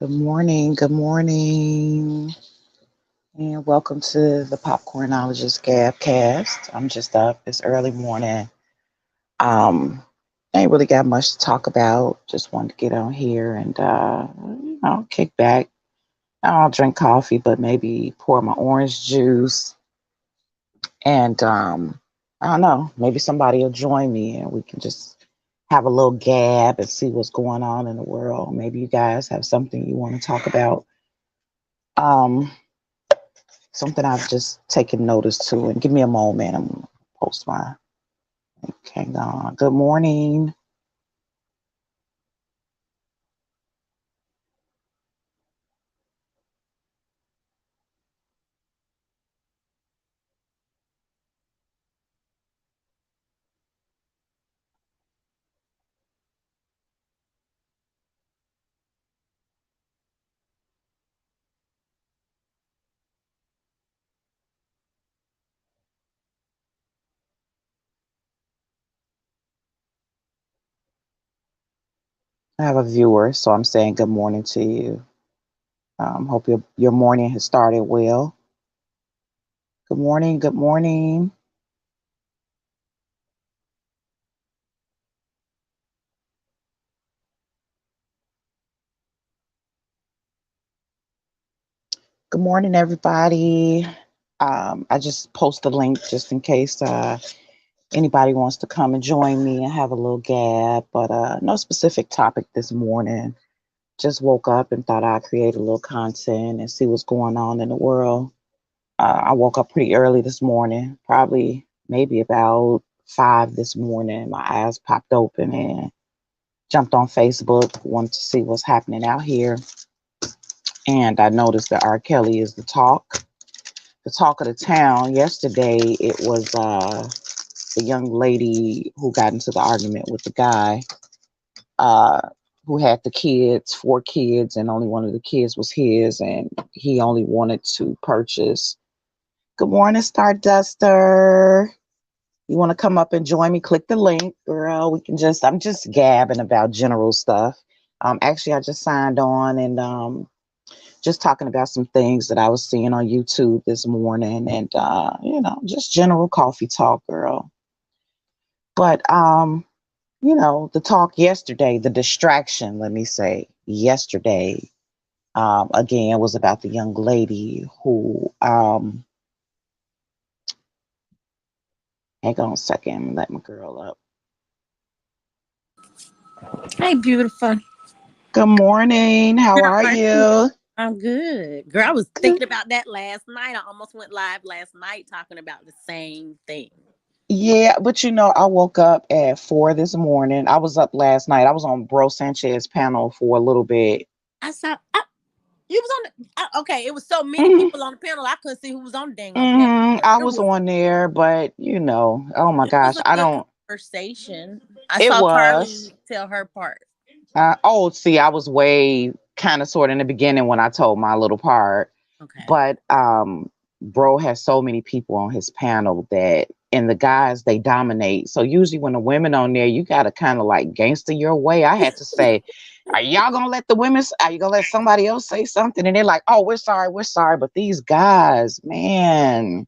Good morning. Good morning. And welcome to the Popcornologist Gabcast. I'm just up. It's early morning. Ain't really got much to talk about. Just wanted to get on here and kick back. I don't drink coffee, but maybe pour my orange juice and I don't know, maybe somebody will join me and we can just have a little gab and see what's going on in the world. Maybe you guys have something you want to talk about. Um, Something I've just taken notice to. And give me a moment. I'm gonna post my hang on. Good morning. I have a viewer, so I'm saying good morning to you. Hope your morning has started well. Good morning. Good morning. Good morning, everybody. I just post a link just in case anybody wants to come and join me and have a little gab, but no specific topic this morning. Just woke up and thought I'd create a little content and see what's going on in the world. I woke up pretty early this morning, probably maybe about 5 this morning. My eyes popped open and jumped on Facebook, wanted to see what's happening out here. And I noticed that R. Kelly is the talk of the town. Yesterday, it was the young lady who got into the argument with the guy uh, who had the kids, 4 kids, and only one of the kids was his, and he only wanted to purchase. Good morning, Starduster. You want to come up and join me? Click the link, girl. I'm just gabbing about general stuff. Actually, I just signed on and just talking about some things that I was seeing on YouTube this morning and, just general coffee talk, girl. But, the talk yesterday, the distraction, let me say, yesterday, again, was about the young lady who, hang on a second, let my girl up. Hey, beautiful. Good morning. How How are are you? you? I'm good. Girl, I was thinking about that last night. I almost went live last night talking about the same thing. Yeah, but I woke up at 4 this morning. I was up last night. I was on Bro Sanchez panel for a little bit. I saw you was on okay, it was so many hmm people on the panel. I couldn't see who was on the dang on panel. But I it was was on there, but oh my it was gosh, a I good don't. conversation. I It saw was. Carly tell her part. See, I was way kind of sort of in the beginning when I told my little part. Okay. But bro has so many people on his panel that and the guys they dominate. So usually when the women on there, you gotta kind of like gangster your way. I had to say, are y'all gonna let the women are you gonna let somebody else say something? And they're like, oh, we're sorry. But these guys, man,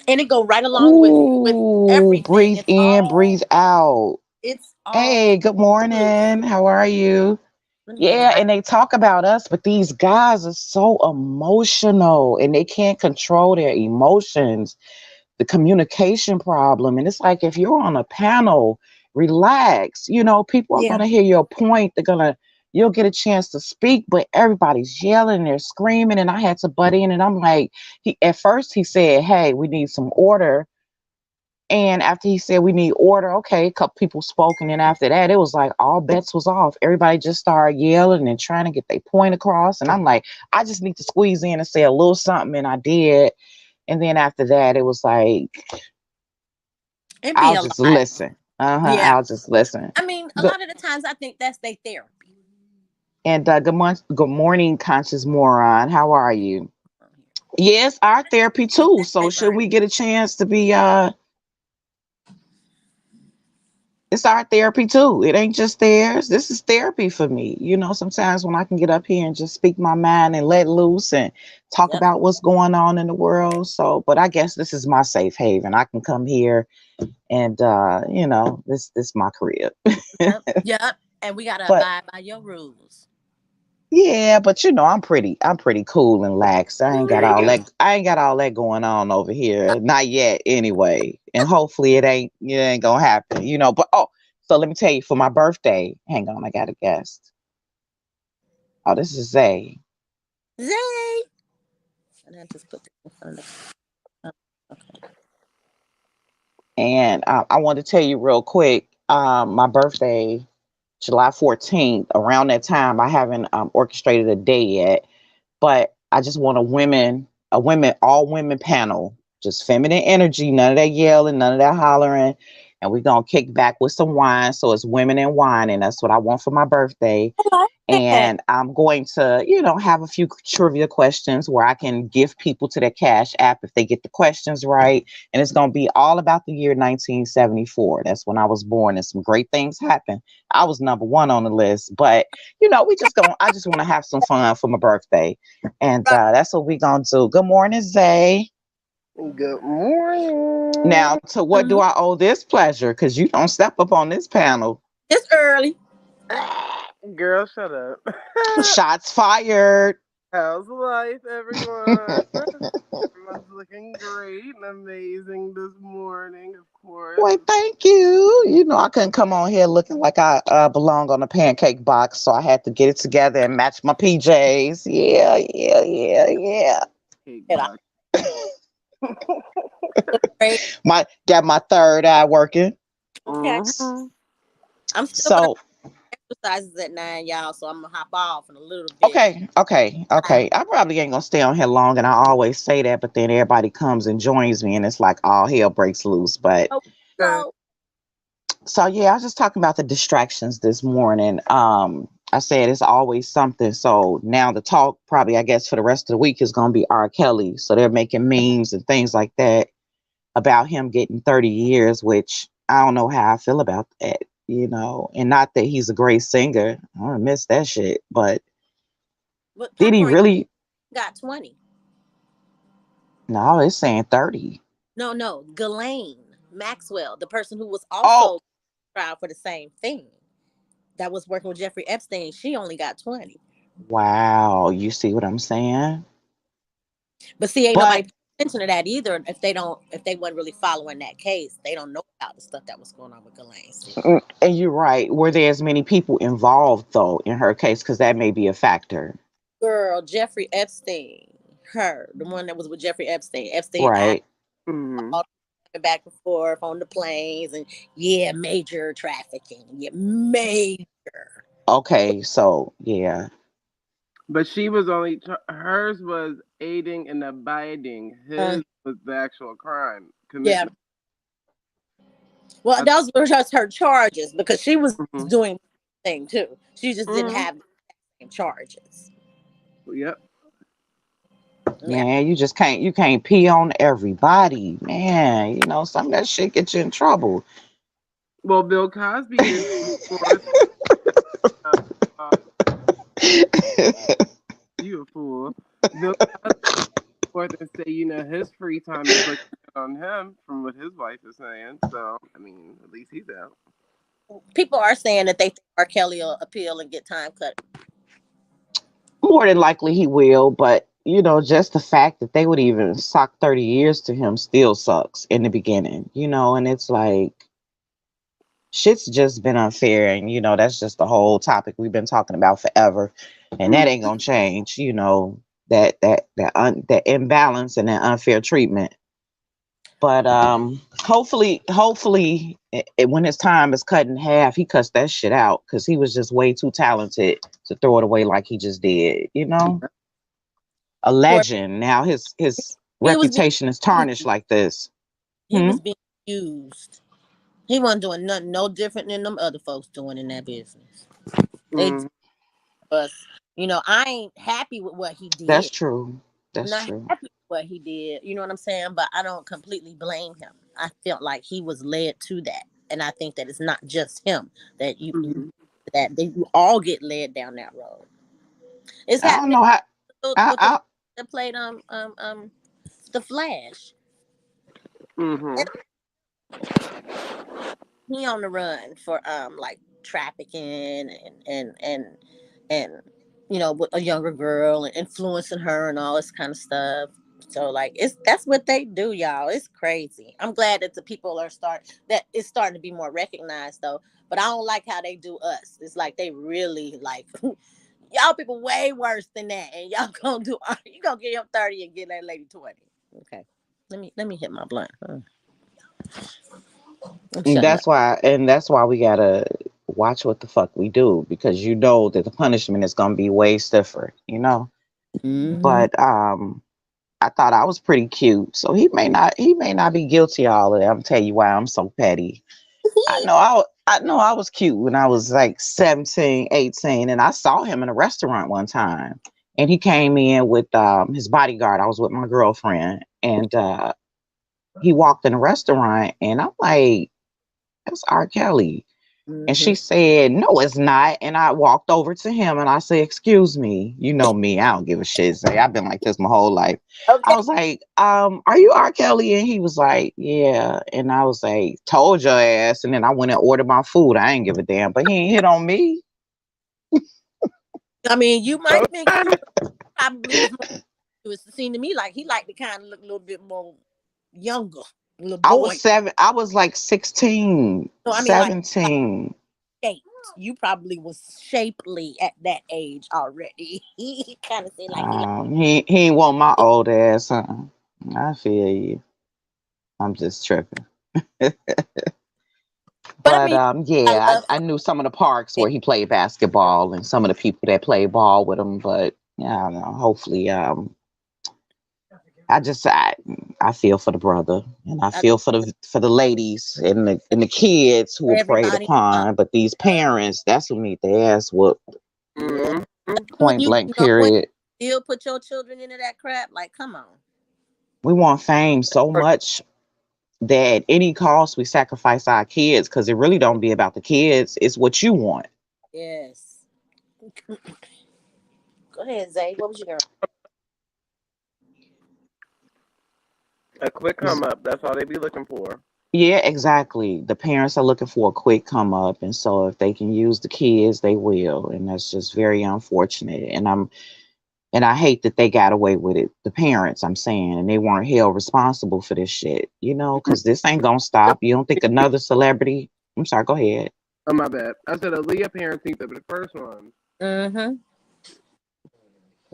And it go right along with ooh, everything. breathe It's in, all breathe out. it's all Hey, good inclusive. morning. How are you? Let me go Yeah, live. and they talk about us, but these guys are so emotional and they can't control their emotions, the communication problem. And it's like if you're on a panel, relax. People are Yeah. gonna hear your point. You'll get a chance to speak, but everybody's yelling, they're screaming, and I had to butt in and I'm like, he at first he said, hey, we need some order. And after he said we need order, okay, a couple people spoke, and then after that, it was like all bets was off. Everybody just started yelling and trying to get their point across. And I'm like, I just need to squeeze in and say a little something, and I did. And then after that, it was like, It'd be I'll a just lot. listen. Yeah. I'll just listen. I mean, a Good lot of the times I think that's their therapy. and good morning, conscious moron. How are you? Yes, our therapy too. That So way, should we Bernie. get a chance to be it's our therapy too. It ain't just theirs. This is therapy for me. Sometimes when I can get up here and just speak my mind and let loose and talk Yep. about what's going on in the world. So, but I guess this is my safe haven. I can come here and this my crib. Yep. Yep. And we gotta But abide by your rules. yeah, but I'm pretty cool and lax. I ain't got all that going on over here. Not yet anyway. And hopefully it ain't gonna happen. But so let me tell you, for my birthday, hang on, I got a guest. Oh, this is Zay. Zay. And I just put this in front of okay. And I want to tell you real quick, my birthday, July 14th, around that time, I haven't orchestrated a day yet, but I just want all women panel, just feminine energy, none of that yelling, none of that hollering. And we're going to kick back with some wine. So it's women and wine. And that's what I want for my birthday. I like that. And I'm going to, have a few trivia questions where I can gift people to their Cash App if they get the questions right. And it's going to be all about the year 1974. That's when I was born, and some great things happened. I was number one on the list, but I just want to have some fun for my birthday. And Right. that's what we're going to do. Good morning, Zay. Good morning. Now, to what do I owe this pleasure? Because you don't step up on this panel. It's early. Girl, shut up. Shots fired. How's life, everyone? Everyone's looking great and amazing this morning, of course. Well, thank you. I couldn't come on here looking like I belong on a pancake box, so I had to get it together and match my PJs. Yeah, yeah, yeah, yeah. Cake And I box. look great. Got my third eye working. Okay. Mhm. I'm still gonna So exercises at 9, y'all. So I'm gonna hop off in a little bit. okay. I probably ain't gonna stay on here long, and I always say that, but then everybody comes and joins me, and it's like all hell breaks loose. But Oh, Okay. so so yeah, I was just talking about the distractions this morning. I said it's always something. So now the talk probably, I guess, for the rest of the week is gonna be R. Kelly. So they're making memes and things like that about him getting 30 years, which I don't know how I feel about that. And not that he's a great singer. I don't miss that shit. But but did he popcorn really? got 20. No, it's saying 30. No, no, Ghislaine Maxwell, the person who was Oh, also trial for the same thing, that was working with Jeffrey Epstein. She only got 20. wow. You see what I'm saying? But see, ain't But nobody paying attention to that either. If they wasn't really following that case, they don't know about the stuff that was going on with Ghislaine. See, and you're right. Were there as many people involved though in her case? Because that may be a factor. girl, Jeffrey Epstein, the one that was with Jeffrey Epstein. Epstein asked Right. Mhm. all the back and forth on the planes, and yeah, major trafficking, yeah, major. Okay. So yeah. But she was hers was aiding and abiding. Uh, His was the actual crime yeah, commitment. well, I, those were just her charges because she was mhm. doing the thing too. She just didn't Mhm. have the same charges. Yep. Yeah. Man, you can't pee on everybody. Man, some of that shit gets you in trouble. Well, Bill Cosby did forth. Uh, uh, you a fool. Bill Cosby forth and say, his free time is looking on him from what his wife is saying. So, I mean, at least he's out. People are saying that they think R. Kelly will appeal and get time cut. More than likely he will, but just the fact that they would even sock 30 years to him still sucks in the beginning. And it's like shit's just been unfair, and that's just the whole topic we've been talking about forever, and that Mm. ain't gonna change. That imbalance and that unfair treatment. But hopefully, when his time is cut in half, he cuts that shit out because he was just way too talented to throw it away like he just did. A For legend. Now his he was being reputation is tarnished like this. he Hmm? was being used. He wasn't doing nothing no different than them other folks doing in that business. They Mm. was, I ain't happy with what he That's did. true. I'm That's not true. happy with what he did. You know what I'm saying? But I don't completely blame him. I felt like he was led to that. and I think that it's not just him that Mhm. that they all get led down that road. It's I don't happening know how. with the I that played the Flash. Mhm. He on the run for like trafficking and with a younger girl and influencing her and all this kind of stuff. So like that's what they do, y'all. It's crazy. I'm glad that the people that it's starting to be more recognized though. But I don't like how they do us. It's like they really like y'all people way worse than that, and y'all gonna do you gonna give him 30 and get that lady 20. Okay, let me hit my blunt. I'm shutting up. that's why we gotta watch what the fuck we do, because you know that the punishment is gonna be way stiffer, you know. Hmm. But I thought I was pretty cute, so he may not be guilty of all of that. I'm tell you why I'm so petty. I know I was cute when I was like 17, 18, and I saw him in a restaurant one time. And he came in with his bodyguard. I was with my girlfriend, and he walked in the restaurant, and I'm like, "That's R. Kelly." And Hmm. she said, "No, it's not." And I walked over to him and I said, "Excuse me, you know me, I don't give a shit. Say, I've been like this my whole life." I Okay. was like, "Are you R. Kelly?" And he was like, "Yeah." And I was like, "Told your ass." And then I went and ordered my food. I ain't give a damn. But he ain't hit on me. I mean, you might think Okay. he probably was more. It was seem to me like he liked to kind of look a little bit more younger, little boy. I was like 16, So I mean, like 17. shaped. You probably was shapely at that age already. He kind of seemed like he like. He ain't want my old ass, huh? I feel you. I'm just tripping. But I But mean, I yeah, love I knew some of the parks where he played basketball and some of the people that played ball with him. But yeah, I don't know. Hopefully, I just I feel for the brother, and I I feel for the ladies and the kids who were preyed everybody. upon. But these parents, that's who need their ass whooped. Yeah. Mhm. Point You blank. knowing Period. still put your children into that crap? Like, come on. We want fame so much that at any cost we sacrifice our kids, because it really don't be about the kids. It's what you want. Yes. Go ahead, Zay. What was you going? A quick come up. That's all they be looking for. Yeah, exactly. The parents are looking for a quick come up, and so if they can use the kids, they will, and that's just very unfortunate. And I hate that they got away with it. The parents, I'm saying, and they weren't held responsible for this shit, because this ain't gonna stop. You don't think another celebrity? I'm sorry. Go ahead. Oh my bad. I said Aaliyah parents think they're the first one. Mm-hmm.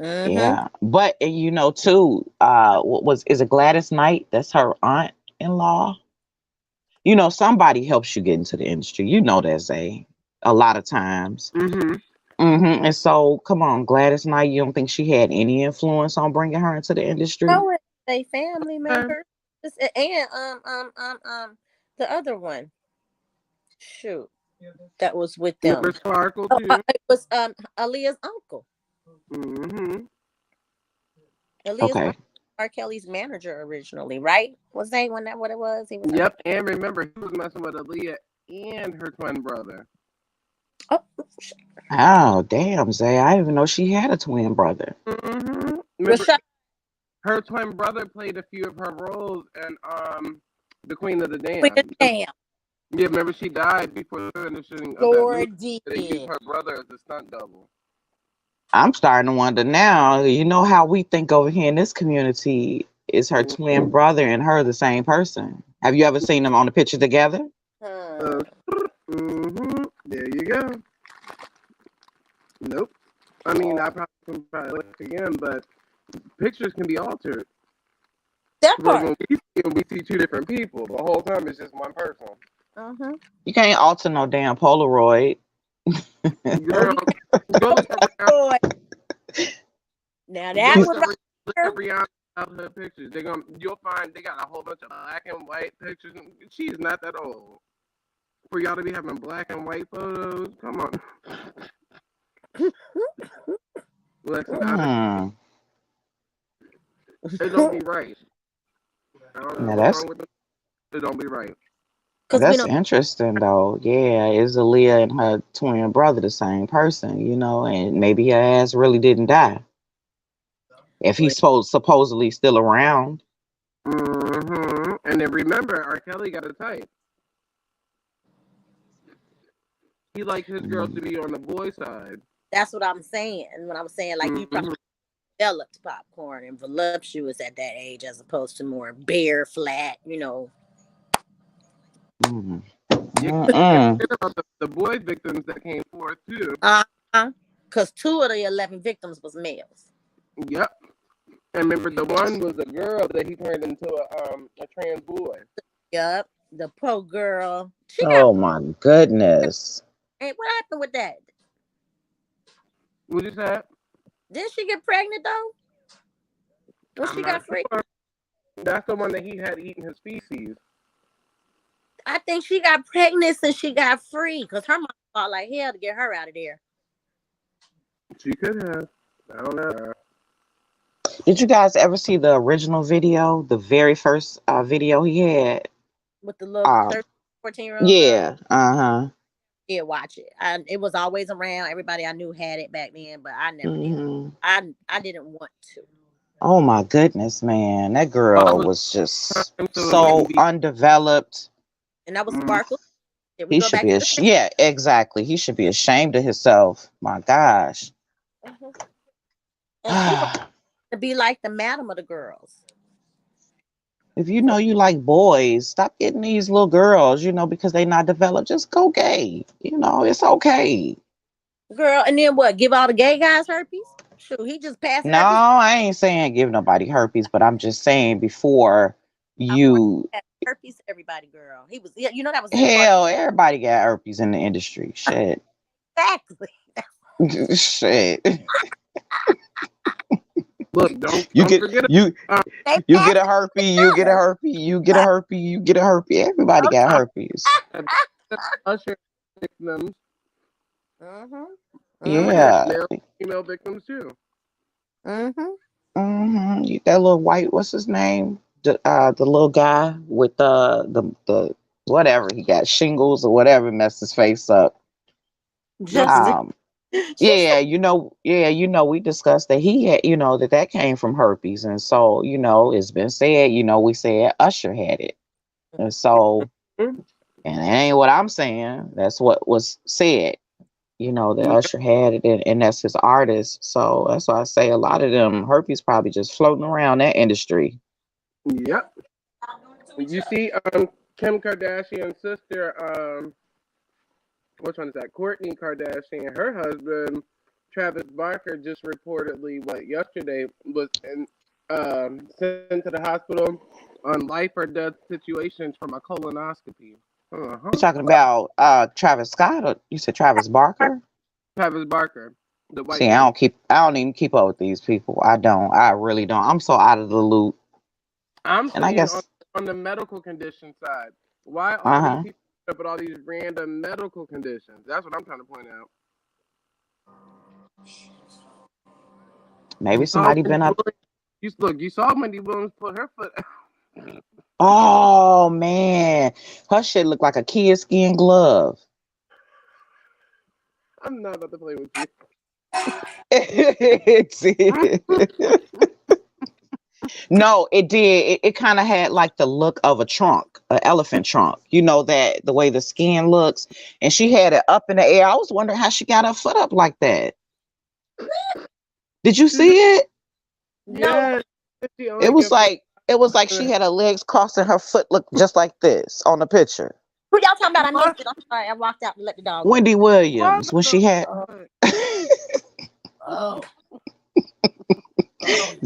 Mm-hmm. Yeah, but and too. What was is it Gladys Knight? That's her aunt-in-law. Somebody helps you get into the industry. That's a lot of times. Mhm. And so, come on, Gladys Knight, you don't think she had any influence on bringing her into the industry? Oh, it's a family Okay. member. And the other one. Shoot, that was with Remember them. Sparkle too. It was Aaliyah's uncle. Mhm. Aaliyah's Okay. uncle, R. Kelly's manager originally, right? Was they when that what it was? He was. Yep. And remember, he was messing with Aaliyah and her twin brother. Oh, Oh, damn, Zay. I didn't even know she had a twin brother. Mhm. Remember, Rashad. her twin brother played a few of her roles in the Queen of the Queen of Dam. Damn. Yeah, remember she died before the finishing of that Sure movie. They used did. her brother as a stunt double. I'm starting to wonder now. You know how we think over here in this community is her twin brother and her the same person? Have you ever seen them on a picture together? Uh, Hmm. There you go. Nope. I mean, I probably can probably look again, but pictures can be altered. That Like part. when we see two different people, the whole time it's just one person. Mm-hmm. You can't alter no damn Polaroid. Oh, Girl, you go look at Rihanna. boy. Now Go that look one at, right look there. at Rihanna's childhood pictures. You'll find they got a whole bunch of black and white pictures. She's not that old for y'all to be having black and white photos. Come on, listen, Hmm. it don't be right. I don't know Now what's that's wrong with them. It don't be right. Because we That's don't. interesting though. Yeah, is Aaliyah and her twin brother the same person? And maybe her ass really didn't die if he's supposedly still around. And then remember, R. Kelly got a type. He likes his girls to be on the boy side. That's what I'm saying. And when I'm saying like you probably developed popcorn and voluptuous at that age as opposed to more bare, flat, Mm. About the boy victims that came forth too. Because 2 of the 11 victims was males. Yep. And remember, the one was a girl that he turned into a trans boy. Yep. The poor girl. Oh my goodness. Hey, what happened with that? What is that? Didn't she get pregnant though? When she got free? That's the one that he had eaten his feces. I think she got pregnant since she got free because her mom fought like hell to get her out of there. She could have. I don't know. Did you guys ever see the original video? The very first video he had? With the little 13, 14-year-old? Yeah. Yeah, watch it. It was always around. Everybody I knew had it back then, but I never did. I didn't want to. Oh my goodness, man. That girl was just so undeveloped. And that was Sparkle. He should be yeah, exactly. He should be ashamed of himself. My gosh. And to be like the madam of the girls. If you know you like boys, stop getting these little girls, because they not developed. Just go gay. It's okay. Girl, and then what? Give all the gay guys herpes? Shoot, he just passed. No, I ain't saying give nobody herpes, but I'm just saying before you herpes to everybody, girl. He was, that was hell. Everybody got herpes in the industry. Shit. Exactly. Shit. Look, don't you forget get a herpes, you get a herpes, you get a herpes, you get a herpes. Everybody got herpes. Usher victims. Yeah. Female victims too. That little white, what's his name? The little guy with the whatever he got, shingles or whatever, messed his face up. Yeah, we discussed that he had, that came from herpes. And so, it's been said, we said Usher had it. And so, and it ain't what I'm saying. That's what was said, that Usher had it and that's his artist. So that's why I say a lot of them herpes probably just floating around that industry. Yep. You see, Kim Kardashian's sister, which one is that? Kourtney Kardashian, her husband, Travis Barker, just reportedly, yesterday, was sent to the hospital on life or death situations from a colonoscopy. You're talking about Travis Scott, or you said Travis Barker? Travis Barker. The white See, I don't even keep up with these people. I really don't. I'm so out of the loop. I'm saying on the medical condition side. Why are these people up with all these random medical conditions? That's what I'm trying to point out. Maybe somebody been up. You saw Wendy Williams put her foot out. Oh man, her shit looked like a kid skin glove. I'm not about to play with you. No, it did. It kind of had like the look of a trunk, an elephant trunk. That the way the skin looks, and she had it up in the air. I was wondering how she got her foot up like that. Did you see it? Yeah. It was like she had her legs crossed and her foot looked just like this on the picture. Who y'all talking about? I missed it. I'm sorry. I walked out and let the dog. Wendy Williams, when she had.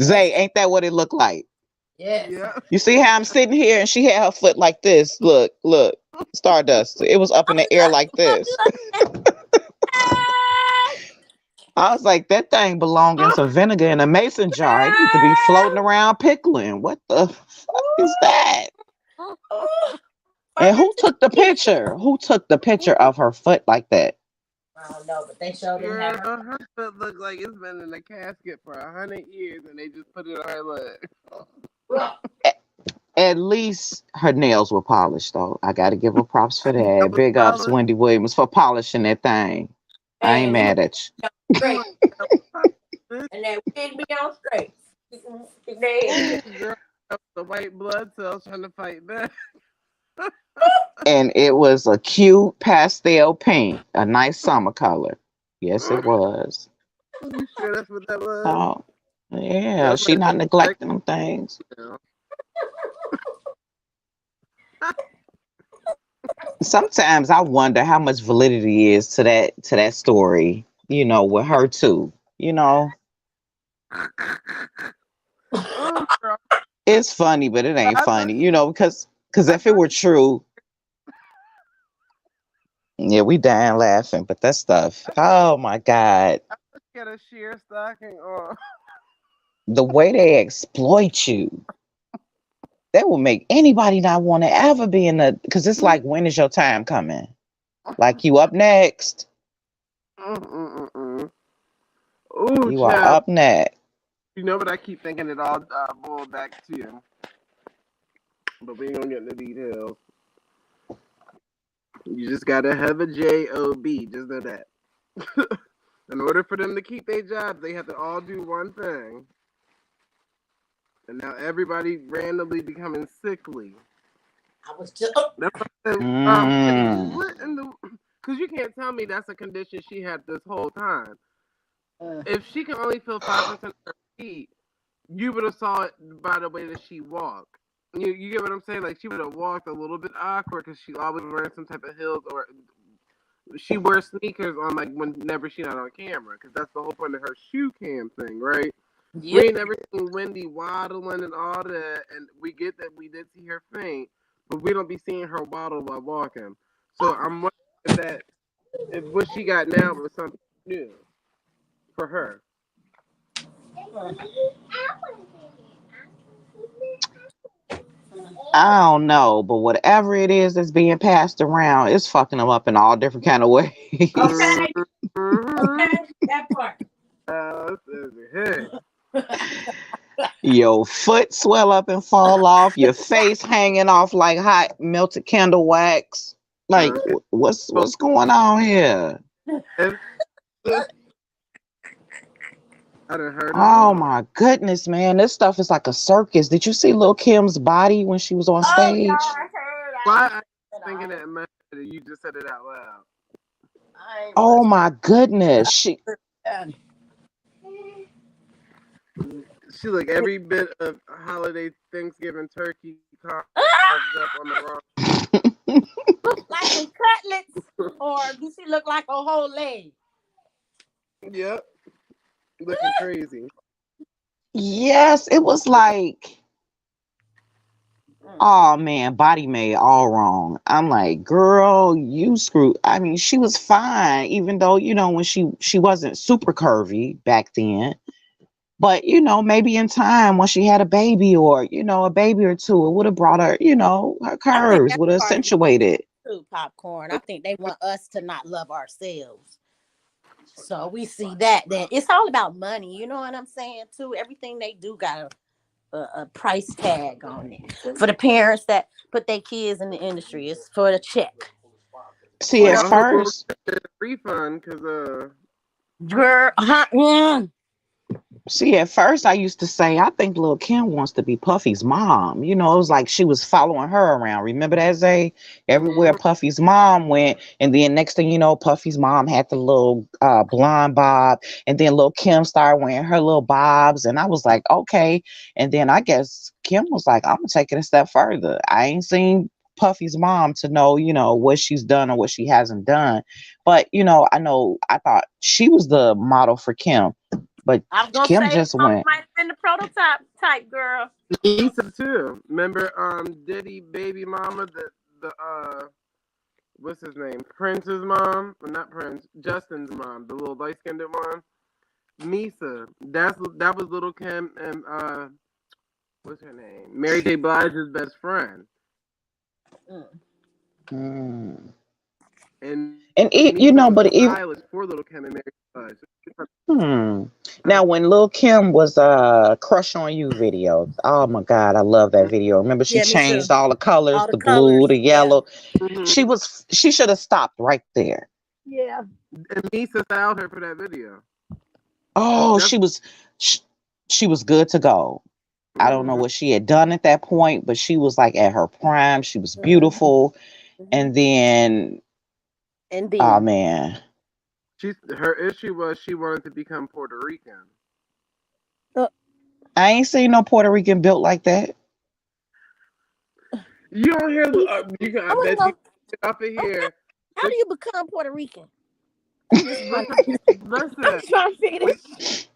Zay, ain't that what it looked like? Yeah. You see how I'm sitting here and she had her foot like this. Look, Stardust. It was up in the air like this. I was like, that thing belonged in some vinegar in a mason jar. It need to be floating around pickling. What the fuck is that? And who took the picture? Who took the picture of her foot like that? I don't know, but they showed her. Her foot looks like it's been in a casket for 100 years, and they just put it on her leg. At least her nails were polished, though. I got to give her props for That that. was Big ups, solid. Wendy Williams, for polishing that thing. I ain't And you know, mad at you. straight, and that wig be on straight. They- Girl, the white blood cells trying to fight back. And it was a cute pastel pink, a nice summer color. Yes, it was. You sure that's what that was? Oh, yeah, Girl, she somebody not said black neglecting them things. now. Sometimes I wonder how much validity is to that story. With her too. Oh, girl. It's funny, but it ain't I thought funny. Because I if it thought were true, yeah, we dying laughing. But that stuff, oh my God, she had a sheer stocking on. the way they exploit you, that will make anybody not want to ever be in the. Because it's like, when is your time coming? Like, you up next. Mm-mm-mm-mm. Ooh, You are child. up next. You know what I keep thinking it all boiled back to, but we ain't gonna get into details. You just gotta have a job. Just know that. In order for them to keep their jobs, they have to all do one thing. And now everybody randomly becoming sickly. I was just That's what I said. Mm. What in the? Because you can't tell me that's a condition she had this whole time. If she can only feel 5% of her feet, you would have saw it by the way that she walked. You get what I'm saying? Like, she would have walked a little bit awkward because she always wearing some type of heels, or she wears sneakers on, like, whenever she's not on camera, because that's the whole point of her shoe cam thing, right? yeah. We ain't never seen Wendy waddling and all that, and we get that we did see her faint, but we don't be seeing her waddle while walking. So I'm wondering if what she got now was something new for her. I don't know, but whatever it is that's being passed around, it's fucking them up in all different kind of ways. Okay. Mm-hmm. Okay. That part. Hey. Your foot swell up and fall off, your face hanging off like hot melted candle wax. Like, what's going on here? I done heard it Oh all. my goodness, man. This stuff is like a circus. Did you see Lil Kim's body when she was on Oh, y'all, stage? I heard. Why are you thinking that in my head and you just said it out loud? I ain't Oh watched my goodness. She that. She like every bit of holiday Thanksgiving turkey carved up on the wrong. Like some cutlets, or does she look like a whole leg? Yep. Looking crazy. Yes, it was like, oh man, body made all wrong. I'm like, girl, you screwed. I mean, she was fine, even though, when she wasn't super curvy back then. But, maybe in time when she had a baby, or, a baby or two, it would have brought her, her I think curves that's would have part of it accentuated. too, Popcorn. I think they want us to not love ourselves. So we see that. Then it's all about money. You know what I'm saying too. Everything they do got a price tag on it. For the parents that put their kids in the industry, it's for the check. See, Well, at I hope we'll first, get a refund because Girl, I used to say, I think Lil Kim wants to be Puffy's mom. It was like she was following her around. Remember that, Zay? Everywhere Puffy's mom went. And then next thing you know, Puffy's mom had the little blonde bob. And then Lil Kim started wearing her little bobs. And I was like, okay. And then I guess Kim was like, I'm going to take it a step further. I ain't seen Puffy's mom to know, what she's done or what she hasn't done. But, I thought she was the model for Kim. But I was gonna Kim say just Mama went. might have been the prototype type girl. Issa too. Remember Diddy baby mama, the what's his name? Prince's mom? Well, not Prince, Justin's mom, the little light skinned one. Misa. That was little Kim and what's her name? Mary J. Blige's best friend. Mm. and you Meesa know, was but the even stylist for Little Kim and Mary Blige. now when Lil Kim was Crush on You video, oh my God, I love that video. Remember she Yeah, me too. changed all the colors, All the the blue, colors. the Yeah. yellow. Mm-hmm. She should have stopped right there. Yeah. And Meesa styled her for that video. Oh, That's she was good to go. I don't know mm-hmm. what she had done at that point, but she was like at her prime. She was Mhm. beautiful. Mhm. And then, And oh then, man, Her issue was she wanted to become Puerto Rican. uh, I ain't seen no Puerto Rican built like that. You don't hear? I I bet you want get off of to know here. how do you become Puerto Rican? I'm just trying to Listen, I'm listen. just trying to figure When, this.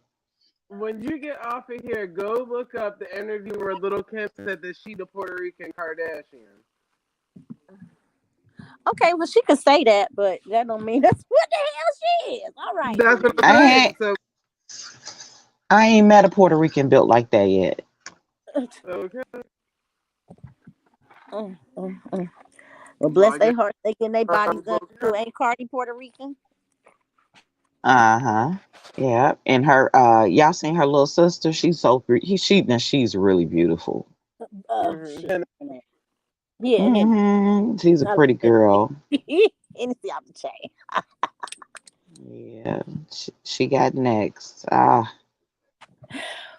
when you get off of here, go look up the interview where Little Kim said that she the Puerto Rican Kardashian. Okay, well she could say that, but that don't mean that's what the hell she is. All right, That's what I I'm then. saying. ain't So I ain't met a Puerto Rican built like that yet. okay. Mm, mm. Well, So bless I guess their hearts, they getting their bodies done Little too. Kim. Ain't Cardi Puerto Rican? Uh-huh. Yeah. And her y'all seen her little sister? She's so she's really beautiful. Shit. And Yeah, Henry. She's a I love pretty it. girl. Anything out the chain. Yeah. She got next. Ah.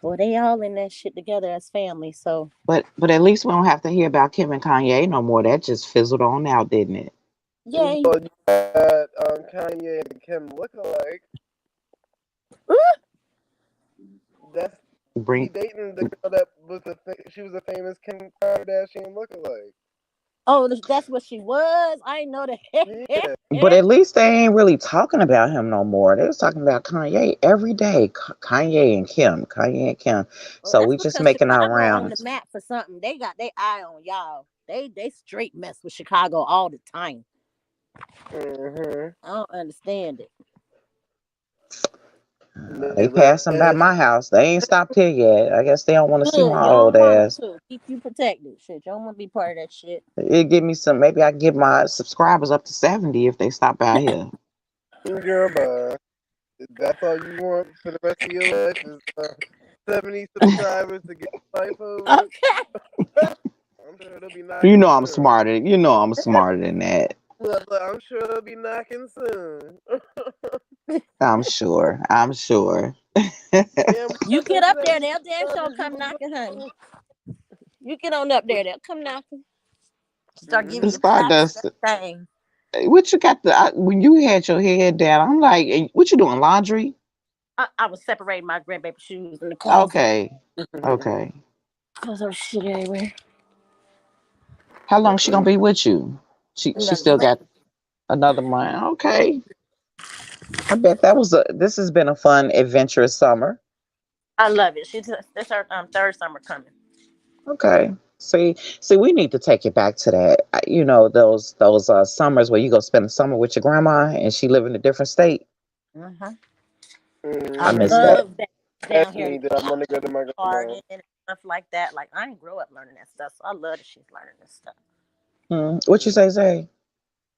Well, they all in that shit together as family. So But at least we don't have to hear about Kim and Kanye no more. That just fizzled on out, didn't it? yay. well, you got Kanye and Kim lookalike. That's he Bring dating the girl that was she was a famous Kim Kardashian lookalike. Oh, that's what she was. I didn't know Yeah. But that. at least they ain't really talking about him no more. They was talking about Kanye every day. Kanye and Kim, Kanye and Kim. Well, So that's we just because making our Chicago on the rounds. map for something. They got their eye on y'all. They straight mess with Chicago all the time. Mm-hmm. I don't understand it. They passing by my house. They ain't stopped here yet. I guess they don't want to see Good. my You old don't want them ass. to. Keep you protected. Shit. You don't want to be part of that shit. It give me some. Maybe I can get my subscribers up to 70 if they stop by here. Girl, bye. That's all you want for the rest of your life is 70 subscribers to get life over. Okay. I'm sure it'll be You knocking know I'm soon. smarter. You know I'm smarter than that. Well, I'm sure it'll be knocking soon. I'm sure. I'm sure. Damn, You get up there, they'll damn sure subscribers, you come can knocking, honey. go. You get on up there, they'll come knocking. Start giving you plaques Stardust. and everything. What you got when you had your head down? I'm like, what you doing? Laundry? I was separating my grandbaby shoes in the closet. Okay. Okay. Cause there was shit everywhere. How long she gonna be with you? She Another still month. got another month. Okay. I bet this has been a fun, adventurous summer. I love it. This her third summer coming. Okay. See, we need to take it back to that. You know, those summers where you go spend the summer with your grandma and she live in a different state. Mm-hmm. I I Mm-hmm. miss That that. love that down that's here me that I want to go to my grandma. garden and stuff like that. Like I didn't grow up learning that stuff, so I love that she's learning this stuff. What you say, Zay?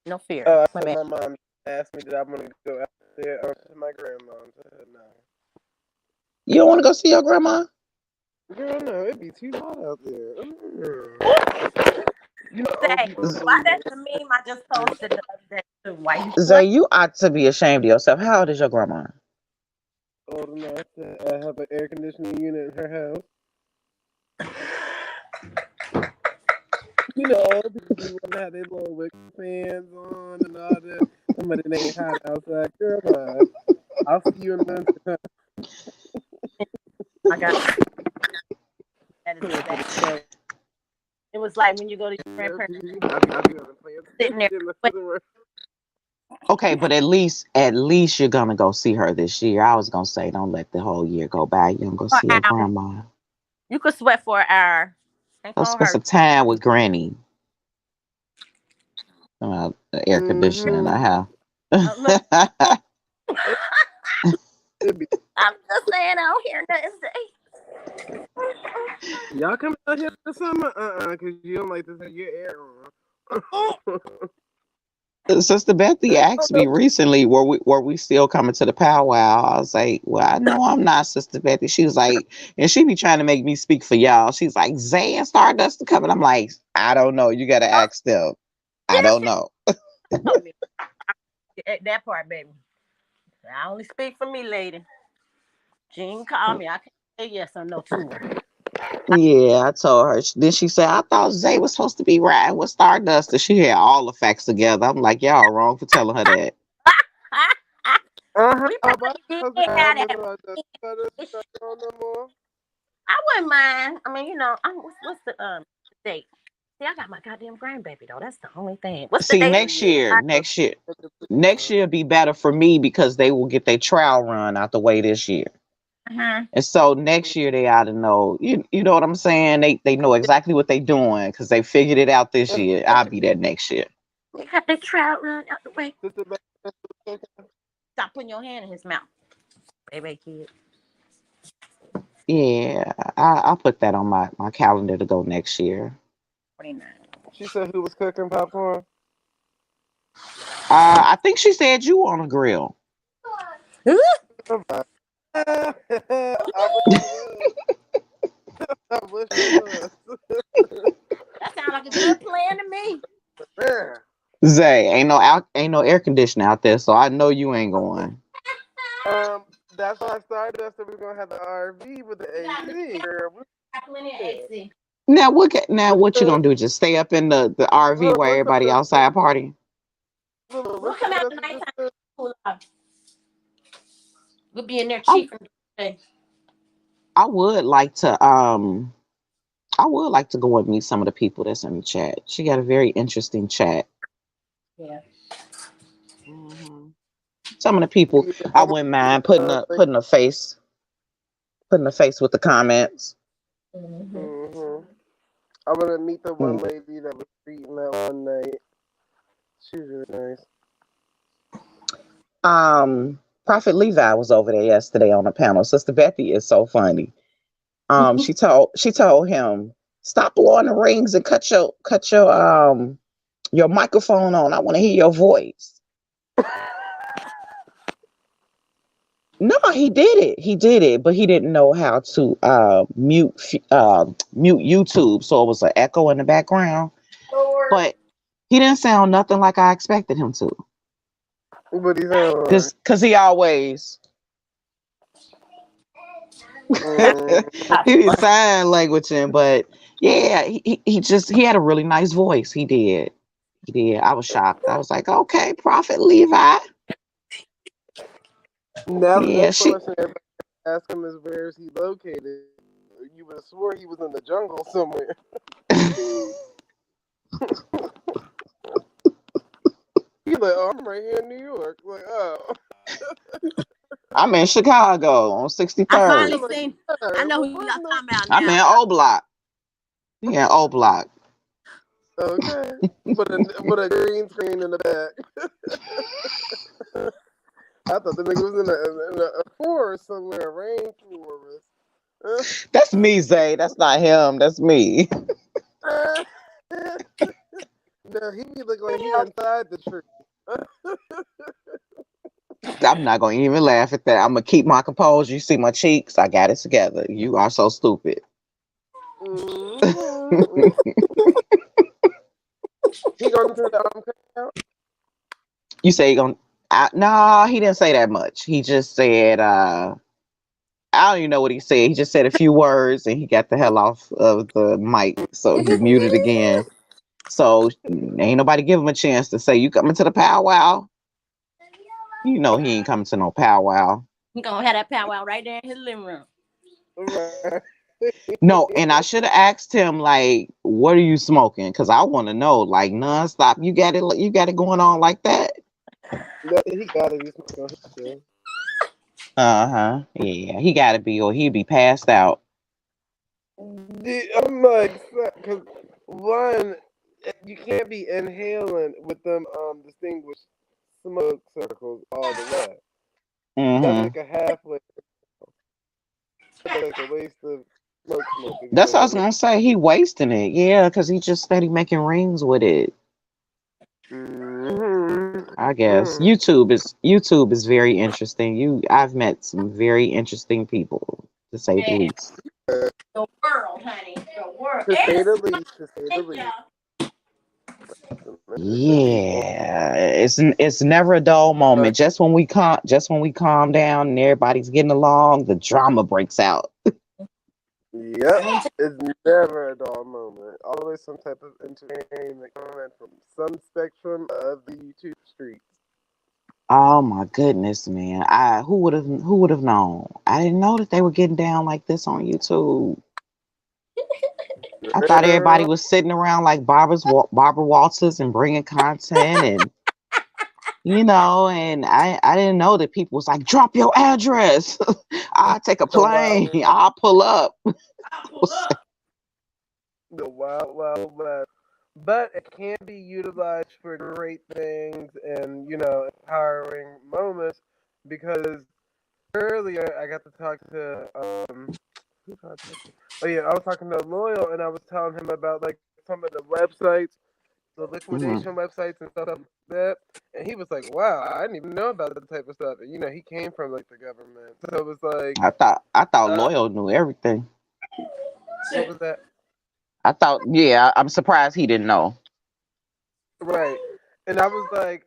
No fear. I My said bad. my mom asked me that I want to go out there to my grandma's. I said no. You don't want to go see your grandma? Girl, no, it'd be too hot out there. You know, old Say, people why believe that's the meme I just posted the other day too. Why you Zay, you ought to be ashamed of yourself. How old is your grandma? old enough to have an air conditioning unit in her house. You know, old people be wanting to have their little wick fans on and all that. Somebody it ain't hot outside. Girl, bye. I'll see you in the winter. I got that is that. It was like when you go to your grandparents I'll be on the plane. sitting there. Okay, but at least you're gonna go see her this year. I was gonna say, don't let the whole year go by. You're gonna go For see an your hour. grandma. You could sweat for an hour. Ain't Go gonna spend hurt. some time with Granny. The air conditioning I have. Look, I'm just saying I don't hear nothing say. Y'all come out here for the summer? Because you don't like to have your air on. Sister Bethy asked me recently, were we still coming to the powwow? I was like, well, I know I'm not, Sister Bethy. She was like, and she be trying to make me speak for y'all. She's like, Zay and Stardust are coming. I'm like, I don't know. You got to ask them. I Yes, don't know. she told me. That part, baby. I only speak for me, lady. She ain't call me. I can't say yes or no to her. Yeah, I told her. Then she said, I thought Zay was supposed to be riding with Stardust. And she had all the facts together. I'm like, y'all wrong for telling her that. Uh-huh. We But probably I was did have with that. no more. I wouldn't mind. I mean, what's the date? See, I got my goddamn grandbaby though. That's the only thing. What's the See, date? next year be better for me because they will get their trial run out the way this year. Uh-huh. And so next year they ought to know, you know what I'm saying? They know exactly what they doing because they figured it out this year. I'll be there next year. They got their trout run out the way. Sister Betty, Stop putting your hand in his mouth, baby kid. Yeah, I'll put that on my calendar to go next year. 29. she said who was cooking popcorn? I think she said you on a grill. I wish it was. That sounds like a good plan to me. Yeah. Zay, ain't no air conditioner out there, so I know you ain't going. That's why I started us that we're gonna have the RV with the AC. Girl. Got plenty of AC. Now what you gonna do? Just stay up in the RV Look, while what's everybody up? outside party? Look, We'll what's come out up? the nighttime. Cool off. We'll be in there I cheating. Okay. I would like to go and meet some of the people that's in the chat. She got a very interesting chat. Yeah. Mm-hmm. Some of the people I wouldn't mind putting a face with the comments. Mm-hmm. Mm-hmm. I want to meet the one Mm. lady that was treating that one night. She was really nice. Prophet Levi was over there yesterday on the panel. Sister Bethy is so funny. She told him, stop blowing the rings and cut your microphone on. I want to hear your voice. No, he did it. He did it, but he didn't know how to mute YouTube, so it was an echo in the background. Lord. But he didn't sound nothing like I expected him to. What he sound like? Because he always he be sign languaging, but yeah, he had a really nice voice. He did. He did. I was shocked. I was like, okay, Prophet Levi. Now the Yeah, next question everybody ask him is where is he located? You would have swore he was in the jungle somewhere. He's like, oh, I'm right here in New York. Like, oh. I'm in Chicago on 63rd. I finally seen. I know who y'all talking about now. I'm in O Block. Yeah, O Block. Okay. Put a green screen in the back. I thought the nigga was in a forest somewhere, a rainforest. That's me, Zay. That's not him. That's me. No, he be looking like he inside the tree. I'm not going to even laugh at that. I'm going to keep my composure. You see my cheeks? I got it together. You are so stupid. Mm-hmm. He going to the out? You say he going to... No, he didn't say that much. He just said... I don't even know what he said. He just said a few words and he got the hell off of the mic. So he muted again. So ain't nobody give him a chance to say, you coming to the powwow? You know he ain't coming to no powwow. He gonna have that powwow right there in his living room. Right. No, and I should have asked him, like, what are you smoking? Because I want to know, like, nonstop. You got it going on like that? He got to be smoking. Uh-huh. Yeah, he got to be, or he'd be passed out. I'm like, because one, you can't be inhaling with them distinguished smoke circles all the way. Mm-hmm. That's like a halfway. That's like a waste of smoke. That's what I was gonna say. He wasting it, yeah, because he just steady making rings with it. Mm-hmm. I guess Mm. YouTube is very interesting. I've met some very interesting people, to say the Yeah, least. Uh, the world, honey, the world. to say And the least. To say the thank least. y'all. Some interesting people. Yeah, it's never a dull But moment. Just when we calm down and everybody's getting along, the drama breaks out. yep, it's never a dull moment. Always some type of entertainment coming from some spectrum of the YouTube streets. Oh my goodness, man! Who would have known? I didn't know that they were getting down like this on YouTube. I thought everybody Girl, was sitting around like Barbara Walters and bringing content and I didn't know that people was like, drop your address. I'll take a the plane. wild, I'll pull up. I'll pull up. the wild, wild west. But it can be utilized for great things and empowering moments because earlier I got to talk to who did I talk to? Oh yeah, I was talking to Loyal and I was telling him about like some of the websites, the Mhm. liquidation websites and stuff like that. And he was like, wow, I didn't even know about that type of stuff. And he came from like the government. So it was like, I thought uh, Loyal knew everything. what was that? Yeah, I'm surprised he didn't know. Right. And I was like,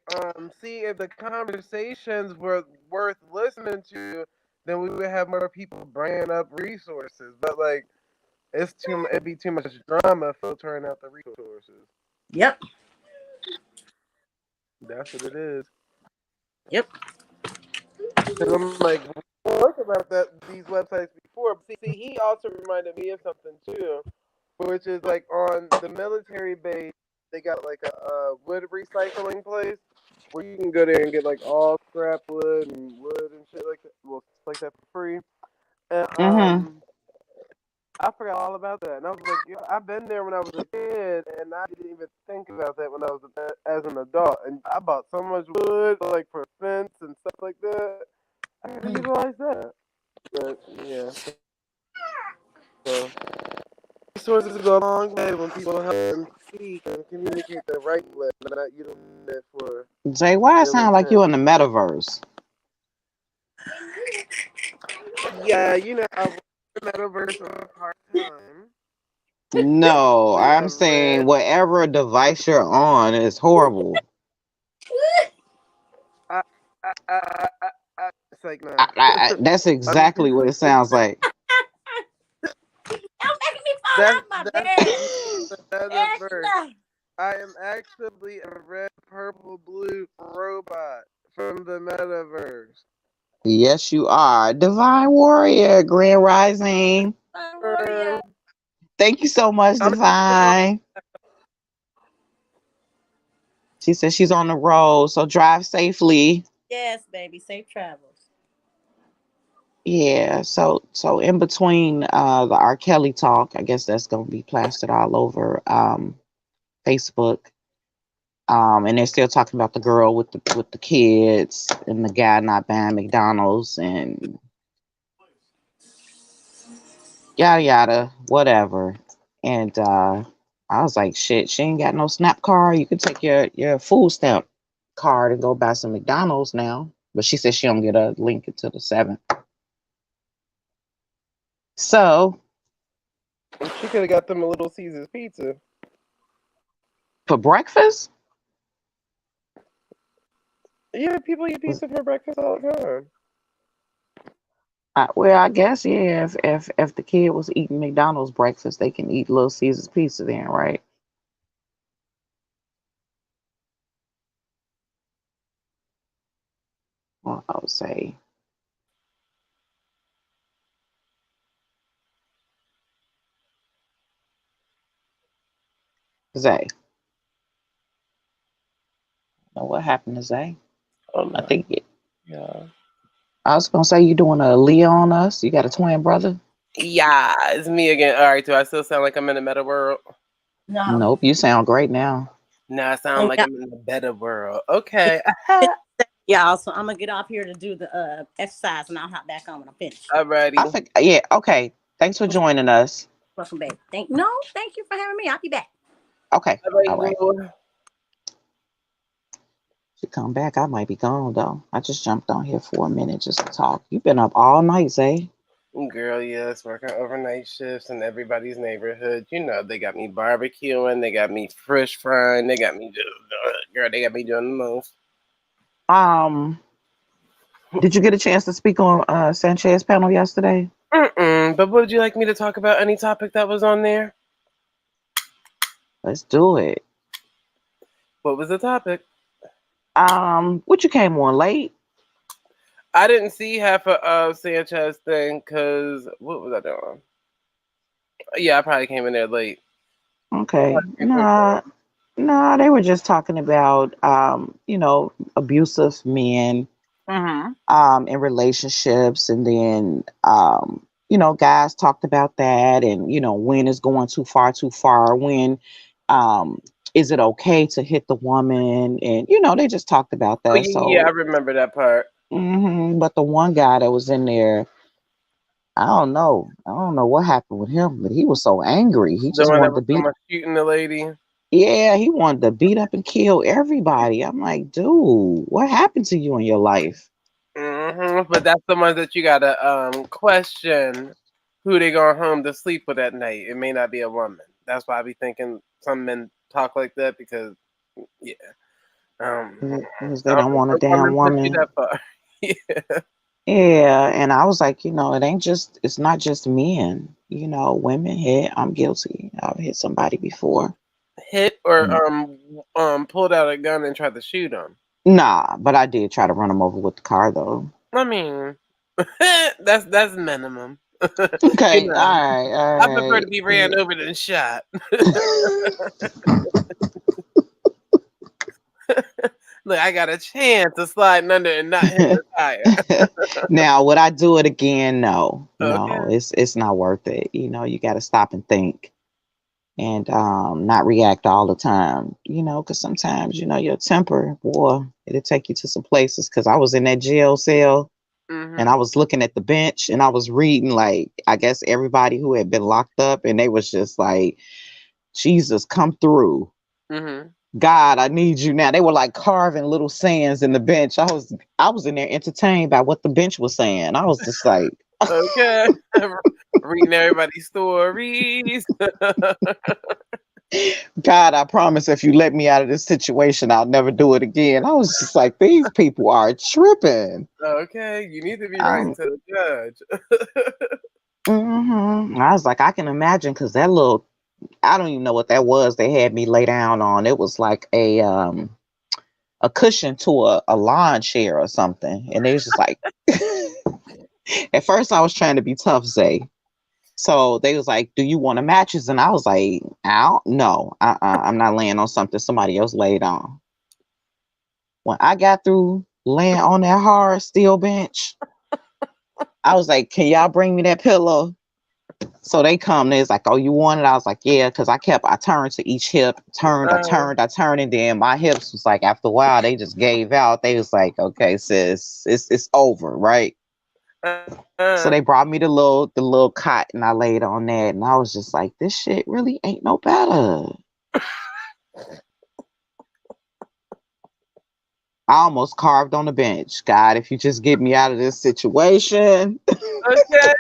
see, if the conversations were worth listening to, then we would have more people bringing up resources. But like, it'd be too much drama filtering out the resources. Yep. That's what it is. Yep. Because I'm like, we talked about these websites before. But see, he also reminded me of something too, which is like on the military base, they got like a wood recycling place where you can go there and get like all scrap wood and wood and shit like that. Well, like that for free. And Hmm. I forgot all about that. And I was like, I've been there when I was a kid, and I didn't even think about that when I was as an adult. And I bought so much wood, like for fence and stuff like that. I gotta utilize that. But yeah, so resources go a long way when people help them speak and communicate the right way, not using it for Jay, why it ill sound like you intent. in the metaverse? Yeah, I work in the metaverse on part time. No, Really, I'm saying whatever device you're on is horrible. I, it's like nah. That's I mean, exactly what it sounds like. Don't make me fall that's off my that's bed. me in the metaverse. Extra. I am actually a red, purple, blue robot from the metaverse. Yes, you are. Divine Warrior, Grand Rising. Warrior. Thank you so much, I'm gonna Divine. She says she's on the road, so drive safely. Yes, baby. Safe travels. Yeah, so in between the R. Kelly talk, I guess that's gonna be plastered all over Facebook. And they're still talking about the girl with the kids and the guy not buying McDonald's and yada yada, whatever. And I was like, shit, she ain't got no Snap card. You can take your food stamp card and go buy some McDonald's now. But she said she don't get a link until the 7th. So She could have got them a Little Caesars pizza. for breakfast, Yeah, people eat pizza for breakfast all the time. well, I guess yeah. If the kid was eating McDonald's breakfast, they can eat Little Caesars pizza then, right? Well, I would say, Zay. Know what happened to Zay? Oh I no. think Yeah. I was gonna say you doing a Leo on us. You got a twin brother? Yeah, it's me again. All right, do I still sound like I'm in the meta world? No. Nope, you sound great now. No, I sound And like I'm in the better world. Okay. y'all, so I'm gonna get off here to do the exercise, and I'll hop back on when I'm finished. Alrighty. I think yeah, okay. Thanks for joining us. Welcome, baby. Thank you for having me. I'll be back. Okay. Alright, All right. well, She come back, I might be gone though. I just jumped on here for a minute just to talk. You've been up all night, Zay. Girl, yes, working overnight shifts in everybody's neighborhood. You know, they got me barbecuing, they got me fish frying, they got me girl, they got me doing the most. Um, did you get a chance to speak on Sanchez panel yesterday? But would you like me to talk about any topic that was on there? Let's do it. What was the topic? What you came on late? I didn't see half of Sanchez thing because what was I doing? Yeah, I probably came in there late. Okay. Nah, they were just talking about abusive men in relationships, and then guys talked about that, and when is going too far, when is it okay to hit the woman, and they just talked about Oh that. yeah, I remember that part. But the one guy that was in there, I don't know what happened with him, but he was so angry. He The just one that wanted to was beat. shooting the lady. Yeah, he wanted to beat up and kill everybody. I'm like, dude, what happened to you in your life? But that's the ones that you gotta question who they going home to sleep with at night. It may not be a woman. That's why I be thinking some men talk like that because, yeah, Because they don't want a damn woman. That far. Yeah. Yeah, and I was like, it's not just men. Women hit. I'm guilty. I've hit somebody before. Hit or pulled out a gun and tried to shoot him. Nah, but I did try to run him over with the car though. I mean, that's minimum. Okay, all right. I prefer to be ran over than shot. Look, I got a chance of sliding under and not hit the tire. Now, would I do it again? No, Okay. it's not worth it. You got to stop and think, and not react all the time. Because sometimes your temper, boy, it'll take you to some places. Because I was in that jail cell, and I was looking at the bench, and I was reading, like, I guess everybody who had been locked up, and they was just like, Jesus, come through. God, I need you now. They were like carving little sayings in the bench. I was in there entertained by what the bench was saying. I was just like, okay, reading everybody's stories. God, I promise if you let me out of this situation, I'll never do it again. I was just like, these people are tripping. Okay, you need to be writing to the judge. I was like, I can imagine, because that little, I don't even know what that was. They had me lay down on. It was like a cushion to a lawn chair or something. And they was just like, at first I was trying to be tough, Zay. So they was like, do you want a mattress? And I was like, no, I'm not laying on something somebody else laid on. When I got through laying on that hard steel bench, I was like, can y'all bring me that pillow? So they come, there's like, oh, you want it? I was like, yeah, because I turned to each hip, I turned, and then my hips was like, after a while, they just gave out. They was like, okay, sis, it's over, right? So they brought me the little cot, and I laid on that, and I was just like, this shit really ain't no better. I almost carved on the bench. God, if you just get me out of this situation. Okay.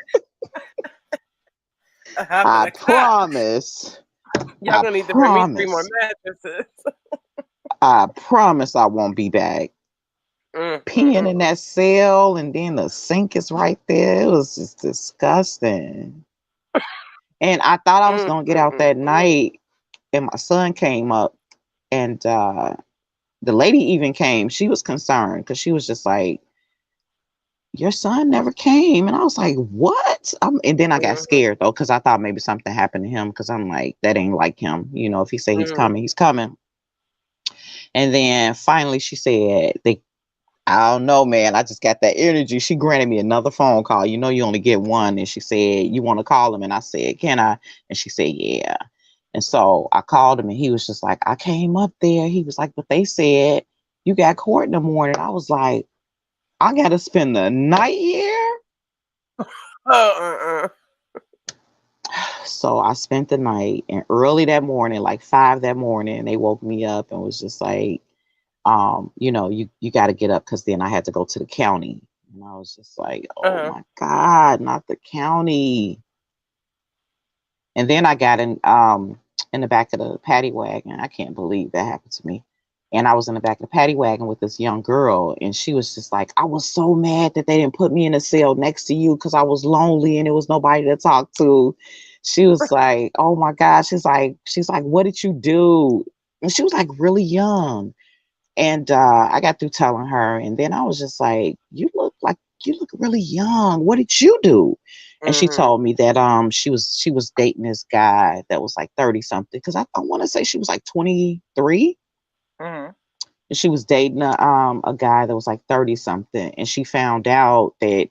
I promise. Y'all gonna need to bring me 3 more mattresses. I promise I won't be back. Peeing in that cell, and then the sink is right there. It was just disgusting. And I thought I was gonna get out that night, and my son came up, and the lady even came. She was concerned because she was just like, your son never came. And I was like, what? And then I got scared though, because I thought maybe something happened to him, because I'm like, that ain't like him. If he say he's coming, he's coming. And then finally she said, I don't know, man. I just got that energy. She granted me another phone call. You only get one. And she said, you want to call him? And I said, can I? And she said, yeah. And so I called him, and he was just like, I came up there. He was like, but they said you got court in the morning. I was like, I got to spend the night here? So I spent the night, and early that morning, like 5 that morning, they woke me up and was just like, you got to get up because then I had to go to the county. And I was just like, oh Uh-huh. my God, not the county. And then I got in the back of the paddy wagon. I can't believe that happened to me. And I was in the back of the paddy wagon with this young girl, and she was just like, I was so mad that they didn't put me in a cell next to you because I was lonely and there was nobody to talk to. She was like, oh my gosh. She's like, what did you do? And she was like really young. And I got through telling her, and then I was just like, you look really young. What did you do? And she Mm-hmm. told me that she was dating this guy that was like 30 something. Because I want to say she was like 23. Mm-hmm. And she was dating a guy that was like 30 something. And she found out that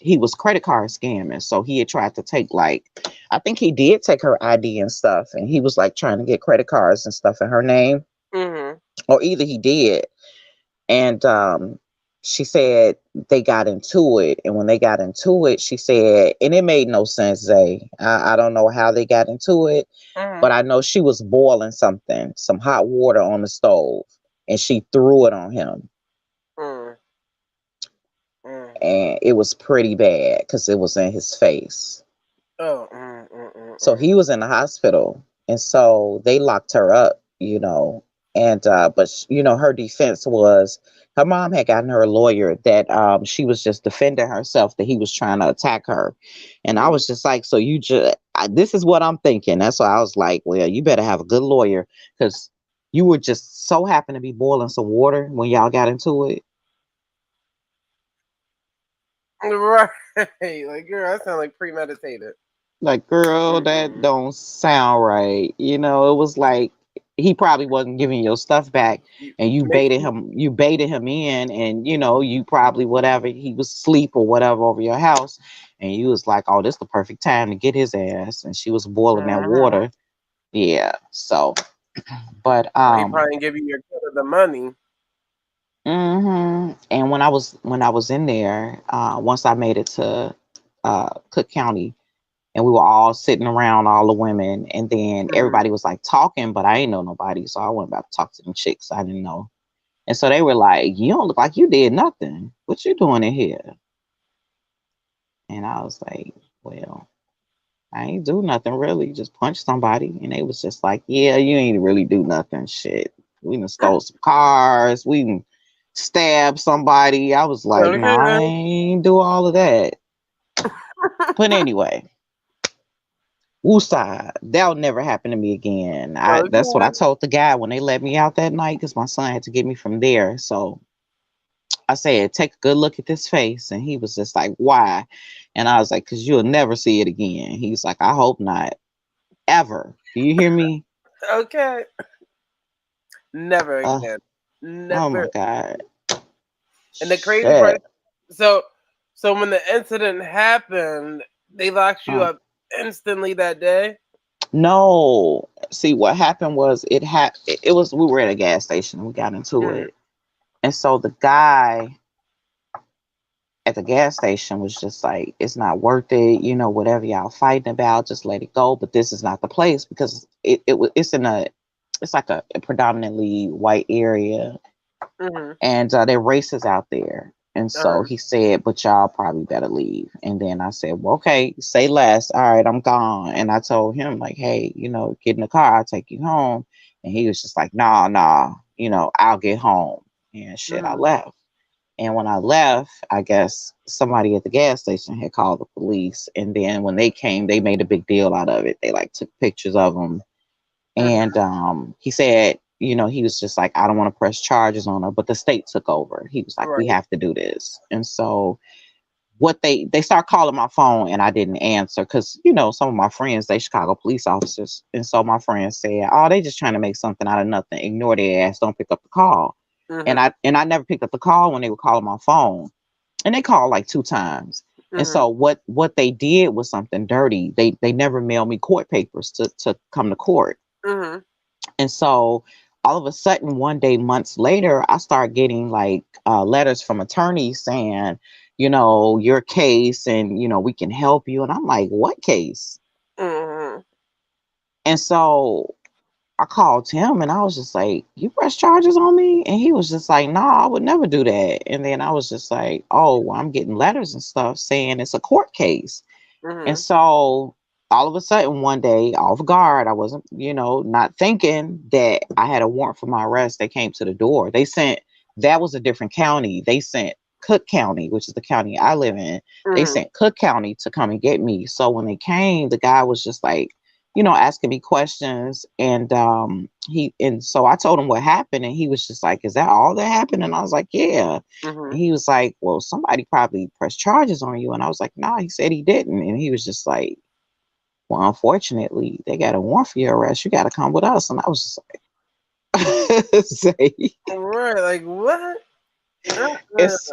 he was credit card scamming. So he had tried to take I think he did take her ID and stuff. And he was like trying to get credit cards and stuff in her name. Mm-hmm. Or either he did. And she said they got into it. And when they got into it, she said, and it made no sense, Zay. I don't know how they got into it, Mm-hmm. but I know she was boiling something, some hot water on the stove, and she threw it on him. Mm-hmm. And it was pretty bad because it was in his face. Oh. So he was in the hospital. And so they locked her up. And but her defense was her mom had gotten her a lawyer that she was just defending herself that he was trying to attack her. And I was just like, so this is what I'm thinking. That's why I was like, well, you better have a good lawyer because you were just so happen to be boiling some water when y'all got into it. Right. Like, girl, that sounds like premeditated. Like, girl, that Mm-mm. don't sound right. It was like he probably wasn't giving your stuff back, and you Make baited him in, and you probably whatever he was asleep or whatever over your house, and you was like, oh, this the perfect time to get his ass, and she was boiling that Mm-hmm. water. Yeah. So, but Well, he probably didn't give you your cut of the money. and when I was in there, once I made it to Cook County, and we were all sitting around, all the women, and then Mm-hmm. everybody was like talking, but I ain't know nobody, so I went about to talk to them chicks I didn't know, and so they were like, "You don't look like you did nothing. What you doing in here?" And I was like, "Well, I ain't do nothing really, just punch somebody." And they was just like, "Yeah, you ain't really do nothing. Shit, we done stole some cars, we done stabbed somebody." I was like, "No, I Okay. ain't do all of that." But anyway. Woosah, that'll never happen to me again. That's what I Okay. told the guy when they let me out that night because my son had to get me from there. So I said, take a good look at this face. And he was just like, why? And I was like, because you'll never see it again. He's like, I hope not. Ever. Do you hear me? Okay. Never Uh, again. oh Never. my God. And the crazy part, Shit. so when the incident happened, they locked you Uh, up instantly that day. no. See, what happened was it was, we were at a gas station. We got into Mm, it. And so the guy at the gas station was just like, it's not worth it, whatever y'all fighting about, just let it go. But this is not the place because it's like a predominantly white area, mm-hmm. and they're racists out there. And so Uh-huh. he said, but y'all probably better leave. And then I said, well, okay, say less. All right, I'm gone. And I told him, like, hey, get in the car, I'll take you home. And he was just like, nah, I'll get home. And shit, I Mm-hmm. left. And when I left, I guess somebody at the gas station had called the police. And then when they came, they made a big deal out of it. They like took pictures of him. And Mm-hmm. he said, he was just like, I don't want to press charges on her, but the state took over. He was like, we Right. have to do this. And so what they start calling my phone and I didn't answer because, some of my friends, they Chicago police officers. And so my friend said, oh, they just trying to make something out of nothing. Ignore their ass. Don't pick up the call. And Mm-hmm. I never picked up the call when they were calling my phone, and they called like 2 times. And Mm-hmm. so what they did was something dirty. They never mailed me court papers to come to court. Mm-hmm. And so all of a sudden, one day, months later, I start getting like letters from attorneys saying, your case, and we can help you. And I'm like, what case? Mm-hmm. And so I called him and I was just like, "You press charges on me?" And he was just like, "Nah, I would never do that." And then I was just like, "Oh, well, I'm getting letters and stuff saying it's a court case." And Mm-hmm. so all of a sudden one day, off guard, I wasn't, not thinking that I had a warrant for my arrest. They came to the door. That was a different county. They sent Cook County, which is the county I live in. They Mm-hmm. sent Cook County to come and get me. So when they came, the guy was just like, asking me questions. And so I told him what happened, and he was just like, "Is that all that happened?" And I was like, "Yeah." Mm-hmm. And he was like, "Well, somebody probably pressed charges on you." And I was like, "No, he said he didn't." And he was just like, "Well, unfortunately, they got a warrant for your arrest. You got to come with us." And I was just like, say, Right, like what? it's,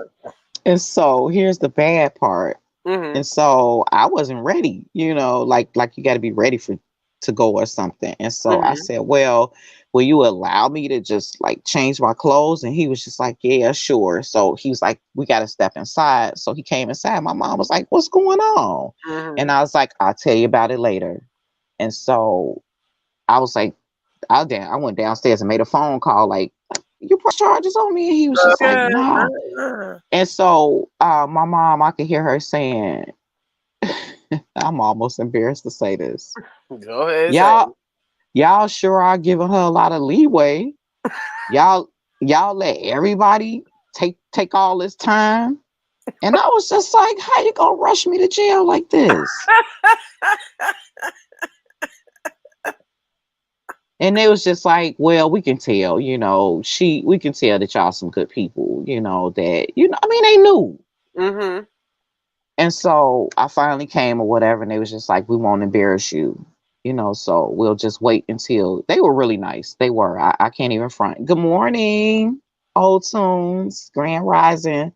and so here's the bad part. Mm-hmm. And so I wasn't ready, like you got to be ready to go or something. And so I Mm-hmm. said, "Well, will you allow me to just like change my clothes?" And he was just like, "Yeah, sure." So he was like, "We got to step inside." So he came inside. My mom was like, "What's going on?" Mm-hmm. And I was like, "I'll tell you about it later." And so I was like, I went downstairs and made a phone call, like, "You press charges on me?" And he was just like, Okay. "Nah." And so my mom, I could hear her saying, I'm almost embarrassed to say this. Go ahead, say Y'all, y'all sure are giving her a lot of leeway. Y'all, y'all let everybody take all this time. And I was just like, how you gonna rush me to jail like this? And they was just like, well, we can tell, we can tell that y'all some good people, I mean, they knew. Mm-hmm. And so I finally came or whatever, and they was just like, "We won't embarrass you, so we'll just wait until." They were really nice. They were. I can't even front. Good morning, Old Tunes, Grand Rising.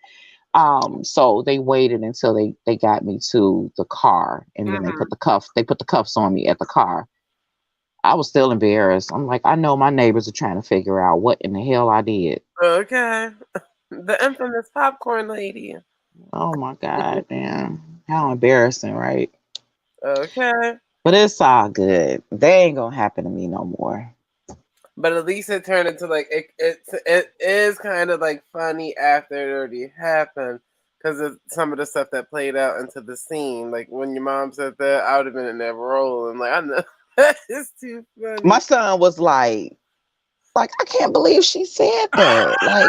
So they waited until they got me to the car, and then Mm-hmm. they put the cuffs on me at the car. I was still embarrassed. I'm like, I know my neighbors are trying to figure out what in the hell I did. Okay. The infamous popcorn lady. Oh my God, damn. How embarrassing, right? Okay. But it's all good. They ain't gonna happen to me no more. But at least it turned into like it is kind of like funny after it already happened because of some of the stuff that played out into the scene. Like when your mom said that, I would have been in that role and like I know it's too My funny. son was like, I can't believe she said that. Like,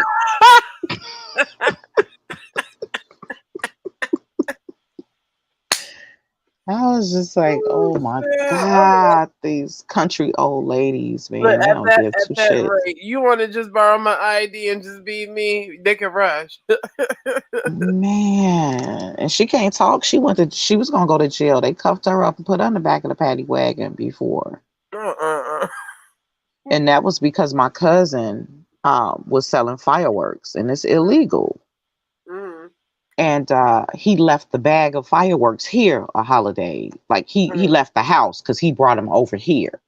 I was just like, oh my Yeah. God, these country old ladies, But man, they don't give two at that shits. rate, you want to just borrow my ID and just be me? They can rush. Man. And she can't talk. She was gonna go to jail. They cuffed her up and put her in the back of the paddy wagon before. Uh-uh. And that was because my cousin was selling fireworks and it's illegal. Mm-hmm. And he left the bag of fireworks here a holiday. Like he left the house because he brought them over here.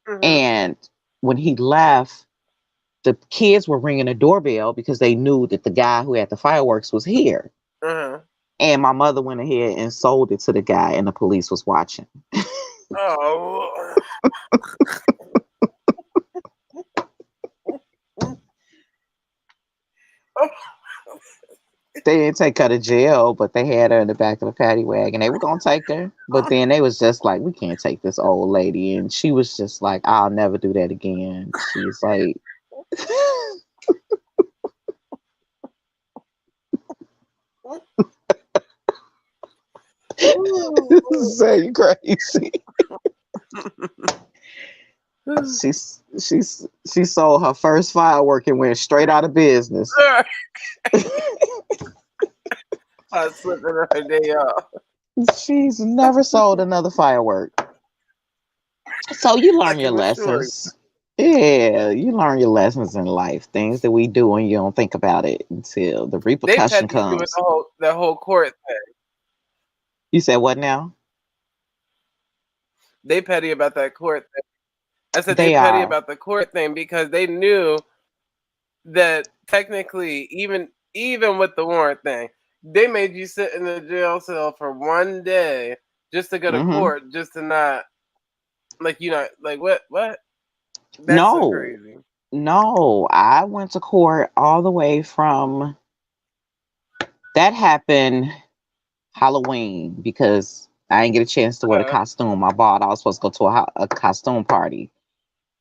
Mm-hmm. And when he left, the kids were ringing the doorbell because they knew that the guy who had the fireworks was here. Uh-huh. And my mother went ahead and sold it to the guy, and the police was watching. Oh. They didn't take her to jail, but they had her in the back of the paddy wagon. They were gonna take her, but then they was just like, "We can't take this old lady," and she was just like, "I'll never do that again." She was like, "Say crazy." She sold her first firework and went straight out of business. I slipping her day off. She's never sold another firework. So you I learn your can assure you. lessons. Yeah, you learn your lessons in life. Things that we do and you don't think about it until the They repercussion petty with comes. the whole court thing. You said what now? They petty about that court thing. I said they They petty are. about the court thing because they knew that technically, even with the warrant thing, they made you sit in the jail cell for one day just to go to Hmm. court, just to not like like what? That's so No, crazy. no. I went to court all the way from that happened Halloween because I didn't get a chance to wear the Uh, costume. I was supposed to go to a costume party,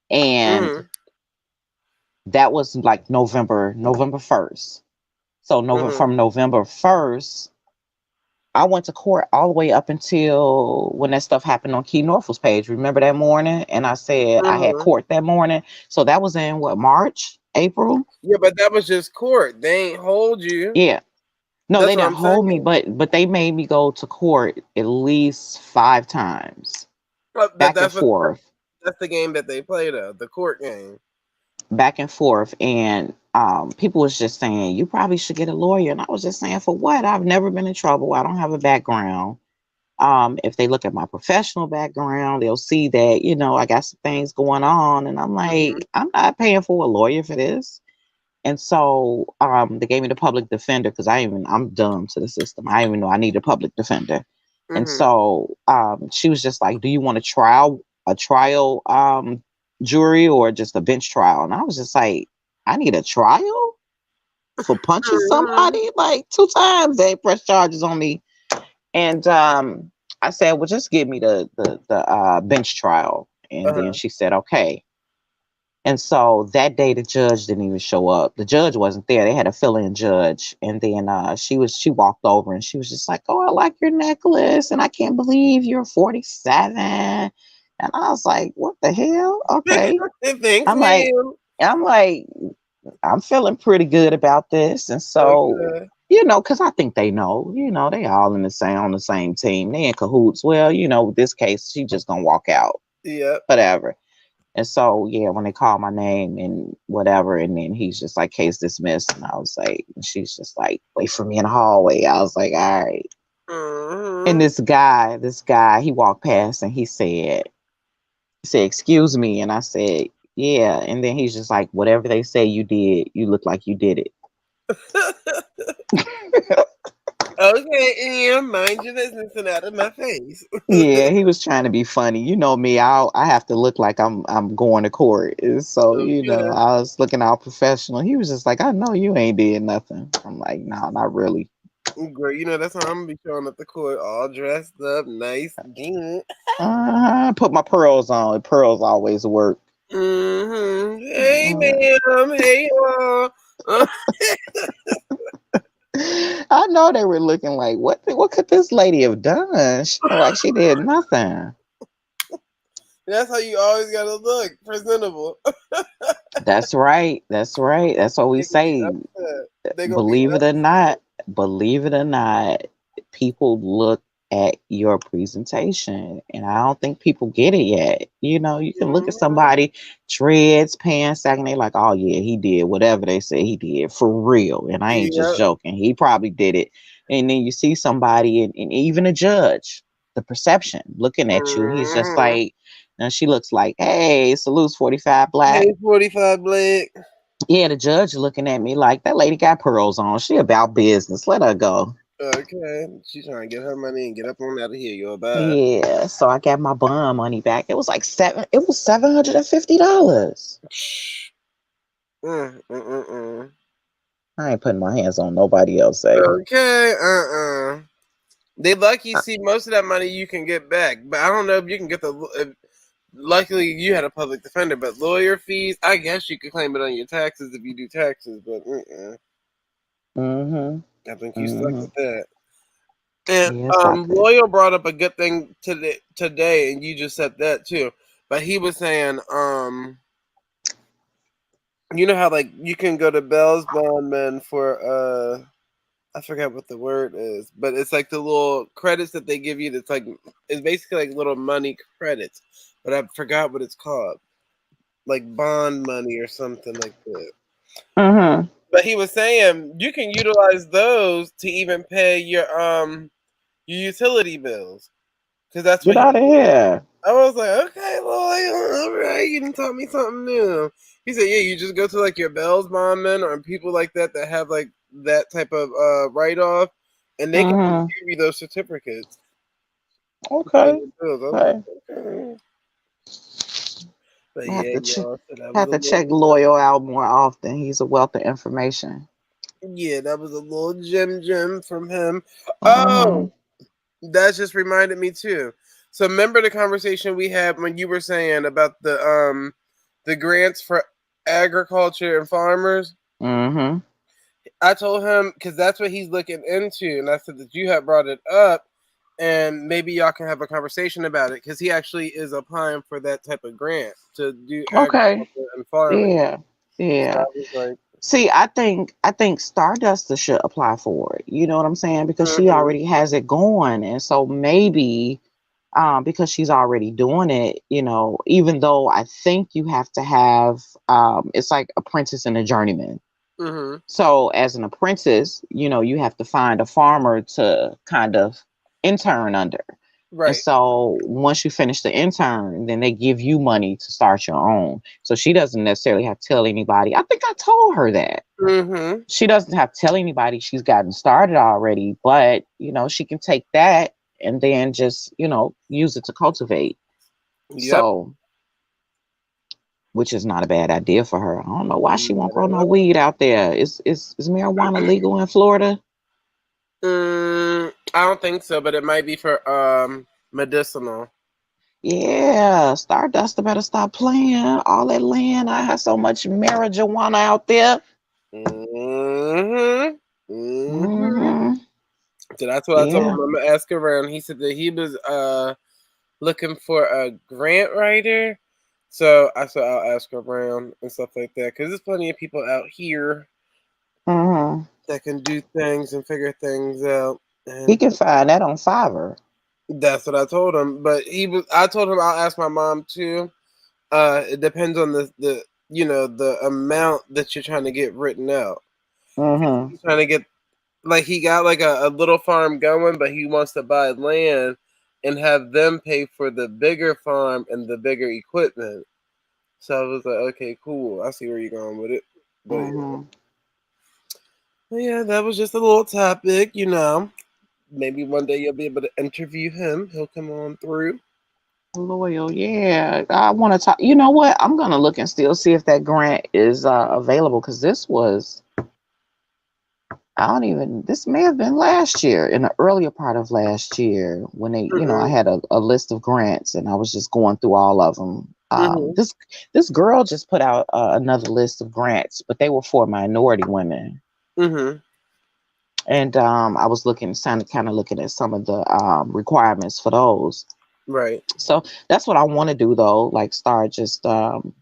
and mm-hmm, that was like November 1st. So mm-hmm, from November 1st, I went to court all the way up until when that stuff happened on Key Norfolk's page. Remember that morning? And I said I had mm-hmm. court that morning. So that was in what, March, April? Yeah, but that was just court. They ain't hold you. Yeah. No, That's they what didn't I'm hold me, saying. but they made me go to court at least 5 times, But back and that's what forth, that's the game that they play though, the court game. back and forth. And people was just saying, you probably should get a lawyer. And I was just saying, for what? I've never been in trouble. I don't have a background. If they look at my professional background, they'll see that, I got some things going on. And I'm Mm-hmm. like, I'm not paying for a lawyer for this. And so they gave me the public defender because I'm dumb to the system. I didn't even know I need a public defender. And Mm-hmm. so she was just like, do you want a trial jury or just a bench trial? And I was just like, I need a trial for punching Mm-hmm. somebody like 2 times. They pressed charges on me. And I said, well, just give me the bench trial. And then Uh-huh. she said, okay. And so that day, the judge didn't even show up. The judge wasn't there. They had a fill-in judge. And then she walked over and she was just like, oh, I like your necklace. And I can't believe you're 47. And I was like, what the hell? Okay. Thanks, I'm like, ma'am. I'm like, I'm feeling pretty good about this. And so, Okay. because I think they know, they all on the same team. They in cahoots. Well, with this case, she just gonna walk out, Yep. whatever. And so, yeah, when they called my name and whatever, and then he's just like, case dismissed. And I was like, and she's just like, wait for me in the hallway. I was like, all right. And Mm-hmm. this guy, he walked past and he said, excuse me. And I said, yeah. And then he's just like, whatever they say you did, you look like you did it. Okay, and mind your business and out of my face. Yeah, he was trying to be funny. You know me, I have to look like I'm going to court. And so, Okay. I was looking all professional. He was just like, I know you ain't did nothing. I'm like, no, not really. Great. That's how I'm gonna be showing up the court all dressed up, nice. Good. Put my pearls on. Pearls always work. Mm-hmm. Hey, Uh, ma'am. Hey, y'all. I know they were looking like, what could this lady have done? She looked like she did nothing. That's how you always gotta look presentable. That's right. That's right. That's what we They gonna get say. upset. They gonna be believe it or upset. not, believe it or not, people look at your presentation, and I don't think people get it yet. You can look at Mhm. somebody, dreads, pants, sagging, they like, oh yeah, he did whatever they say he did for real, and I ain't just Yep. joking. He probably did it. And then you see somebody, and even a judge, the perception looking at you, he's just Mhm. like, and she looks like, hey, salutes 45 Black. Hey, 45 Blake. Yeah, the judge looking at me like that lady got pearls on. She about business. Let her go. Okay. She's trying to get her money and get up on out of here. You're bad. Yeah. So I got my bond money back. It was like $750. Mm. I ain't putting my hands on nobody else, eh? Okay. They lucky see most of that money you can get back, but I don't know if you can get the. Luckily, you had a public defender, but lawyer fees, I guess you could claim it on your taxes if you do taxes, but Mm-hmm. I think you stuck Mm-hmm. with that. And Yes, I think. Loyal brought up a good thing today, and you just said that too. But he was saying, you know how like you can go to Bell's Bondman for I forgot what the word is, but it's like the little credits that they give you. That's like it's basically like little money credits, but I forgot what it's called, like bond money or something like that. Mm-hmm. But he was saying you can utilize those to even pay your utility bills because that's Get what he. out of here. I was like, okay, Lloyd, all right, you done taught me something new. He said, yeah, you just go to like your Bell's Bondman or people like that that have like that type of write off, and they can just Mm-hmm. give you those certificates to pay Okay. your bills. I was like, Okay. okay. But I have yeah, to y'all. So that was have a to little. check Loyal out more often. He's a wealth of information. Yeah, that was a little gem from him. Mm-hmm. Oh, that just reminded me too. So remember the conversation we had when you were saying about the grants for agriculture and farmers? Mm-hmm. I told him because that's what he's looking into, and I said that you had brought it up, and maybe y'all can have a conversation about it because he actually is applying for that type of grant to do Okay. agriculture and farming. Yeah. So I Yeah. was like, See, I think Stardust should apply for it. You know what I'm saying? Because she mm-hmm, already has it going, and so maybe because she's already doing it, even though I think you have to have it's like apprentice and a journeyman. mm-hmm, So as an apprentice, you have to find a farmer to kind of intern under. And right, so once you finish the intern, then they give you money to start your own. So she doesn't necessarily have to tell anybody. I think I told her that. mm-hmm, She doesn't have to tell anybody she's gotten started already, but she can take that and then just, use it to cultivate. yep. So, which is not a bad idea for her. I don't know why she won't Not grow at no all. weed out there. Is marijuana legal in Florida? I don't think so, but it might be for medicinal. Yeah, Stardust better stop playing. All that land, I have so much marijuana out there. Mm-hmm. Mm-hmm. Hmm. So that's what I told Yeah. him. I'm gonna ask around. He said that he was looking for a grant writer. So I said I'll ask around and stuff like that because there's plenty of people out here Hmm. that can do things and figure things out. He And can find that on Fiverr. that's what I told him. But I told him I'll ask my mom too. It depends on the amount that you're trying to get written out. Hmm. He's trying to get like he got like a little farm going, but he wants to buy land and have them pay for the bigger farm and the bigger equipment. So I was like, okay, cool. I see where you're going with it. Hmm. But yeah, that was just a little topic. Maybe one day you'll be able to interview him. He'll come on through. Loyal, yeah. I want to talk. You know what? I'm gonna look and still see if that grant is available because this was. I don't even. This may have been last year, in the earlier part of last year, when I Mm-hmm. had a list of grants and I was just going through all of them. Mm-hmm. This girl just put out another list of grants, but they were for minority women. Mm-hmm. And I was kind of looking at some of the requirements for those. Right. So that's what I want to do, though. Like start just having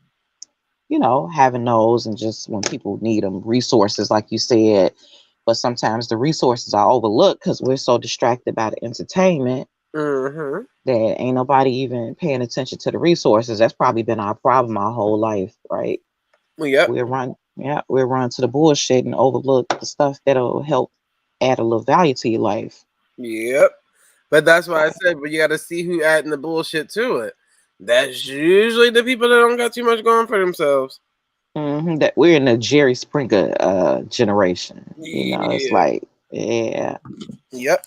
those, and just when people need them, resources, like you said. But sometimes the resources are overlooked because we're so distracted by the entertainment Mm-hmm. that ain't nobody even paying attention to the resources. That's probably been our problem our whole life, right? Yep. We'll run to the bullshit and overlook the stuff that'll help add a little value to your life. Yep. But that's why I So, said, but you got to see who adding the bullshit to it. That's usually the people that don't got too much going for themselves. that we're in the Jerry Springer generation. It's Yeah. like, yeah. Yep.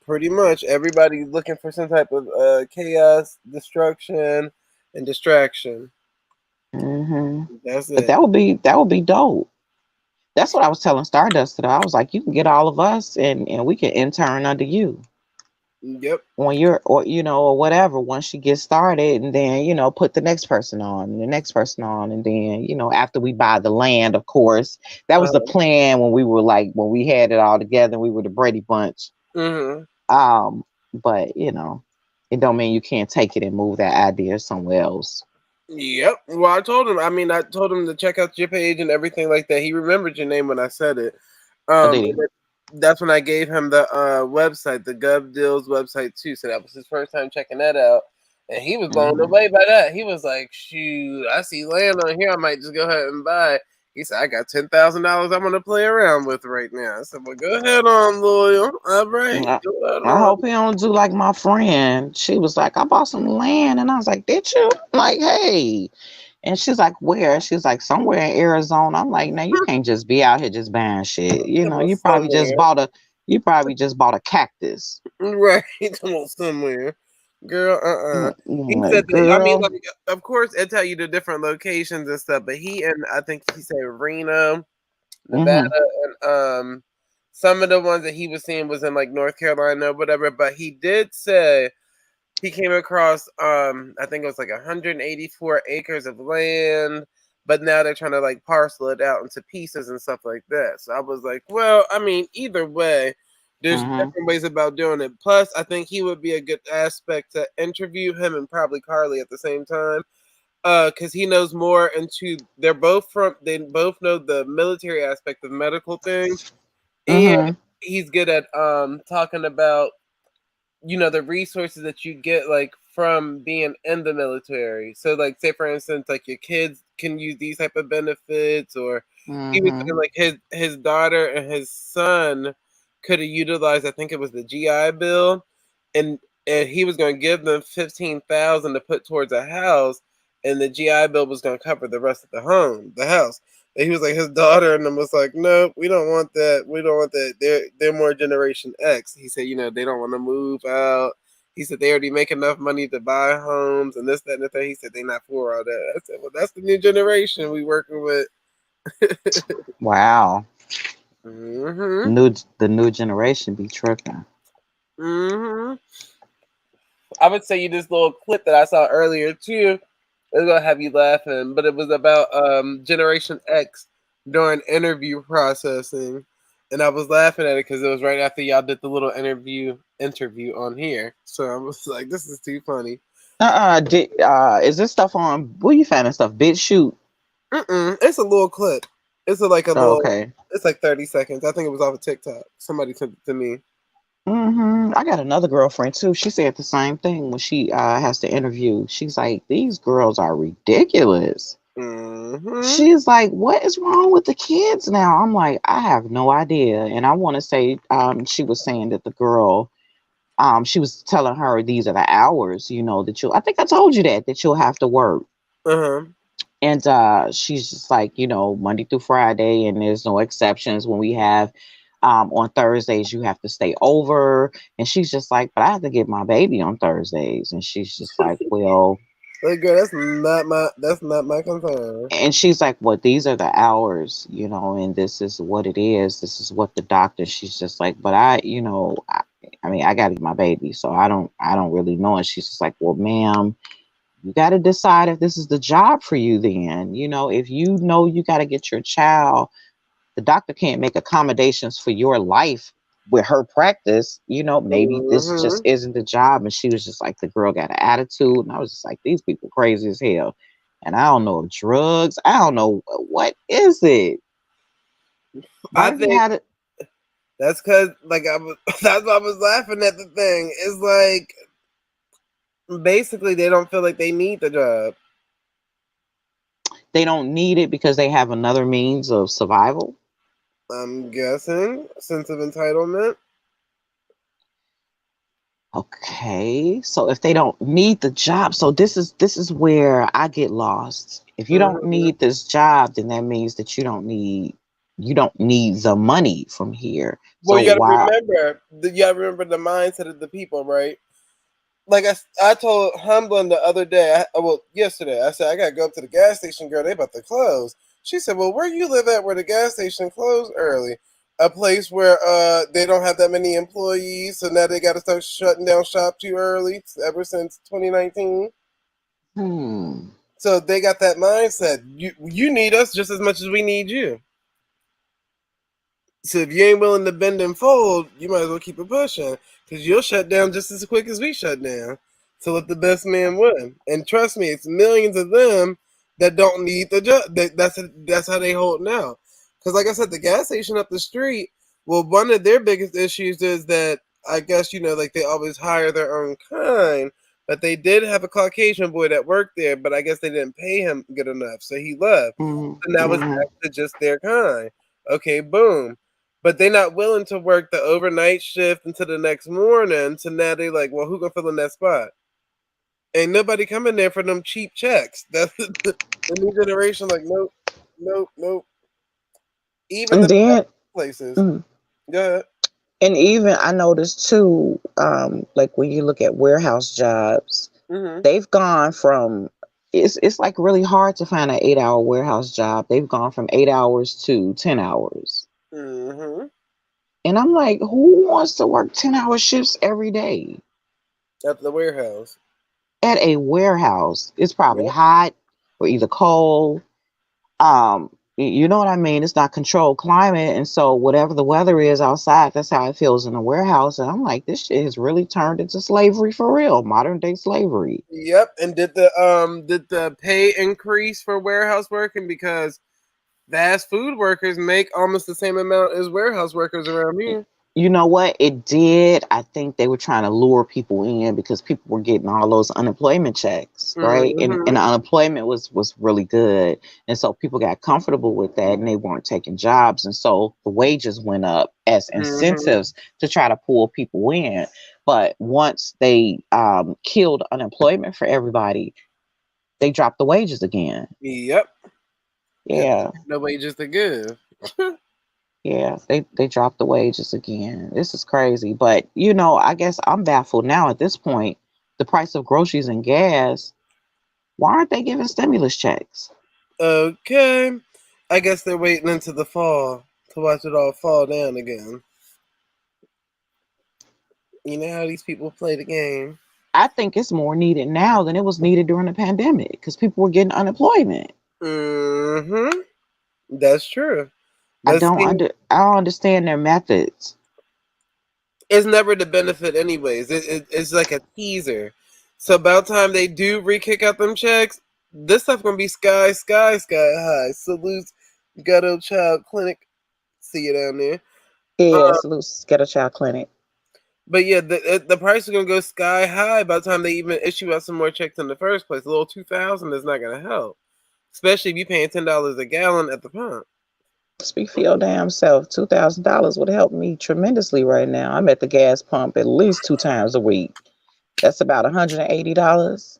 Pretty much everybody's looking for some type of chaos, destruction, and distraction. hmm That's But it. that would be dope. That's what I was telling Stardust today. I was like, you can get all of us, and we can intern under you Yep. when you're, or whatever, once you get started, and then put the next person on, and the next person on, and then after we buy the land, of course. That was the Uh-huh. plan when we had it all together. We were the Brady Bunch. Mm-hmm. But it don't mean you can't take it and move that idea somewhere else. Yep. Well, I told him to check out your page and everything like that. He remembered your name when I said it. Oh, Um, did he? that's when I gave him the website, the GovDeals website too. So that was his first time checking that out, and he was blown Hmm. away by that. He was like, "Shoot, I see land on here. I might just go ahead and buy." He said, "I got $10,000 I'm gonna play around with right now." I said, "Well, go ahead on, loyal. All right, I, go ahead I on." hope he don't do like my friend. She was like, I bought some land, and I was like, did you? I'm like, hey. And she's like, where? She's like, somewhere in Arizona. I'm like, now you can't just be out here just buying shit. Come on, You probably just somewhere. bought a cactus. Right, come on, somewhere. Girl, he Like, said that. I mean, girl. like, of course, it tell you the different locations and stuff, but I think he said Reno, Nevada, Mm-hmm. and some of the ones that he was seeing was in like North Carolina or whatever. But he did say he came across I think it was like 184 acres of land, but now they're trying to like parcel it out into pieces and stuff like that. So I was like, well, I mean, either way, there's Mm-hmm. different ways about doing it. Plus, I think he would be a good aspect to interview him and probably Carly at the same time. Because he knows more into they both know the military aspect of medical things, and Mm-hmm. he's good at talking about the resources that you get like from being in the military. So like say for instance like your kids can use these type of benefits, or he was Mm-hmm. saying like his daughter and his son could have utilized, I think it was the GI Bill, and he was going to give them 15,000 to put towards a house, and the GI Bill was going to cover the rest of the house. And he was like, his daughter and them was like, no, we don't want that. We don't want that. They're more Generation X. He said, they don't want to move out. He said they already make enough money to buy homes and this, that, and the thing. He said they not for all that. I said, well, that's the new generation we working with. Wow. Mm-hmm. The new generation be tripping. Mm-hmm. I would say you this little clip that I saw earlier too. It's gonna have you laughing, but it was about Generation X during interview processing, and I was laughing at it because it was right after y'all did the little interview on here. So I was like, "This is too funny." Is this stuff on where you finding stuff? BitChute. It's a little clip. Like a Oh, little. okay. It's like 30 seconds. I think it was off of TikTok. Somebody sent it to me. I got another girlfriend too. She said the same thing when she has to interview. She's like, these girls are ridiculous. Mm-hmm. She's like, what is wrong with the kids now? I'm like, I have no idea. And I want to say, she was saying that the girl, she was telling her these are the hours, that I think I told you that you'll have to work. Uh-huh. And she's just like, Monday through Friday, and there's no exceptions. When we have on Thursdays, you have to stay over. And she's just like, but I have to get my baby on Thursdays. And she's just like, well, Like, girl, that's not my concern. and she's like, well, these are the hours, and this is what it is. This is what the doctor, she's just like, but I mean, I got to get my baby. So I don't really know. And she's just like, well, ma'am, you got to decide if this is the job for you then. If you know you got to get your child, the doctor can't make accommodations for your life with her practice. Maybe this just Mm-hmm. isn't the job. And she was just like, the girl got an attitude. And I was just like, these people crazy as hell. And I don't know, drugs. I don't know. What is it? Why I does he think have it? that's because, like, that's why I was laughing at the thing. It's like, basically, they don't feel like they need the job. They don't need it because they have another means of survival. I'm guessing sense of entitlement. Okay, so if they don't need the job, so this is where I get lost. If you don't Mm-hmm. need this job, then that means that you don't need the money from here. Well, So why? you gotta remember the mindset of the people, right? Like I told Humblin the other day, yesterday, I said I gotta go up to the gas station, girl. They about to close. She said, "Well, where you live at? Where the gas station closed early? A place where they don't have that many employees, so now they got to start shutting down shop too early. Ever since 2019, Hmm. so they got that mindset. You need us just as much as we need you. So if you ain't willing to bend and fold, you might as well keep it pushing, because you'll shut down just as quick as we shut down. So let the best man win. And trust me, it's millions of them that don't need the job. That's how they holding out. Because like I said, the gas station up the street. Well, one of their biggest issues is that I guess like they always hire their own kind. But they did have a Caucasian boy that worked there, but I guess they didn't pay him good enough, so he left. Mm-hmm. So now it's Mm-hmm. back to just their kind. Okay, boom. But they're not willing to work the overnight shift until the next morning. So now they like, well, who gonna fill in that spot? Ain't nobody coming there for them cheap checks. That's the new generation. Like, nope, nope, nope. Even And the then, places. mm, Go ahead. And even I noticed too, like when you look at warehouse jobs, Mm-hmm. they've gone from it's like really hard to find an 8 hour warehouse job. They've gone from 8 hours to 10 hours. Mm-hmm. And I'm like, who wants to work 10 hour shifts every day At the warehouse. at a warehouse? It's probably Yep. hot or either cold. You know what I mean? It's not controlled climate, and so whatever the weather is outside, that's how it feels in a warehouse. And I'm like, this shit has really turned into slavery for real, modern day slavery. Yep. And did the pay increase for warehouse working? Because fast food workers make almost the same amount as warehouse workers around here. You know what? It did. I think they were trying to lure people in because people were getting all those unemployment checks, right? And the Mm-hmm. unemployment was really good. And so people got comfortable with that and they weren't taking jobs. And so the wages went up as Mm-hmm. incentives to try to pull people in. But once they killed unemployment for everybody, they dropped the wages again. Yep. Because Yeah. no wages to give. Yeah, they dropped the wages again. This is crazy. But I guess I'm baffled now at this point. The price of groceries and gas, why aren't they giving stimulus checks? Okay. I guess they're waiting into the fall to watch it all fall down again. You know how these people play the game. I think it's more needed now than it was needed during the pandemic because people were getting unemployment. Mm-hmm. That's true. I Let's don't see. under I don't understand their methods. It's never the benefit anyways. It's like a teaser. So about time they do re-kick out them checks, this stuff gonna be sky high. Salute Ghetto Child Clinic. See you down there. Yeah, salutes Get a Child Clinic. But yeah, the price is gonna go sky high by the time they even issue out some more checks in the first place. A little 2,000 is not gonna help, especially if you're paying $10 a gallon at the pump. Speak for your damn self. $2,000 would help me tremendously right now. I'm at the gas pump at least 2 times a week. That's about $180.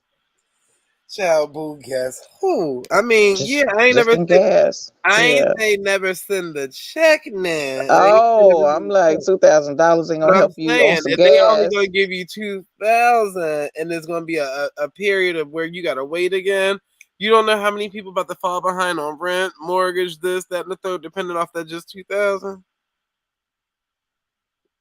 Child boo gas. Who? I mean, Just yeah, I ain't just never in sent. gas. I ain't Yeah. say never send the check now. I ain't say never Oh, I'm send the like check. $2,000 ain't But gonna I'm help you on saying, some if they only gonna gas. give you 2,000, and there's gonna be a period of where you gotta wait again, you don't know how many people about to fall behind on rent, mortgage, this, that, and the third, depending off that just 2,000.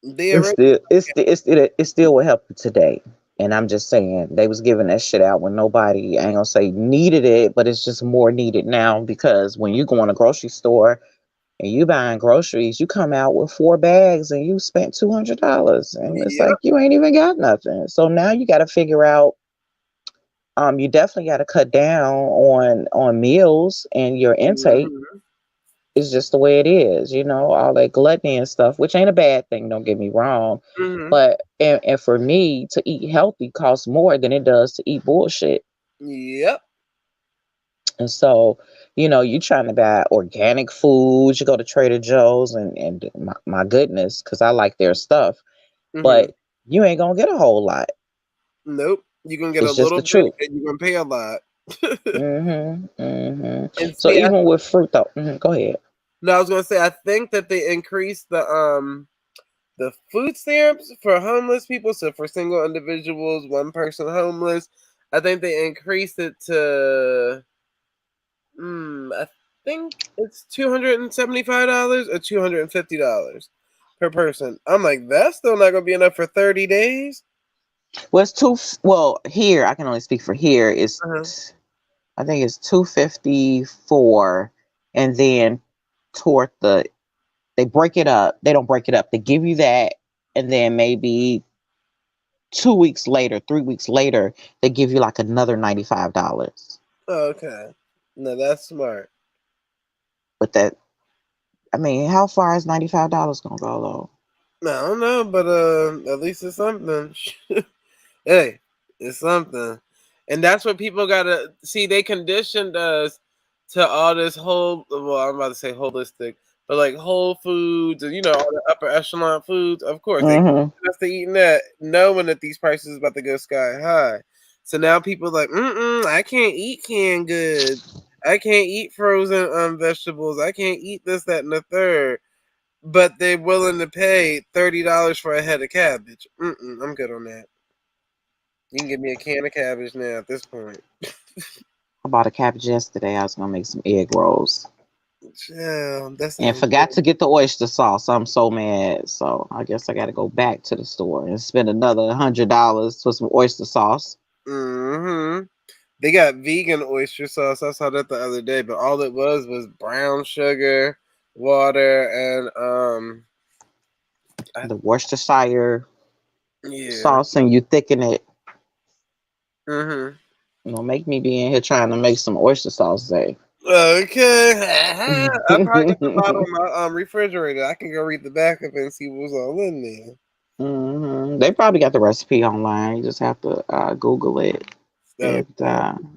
They It's already. still it still will help you today. And I'm just saying they was giving that shit out when nobody, I ain't gonna say needed it, but it's just more needed now because when you go in a grocery store and you buying groceries, you come out with 4 bags and you spent $200 and it's Yep. like you ain't even got nothing. So now you got to figure out. You definitely got to cut down on meals and your intake. Mhm. It's just the way it is, all that gluttony and stuff, which ain't a bad thing, don't get me wrong. Mhm. But and for me to eat healthy costs more than it does to eat bullshit. Yep. And so, you trying to buy organic foods, you go to Trader Joe's and my goodness, because I like their stuff, Mhm. but you ain't gonna get a whole lot. Nope. You're gonna get a It's just little the bit, truth. and you're gonna pay a lot. And So see, even with fruit though, go ahead. no, I was gonna say, I think that they increased the food stamps for homeless people. So for single individuals, one person homeless, I think they increased it to I think it's $275 or $250 per person. I'm like, that's still not gonna be enough for 30 days. Well, well, here I can only speak for here. Uh-huh. I think it's 254, and then toward they break it up. They don't break it up. They give you that, and then maybe 2 weeks later, 3 weeks later, they give you like another $95. Okay. No, that's smart. But that, I mean, how far is $95 gonna go though? I don't know, but at least it's something. Hey, it's something. And that's what people gotta see. They conditioned us to all this well, I'm about to say holistic, but like whole foods and all the upper echelon foods. Of course, they Mm-hmm. conditioned us to eating that, knowing that these prices is about to go sky high. So now people are like, I can't eat canned goods. I can't eat frozen vegetables. I can't eat this, that, and the third. but they're willing to pay $30 for a head of cabbage. I'm good on that. You can give me a can of cabbage now at this point. I bought a cabbage yesterday. I was gonna make some egg rolls. Yeah, that's And forgot to get the oyster sauce. I'm so mad. So I guess I got to go back to the store and spend another $100 for some oyster sauce. They got vegan oyster sauce. I saw that the other day, but all it was brown sugar, water, and the Worcestershire yeah. sauce, and you thicken it. Mm-hmm. Don't make me be in here trying to make some oyster sauce today. Okay. I probably got the bottle in my refrigerator. I can go read the back of it and see what's all in there. Mm-hmm. They probably got the recipe online. You just have to Google it and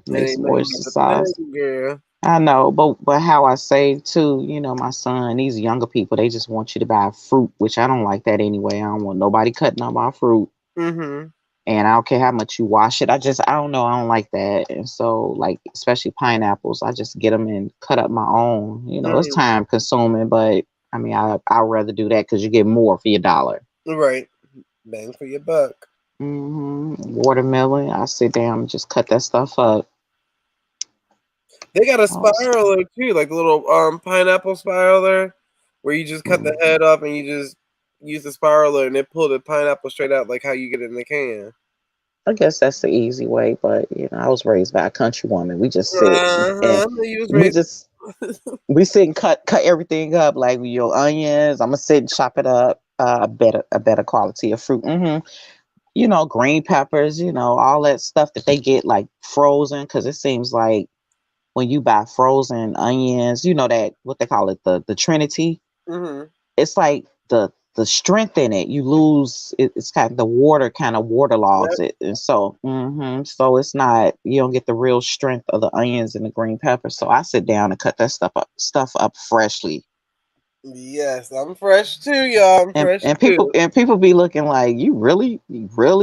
make some oyster sauce. Girl. I know, but how I say too, you know, my son, these younger people, they just want you to buy fruit, which I don't like that anyway. I don't want nobody cutting up my fruit. Mm-hmm. And I don't care how much you wash it. I don't know. I don't like that. And so, like, especially pineapples, I just get them and cut up my own. You know, it's time consuming, but I mean, I'd rather do that because you get more for your dollar. Right. Bang for your buck. Watermelon, I sit down and just cut that stuff up. They got a spiraler too, like a little pineapple spiraler, where you just cut the head up and you just use the spiraler and it pull the pineapple straight out like how you get it in the can. I guess that's the easy way, but you know, I was raised by a country woman. We just sit we sit and cut everything up, like your onions. I'm gonna sit and chop it up. A better quality of fruit. You know, green peppers. You know, all that stuff that they get like frozen, because it seems like when you buy frozen onions, you know that what they call it, the Trinity. It's like the strength in it, you lose. It's kind of the water kind of waterlogs it, and so so it's not, you don't get the real strength of the onions and the green peppers. So I sit down and cut that stuff up freshly. Yes, I'm fresh too, y'all. And people be looking like, you really,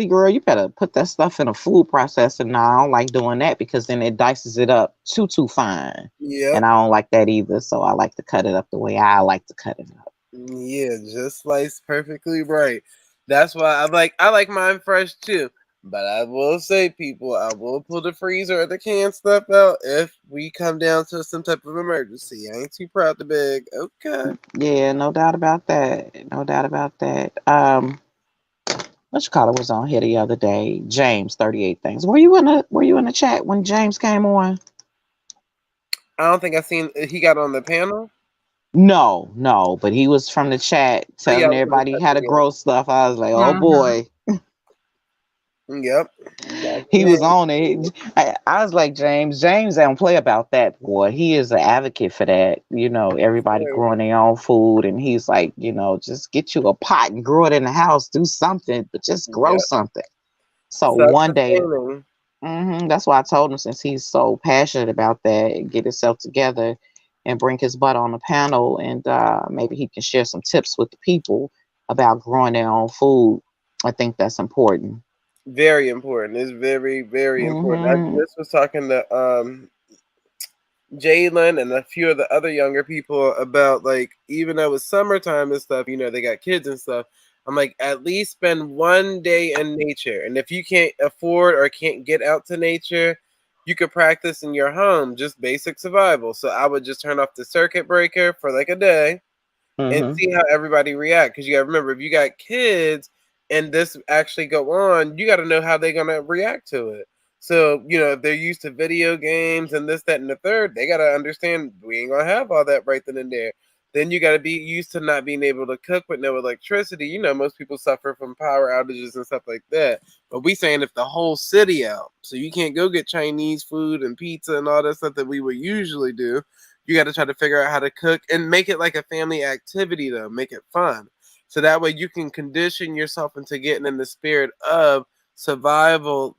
girl, you better put that stuff in a food processor. No, I don't like doing that because then it dices it up too fine. Yeah, and I don't like that either. So I like to cut it up the way I like to cut it up. Yeah, just sliced perfectly right. That's why I like mine fresh too. But I will say, people, I will pull the freezer or the canned stuff out if we come down to some type of emergency. I ain't too proud to beg. Okay. Yeah, no doubt about that. No doubt about that. What you call it was on here the other day. James 38 Things. Were you in the chat when James came on? I don't think I seen he got on the panel. No, but he was from the chat telling everybody how to grow stuff. I was like, oh boy. Yep. He was on it. I was like, James don't play about that, boy. He is an advocate for that. You know, everybody growing their own food. And he's like, you know, just get you a pot and grow it in the house. Do something, but just grow something. So one day, that's why I told him, since he's so passionate about that, get himself together and bring his butt on the panel. And maybe he can share some tips with the people about growing their own food. I think that's important. Very important. It's very, very important. I just was talking to Jalen and a few of the other younger people about, like, even though it's summertime and stuff, you know, they got kids and stuff. I'm like, at least spend one day in nature. And if you can't afford or can't get out to nature, you could practice in your home, just basic survival. So I would just turn off the circuit breaker for like a day and see how everybody react. Because you got to remember, if you got kids and this actually go on, you got to know how they're going to react to it. So, you know, if they're used to video games and this, that, and the third, they got to understand we ain't going to have all that right then and there. Then you got to be used to not being able to cook with no electricity. You know, most people suffer from power outages and stuff like that. But we saying if the whole city out, so you can't go get Chinese food and pizza and all that stuff that we would usually do. You got to try to figure out how to cook and make it like a family activity, though. Make it fun. So that way you can condition yourself into getting in the spirit of survival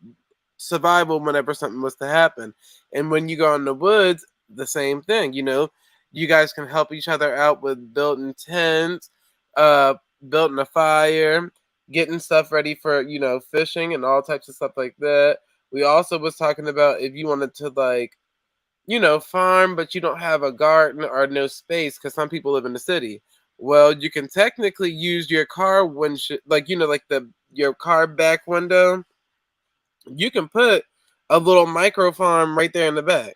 whenever something was to happen. And when you go in the woods, the same thing. You know, you guys can help each other out with building tents, building a fire, getting stuff ready for, you know, fishing and all types of stuff like that. We also was talking about if you wanted to, like, you know, farm, but you don't have a garden or no space, because some people live in the city. Well, you can technically use your car windshield, like your car back window. You can put a little micro farm right there in the back.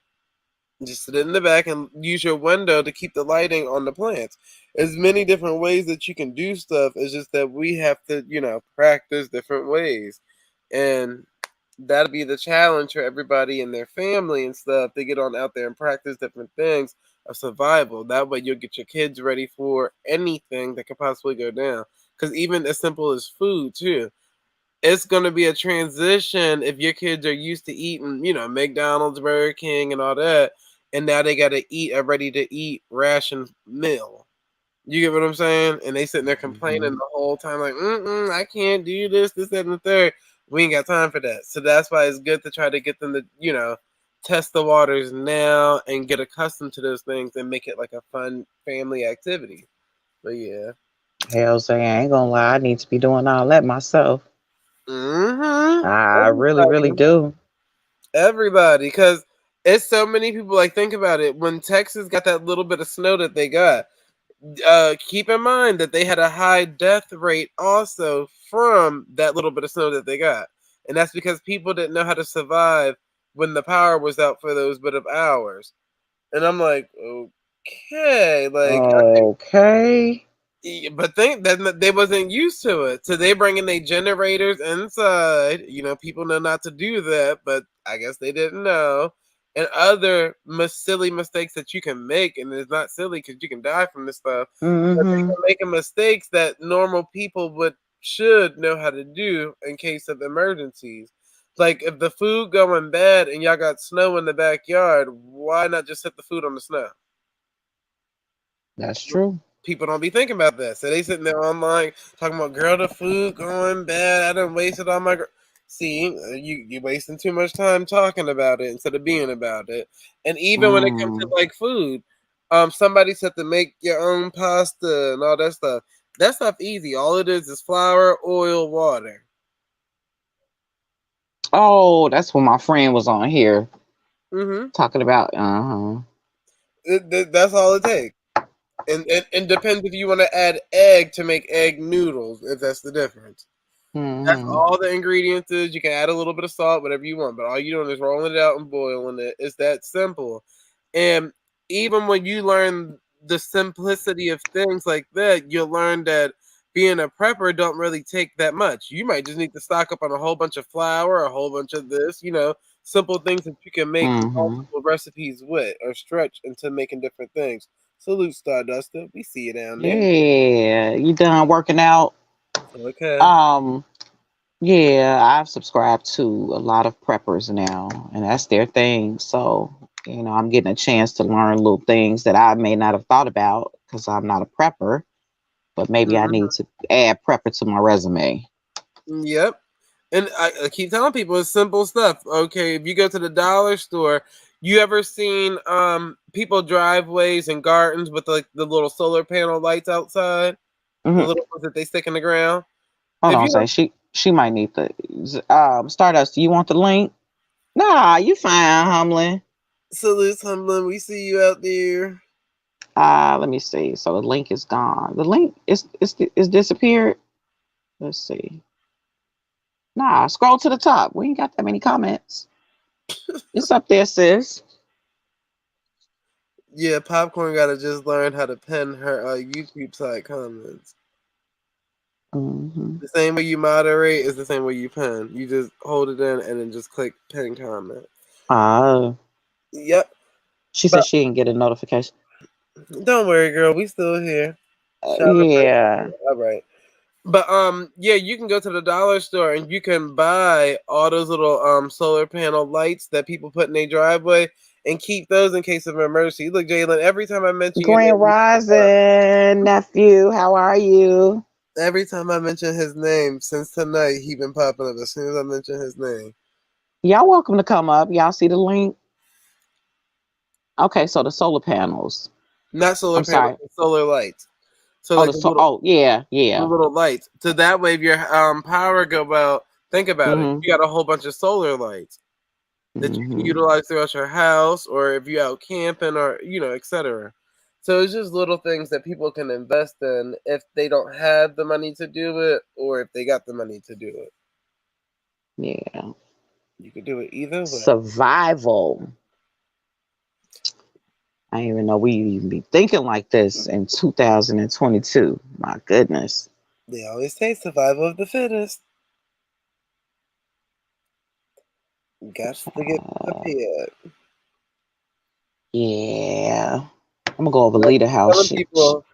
Just sit in the back and use your window to keep the lighting on the plants. There's many different ways that you can do stuff. It's just that we have to, practice different ways. And that'll be the challenge for everybody and their family and stuff. They get on out there and practice different things of survival. That way you'll get your kids ready for anything that could possibly go down. Because even as simple as food, too. It's going to be a transition if your kids are used to eating, McDonald's, Burger King, and all that, and now they got to eat a ready-to-eat ration meal. You get what I'm saying? And they sitting there complaining the whole time, like, I can't do this, that, and the third. We ain't got time for that. So that's why it's good to try to get them to, test the waters now and get accustomed to those things and make it like a fun family activity. But yeah. Hell, say I ain't gonna lie, I need to be doing all that myself. I really, really do. Everybody, because it's so many people. Like, think about it. When Texas got that little bit of snow that they got, keep in mind that they had a high death rate also from that little bit of snow that they got, and that's because people didn't know how to survive when the power was out for those bit of hours. And I'm like, okay, okay. But that they wasn't used to it, so they bringing their generators inside. People know not to do that, but I guess they didn't know. And other silly mistakes that you can make, and it's not silly because you can die from this stuff. But people making mistakes that normal people should know how to do in case of emergencies. Like if the food going bad and y'all got snow in the backyard, why not just set the food on the snow? That's true. People don't be thinking about that. So they sitting there online talking about, girl, the food going bad. I done wasted all my... See, you wasting too much time talking about it instead of being about it. And even when it comes to like food, somebody said to make your own pasta and all that stuff. That stuff easy. All it is flour, oil, water. Oh, that's when my friend was on here talking about. That's all it takes. And depends if you want to add egg to make egg noodles, if that's the difference. That's all the ingredients is. You can add a little bit of salt, whatever you want, but all you're doing is rolling it out and boiling it. It's that simple. And even when you learn the simplicity of things like that, you'll learn that being a prepper don't really take that much. You might just need to stock up on a whole bunch of flour, a whole bunch of this, simple things that you can make multiple recipes with or stretch into making different things. Salute, Starduster. We see you down there. Yeah, you done working out? Okay. Yeah, I've subscribed to a lot of preppers now, and that's their thing. So, I'm getting a chance to learn little things that I may not have thought about because I'm not a prepper, but maybe I need to add prepper to my resume. Yep. And I keep telling people it's simple stuff. Okay, if you go to the dollar store, you ever seen people driveways and gardens with like the little solar panel lights outside? The little ones that they stick in the ground. Hold on, she might need the Stardust. Do you want the link? Nah, you fine, Humlin. Salute, Humlin. We see you out there. Let me see. So the link is gone. The link is disappeared. Let's see. Nah, scroll to the top. We ain't got that many comments. It's up there, sis. Yeah, Popcorn gotta just learn how to pin her YouTube side comments. The same way you moderate is the same way you pin. You just hold it in and then just click pin comment. Yep. She said she didn't get a notification. Don't worry, girl. We still here. Yeah. All right. But yeah, you can go to the dollar store and you can buy all those little solar panel lights that people put in their driveway and keep those in case of an emergency. Look, Jalen, every time I mention Grand Rising, nephew, how are you? Every time I mention his name since tonight, he been popping up as soon as I mention his name. Y'all welcome to come up. Y'all see the link? Okay, so the solar panels. Not solar panels, solar lights. So yeah. The little lights. So that way, if your power go out, think about it. You got a whole bunch of solar lights that you can utilize throughout your house, or if you're out camping, or etc. So it's just little things that people can invest in if they don't have the money to do it, or if they got the money to do it. Yeah. You could do it either way. Survival. I didn't even know we even be thinking like this in 2022. My goodness. They always say survival of the fittest. You got to get prepared. Yeah. I'm gonna go over Lita Telling house. people,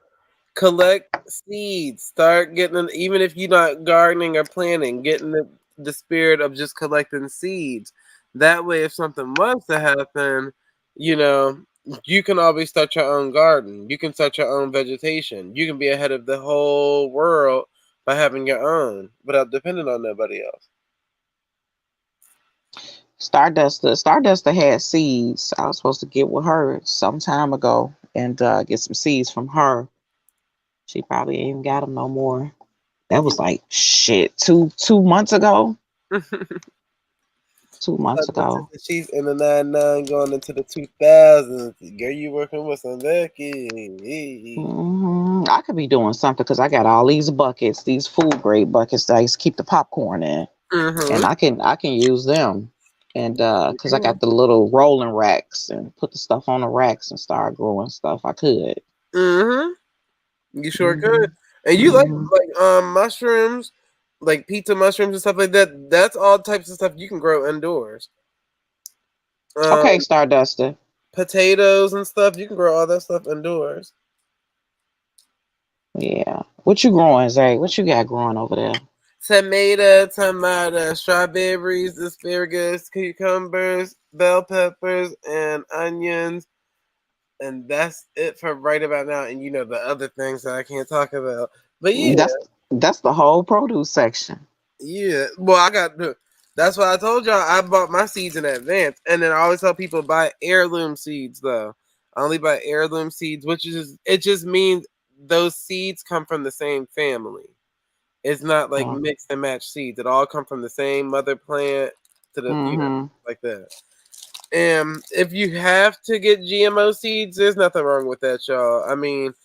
collect seeds. Start getting them, even if you're not gardening or planting, getting the spirit of just collecting seeds. That way, if something was to happen, you know, you can always start your own garden. You can start your own vegetation. You can be ahead of the whole world by having your own without depending on nobody else. Stardust had seeds. I was supposed to get with her some time ago and get some seeds from her. She probably ain't got them no more. That was like shit 2 months ago. 2 months ago. She's in the 99 going into the 2000s. Girl, you working with some Becky. I could be doing something because I got all these buckets, these food grade buckets that I used to keep the popcorn in, and I can use them. And because I got the little rolling racks and put the stuff on the racks and start growing stuff, I could. You sure could. And you like mushrooms, like pizza mushrooms and stuff like that. That's all types of stuff you can grow indoors. Okay, Starduster. Potatoes and stuff, you can grow all that stuff indoors. Yeah. What you growing, Zay? What you got growing over there? Tomato, strawberries, asparagus, cucumbers, bell peppers, and onions. And that's it for right about now. And you know the other things that I can't talk about. But yeah. That's the whole produce section. Yeah. Well, that's why I told y'all I bought my seeds in advance. And then I always tell people buy heirloom seeds though. I only buy heirloom seeds, which is it just means those seeds come from the same family. It's not like mix and match seeds. It all come from the same mother plant to the like that. And if you have to get GMO seeds, there's nothing wrong with that, y'all. I mean,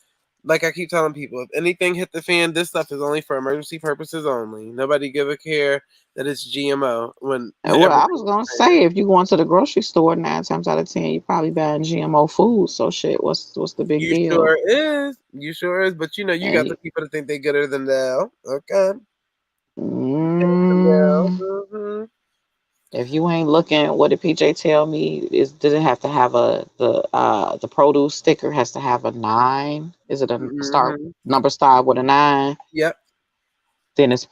like I keep telling people, if anything hit the fan, this stuff is only for emergency purposes only. Nobody give a care that it's GMO. Well, I was gonna say, if you go into the grocery store 9 times out of 10, you're probably buying GMO food. So shit, what's the big deal? You sure is. But you know, you got the people that think they're gooder than thou. Okay. If you ain't looking, what did PJ tell me? Does it have to have the produce sticker has to have a 9? Is it a number start with a 9? Yep. Then it's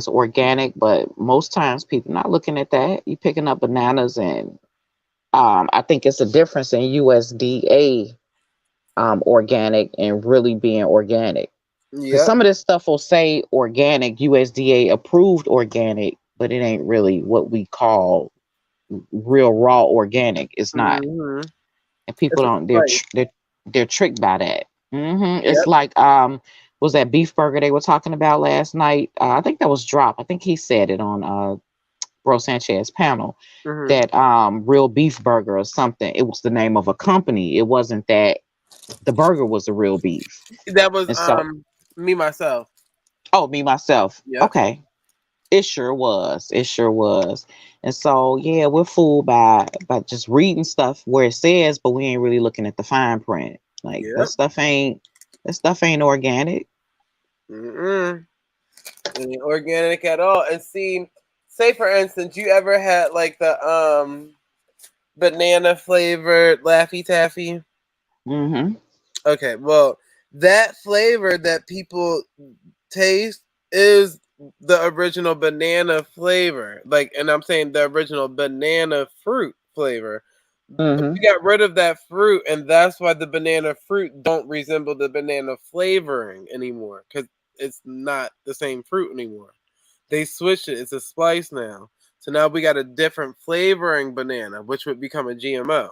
organic, but most times people not looking at that. You picking up bananas and I think it's a difference in USDA organic and really being organic. Because some of this stuff will say organic, USDA approved organic, but it ain't really what we call real raw organic. It's not. And people don't, they're tricked by that. It's like was that beef burger they were talking about last night? I think that was Drop. I think he said it on Bro Sanchez panel that real beef burger or something. It was the name of a company. It wasn't that the burger was the real beef. That was me myself. Oh, me myself. Yep. Okay. It sure was. And so yeah, we're fooled by just reading stuff where it says, but we ain't really looking at the fine print. Like that stuff ain't organic. It ain't organic at all. And see, say for instance, you ever had like the banana flavored Laffy Taffy? Okay, well, that flavor that people taste is the original banana flavor. Like, and I'm saying the original banana fruit flavor. We got rid of that fruit, and that's why the banana fruit don't resemble the banana flavoring anymore, because it's not the same fruit anymore. They switched it. It's a splice now. So now we got a different flavoring banana, which would become a GMO.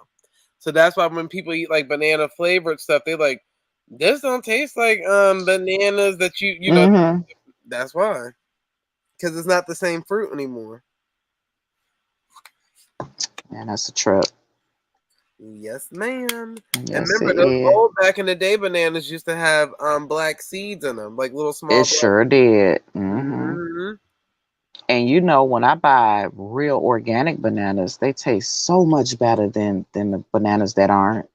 So that's why when people eat like banana flavored stuff, they like, this don't taste like bananas that you know. That's why, because it's not the same fruit anymore. Man, that's a trip. Yes, ma'am. And Yes, remember, it those is. old back in the day bananas used to have black seeds in them, like little small It black. sure did. Mm-hmm. And you know, when I buy real organic bananas, they taste so much better than the bananas that aren't.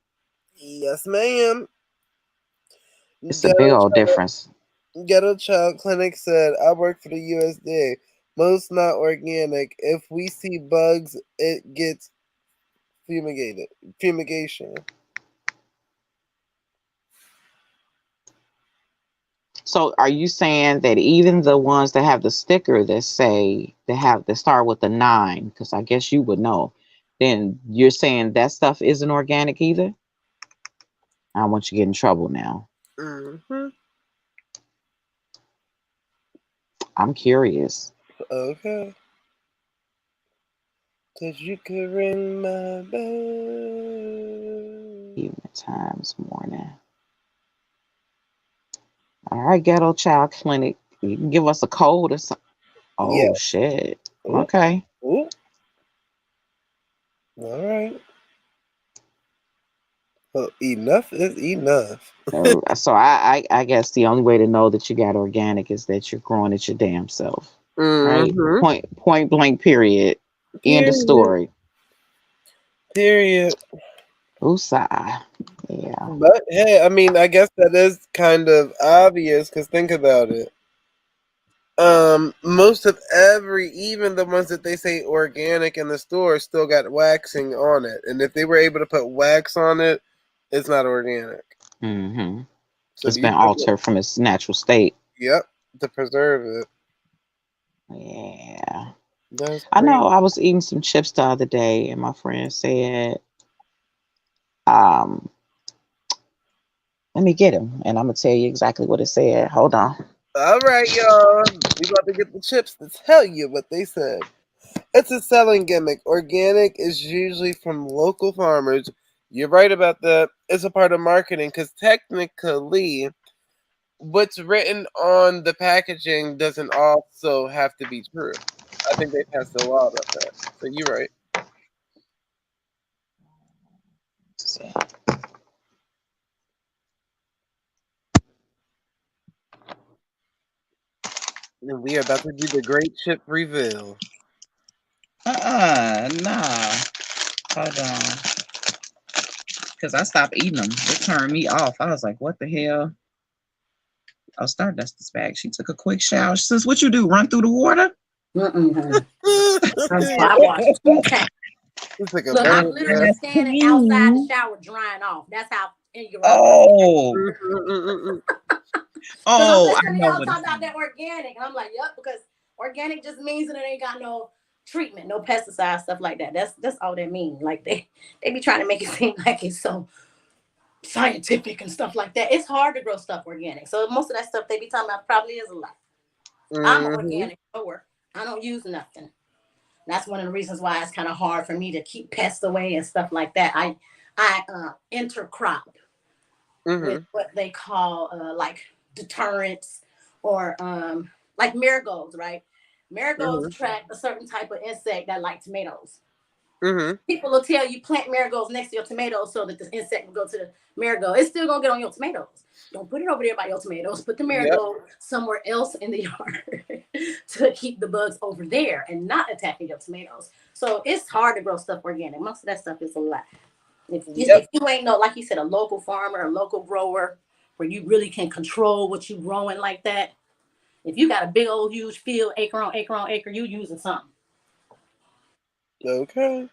Yes, ma'am. It's a big old difference. Ghetto Child Clinic said, I work for the USDA. Most not organic. If we see bugs, it gets fumigation. So are you saying that even the ones that have the sticker that say that start with the 9, because I guess you would know, then you're saying that stuff isn't organic either? I don't want you to get in trouble now. Mm-hmm. I'm curious. Okay. Cause you could ring my bell. Evening times, morning. All right, Ghetto Child Clinic. You can give us a code or something. Yeah. Oh shit. Ooh. Okay. Ooh. All right. Well, enough is enough. So I guess the only way to know that you got organic is that you're growing it your damn self. Right? Mm-hmm. Point blank period. End of story. Period. Woosah. Yeah. But hey, I mean, I guess that is kind of obvious because think about it. Most of even the ones that they say organic in the store still got waxing on it, and if they were able to put wax on it, it's not organic. Mm-hmm. So It's been altered from its natural state. Yep, to preserve it. Yeah. That's I crazy. know I was eating some chips the other day and my friend said, let me get him and I'm gonna tell you exactly what it said. Hold on. All right, y'all. We about to get the chips to tell you what they said. It's a selling gimmick. Organic is usually from local farmers. You're right about that. It's a part of marketing because technically, what's written on the packaging doesn't also have to be true. I think they passed a law about that. So you're right. And we are about to do the great chip reveal. Nah. Hold on. Because I stopped eating them. It turned me off. I was like, what the hell? Oh, Stardust is back. She took a quick shower. She says, what you do? Run through the water? I watched 2 times. Look, I'm literally standing outside the shower drying off. That's how ignorant. Oh. Oh, I know y'all what talking about that organic. And I'm like, yep, because organic just means that it ain't got no treatment, no pesticide, stuff like that. That's all that means. Like they be trying to make it seem like it's so scientific and stuff like that. It's hard to grow stuff organic. So most of that stuff they be talking about probably is a lie. I'm organic grower. I don't use nothing. That's one of the reasons why it's kind of hard for me to keep pests away and stuff like that. I intercrop with what they call like deterrents or like marigolds, right? Marigolds attract a certain type of insect that like tomatoes. People will tell you plant marigolds next to your tomatoes so that the insect will go to the marigold. It's still gonna get on your tomatoes. Don't put it over there by your tomatoes. Put the marigold somewhere else in the yard to keep the bugs over there and not attacking your tomatoes. So it's hard to grow stuff organic. Most of that stuff is a lot. If you ain't no, like you said, a local farmer, a local grower, where you really can control what you growing like that. If you got a big old huge field, acre on acre on acre, you using something. Okay.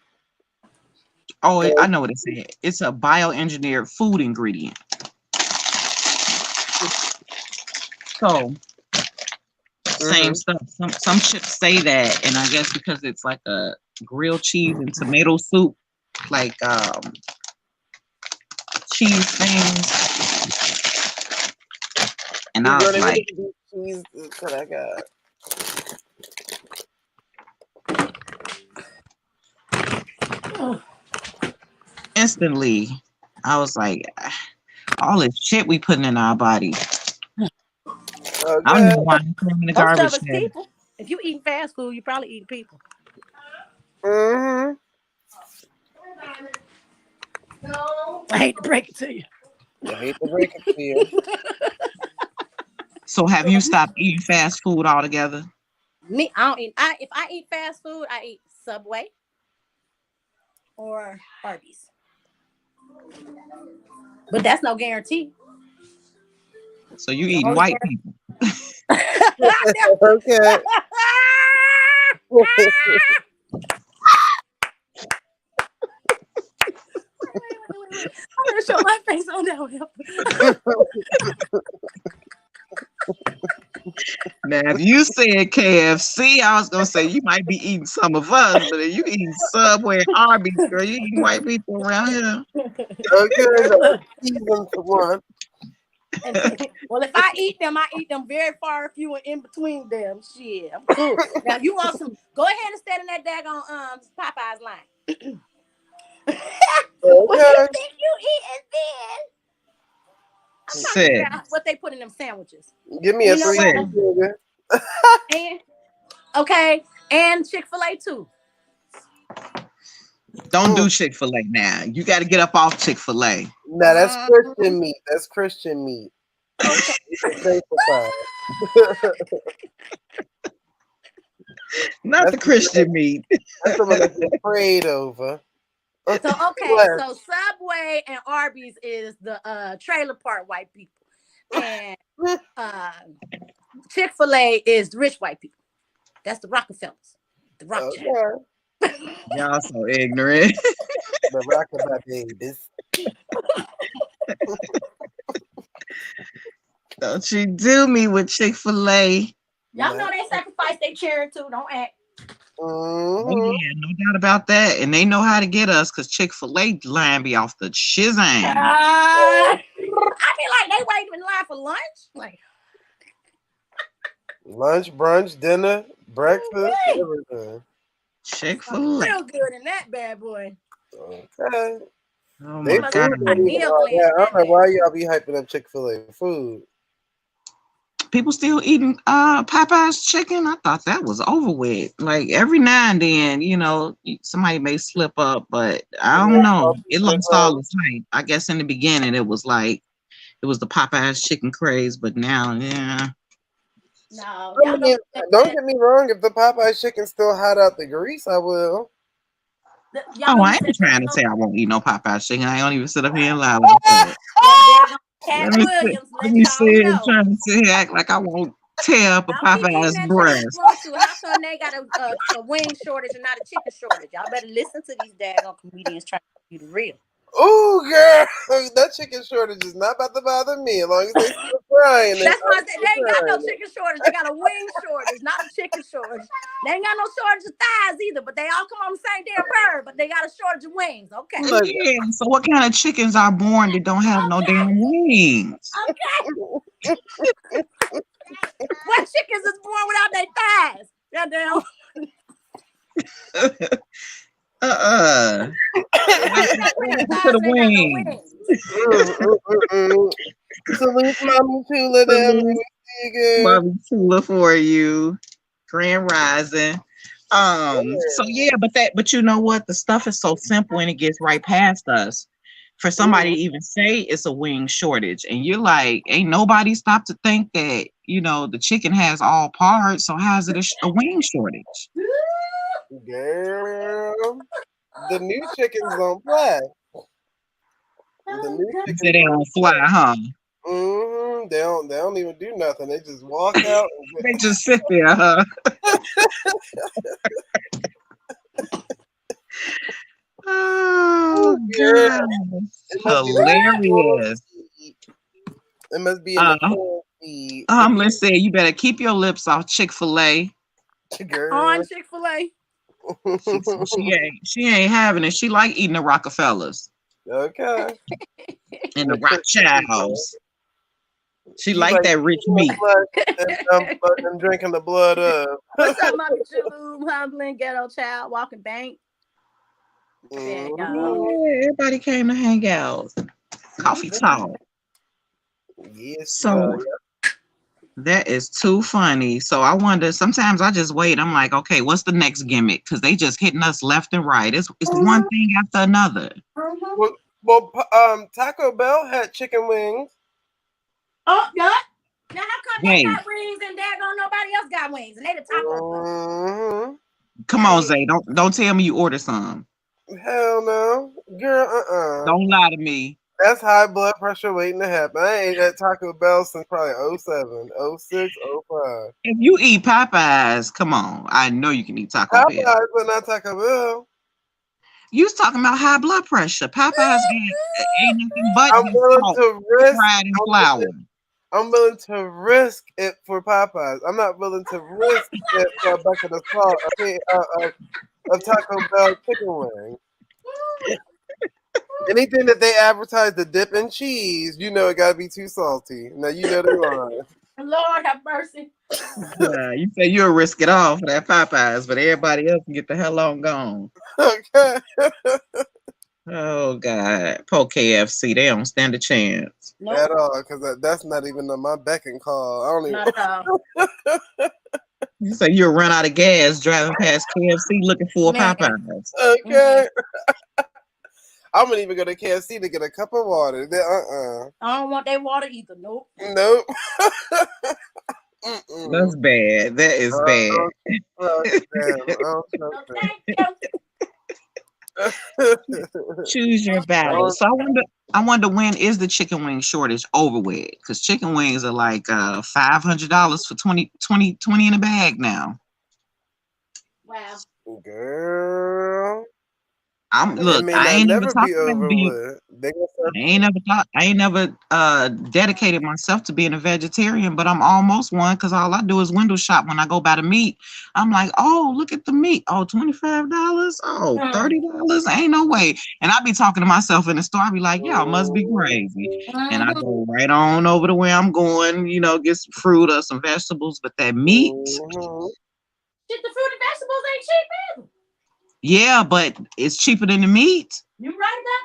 Oh, I know what it said. It's a bioengineered food ingredient. So same stuff. Some chips say that, and I guess because it's like a grilled cheese and tomato soup, like cheese things. And I was like, cheese that I got. Instantly, I was like, all this shit we putting in our body. Okay. I don't know why I'm putting in the garbage. Most of us people. If you eating fast food, you probably eating people. No. I hate to break it to you. I hate to break it to you. So have you stopped eating fast food altogether? Me, I don't eat. If I eat fast food, I eat Subway or Arby's. But that's no guarantee. So you eating white people? Okay. I'm gonna show my face on that one. Now, if you said KFC, I was gonna say you might be eating some of us, but if you eating Subway and Arby's, girl, you eating white people around here. Okay. Even for one. Well, if I eat them very far few and in between them. Shit, I'm cool. Now, if you want some, go ahead and stand in that daggone Popeyes line. What do you think you eating then? I'm trying to figure out what they put in them sandwiches. Give me a 3. And okay, and Chick-fil-A too. Don't do Chick-fil-A now. You got to get up off Chick-fil-A. Nah, that's Christian meat. That's Christian meat. Okay. Not that's the Christian meat. That's the one that's prayed over. So so Subway and Arby's is the trailer park white people, and Chick-fil-A is the rich white people. That's the Rockefellers, the Rothschilds. Y'all so ignorant. The Rockefellers babies. Don't you do me with Chick-fil-A? Y'all know they sacrifice their children too. Don't act. Oh yeah, no doubt about that. And they know how to get us because Chick-fil-A line be off the shizang. I feel like they waiting in line for lunch. Like lunch, brunch, dinner, breakfast, everything. Chick-fil-A. Real good in that bad boy. Okay. Oh my God. I don't know why y'all be hyping up Chick-fil-A food. People still eating Popeye's chicken. I thought that was over with. Like every now and then, you know, somebody may slip up, but I don't know. It lost all its hype. I guess in the beginning it was like it was the Popeye's chicken craze, but now, yeah. No, don't get me wrong. If the Popeye's chicken still hot out the grease, I will. I ain't trying to say I won't eat no Popeye's chicken. I don't even sit up here and lie like that. Let me sit trying to sit here act like I won't tear up a Popeye's breast. How come they got a wing shortage and not a chicken shortage? Y'all better listen to these daggone comedians trying to be the real. Oh, girl, that chicken shortage is not about to bother me as long as they still frying. That's why they ain't got no chicken shortage. They got a wing shortage, not a chicken shortage. They ain't got no shortage of thighs either, but they all come on the same damn bird, but they got a shortage of wings. Okay. Yeah, so what kind of chickens are born that don't have no damn wings? Okay. What chickens is born without their thighs? Goddamn. To the wings. Salute Mommy Tula there. Mommy Tula for you. Grand Rising. So yeah, but you know what? The stuff is so simple and it gets right past us. For somebody to even say it's a wing shortage, and you're like, ain't nobody stopped to think that, you know, the chicken has all parts, so how is it a wing shortage? Girl, the new chickens don't fly. The new chickens they don't fly, huh? Mm-hmm. They don't even do nothing. They just walk out. They just sit there, huh? Oh, God. Hilarious. It must be in the cold feed. Let's say you better keep your lips off Chick-fil-A. On Chick-fil-A. She ain't having it. She like eating the Rockefellers. Okay. And the Rothschilds. She like that rich meat. And drinking the blood of. What's up, Mommy Chulu, Humbling, Ghetto Child, Walking Bank? Yeah, everybody came to hang out. Coffee talk. Yes. So that is too funny. So I wonder, sometimes I just wait. I'm like, okay, what's the next gimmick? Because they just hitting us left and right. It's one thing after another. Well, Well, Taco Bell had chicken wings. Oh, yeah. Now how come they Hey, got wings and daggone nobody else got wings and they the taco? Mm-hmm. come on, Zay. Don't tell me you ordered some. Hell no, girl. Don't lie to me. That's high blood pressure waiting to happen. I ain't at Taco Bell since probably 07, 06, 05. If you eat Popeyes, come on. I know you can eat Taco Bell. Popeyes, but not Taco Bell. You was talking about high blood pressure. Popeyes ain't nothing but I'm willing salt, to risk. fried and flour. I'm willing to risk it for Popeyes. I'm not willing to risk it for a bucket of salt. Of Taco Bell chicken wing. Anything that they advertise the dip in cheese, you know it gotta be too salty. Now you know they're lying. Lord have mercy. Yeah, you say you'll risk it all for that Popeyes, but everybody else can get the hell on gone. Okay. Oh God, poor KFC, they don't stand a chance at all, because that's not even on my beck and call. I don't even. Not at all. You say you'll run out of gas driving past KFC looking for Man. Popeyes. Okay. I wouldn't even go to KFC to get a cup of water. I don't want that water either. Nope. Nope. That's bad. That is bad. Choose your battle. So I wonder when is the chicken wing shortage over with? Because chicken wings are like $500 for 20 in a bag now. Wow. Girl. I ain't never thought I ain't never dedicated myself to being a vegetarian, but I'm almost one because all I do is window shop when I go buy the meat. I'm like, oh, look at the meat. Oh, $25. Oh, $30. Ain't no way. And I be talking to myself in the store. I be like, y'all must be crazy. And I go right on over to where I'm going, get some fruit or some vegetables. But that meat. The fruit and vegetables ain't cheap either. Yeah, but it's cheaper than the meat. You're right about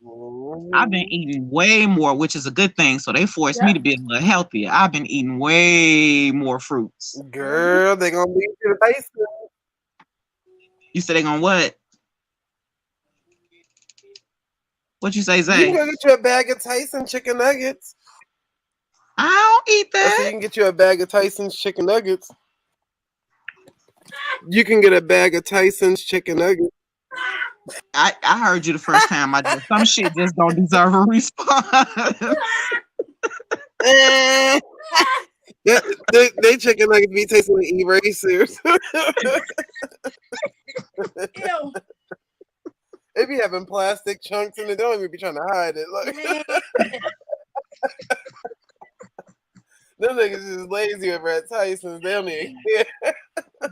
that. I've been eating way more, which is a good thing. So they forced me to be a little healthier. I've been eating way more fruits. Girl, they gonna leave you the base. You said they gonna what? What you say, Zay? You can go get you a bag of Tyson chicken nuggets. I don't eat that. So you can get you a bag of Tyson's chicken nuggets. You can get a bag of Tyson's chicken nuggets. I heard you the first time. Some shit just don't deserve a response. They chicken nuggets be tasting like erasers. Ew. They be having plastic chunks in it. They don't even be trying to hide it. Like. Them niggas is lazy over at Tyson's. They don't even care.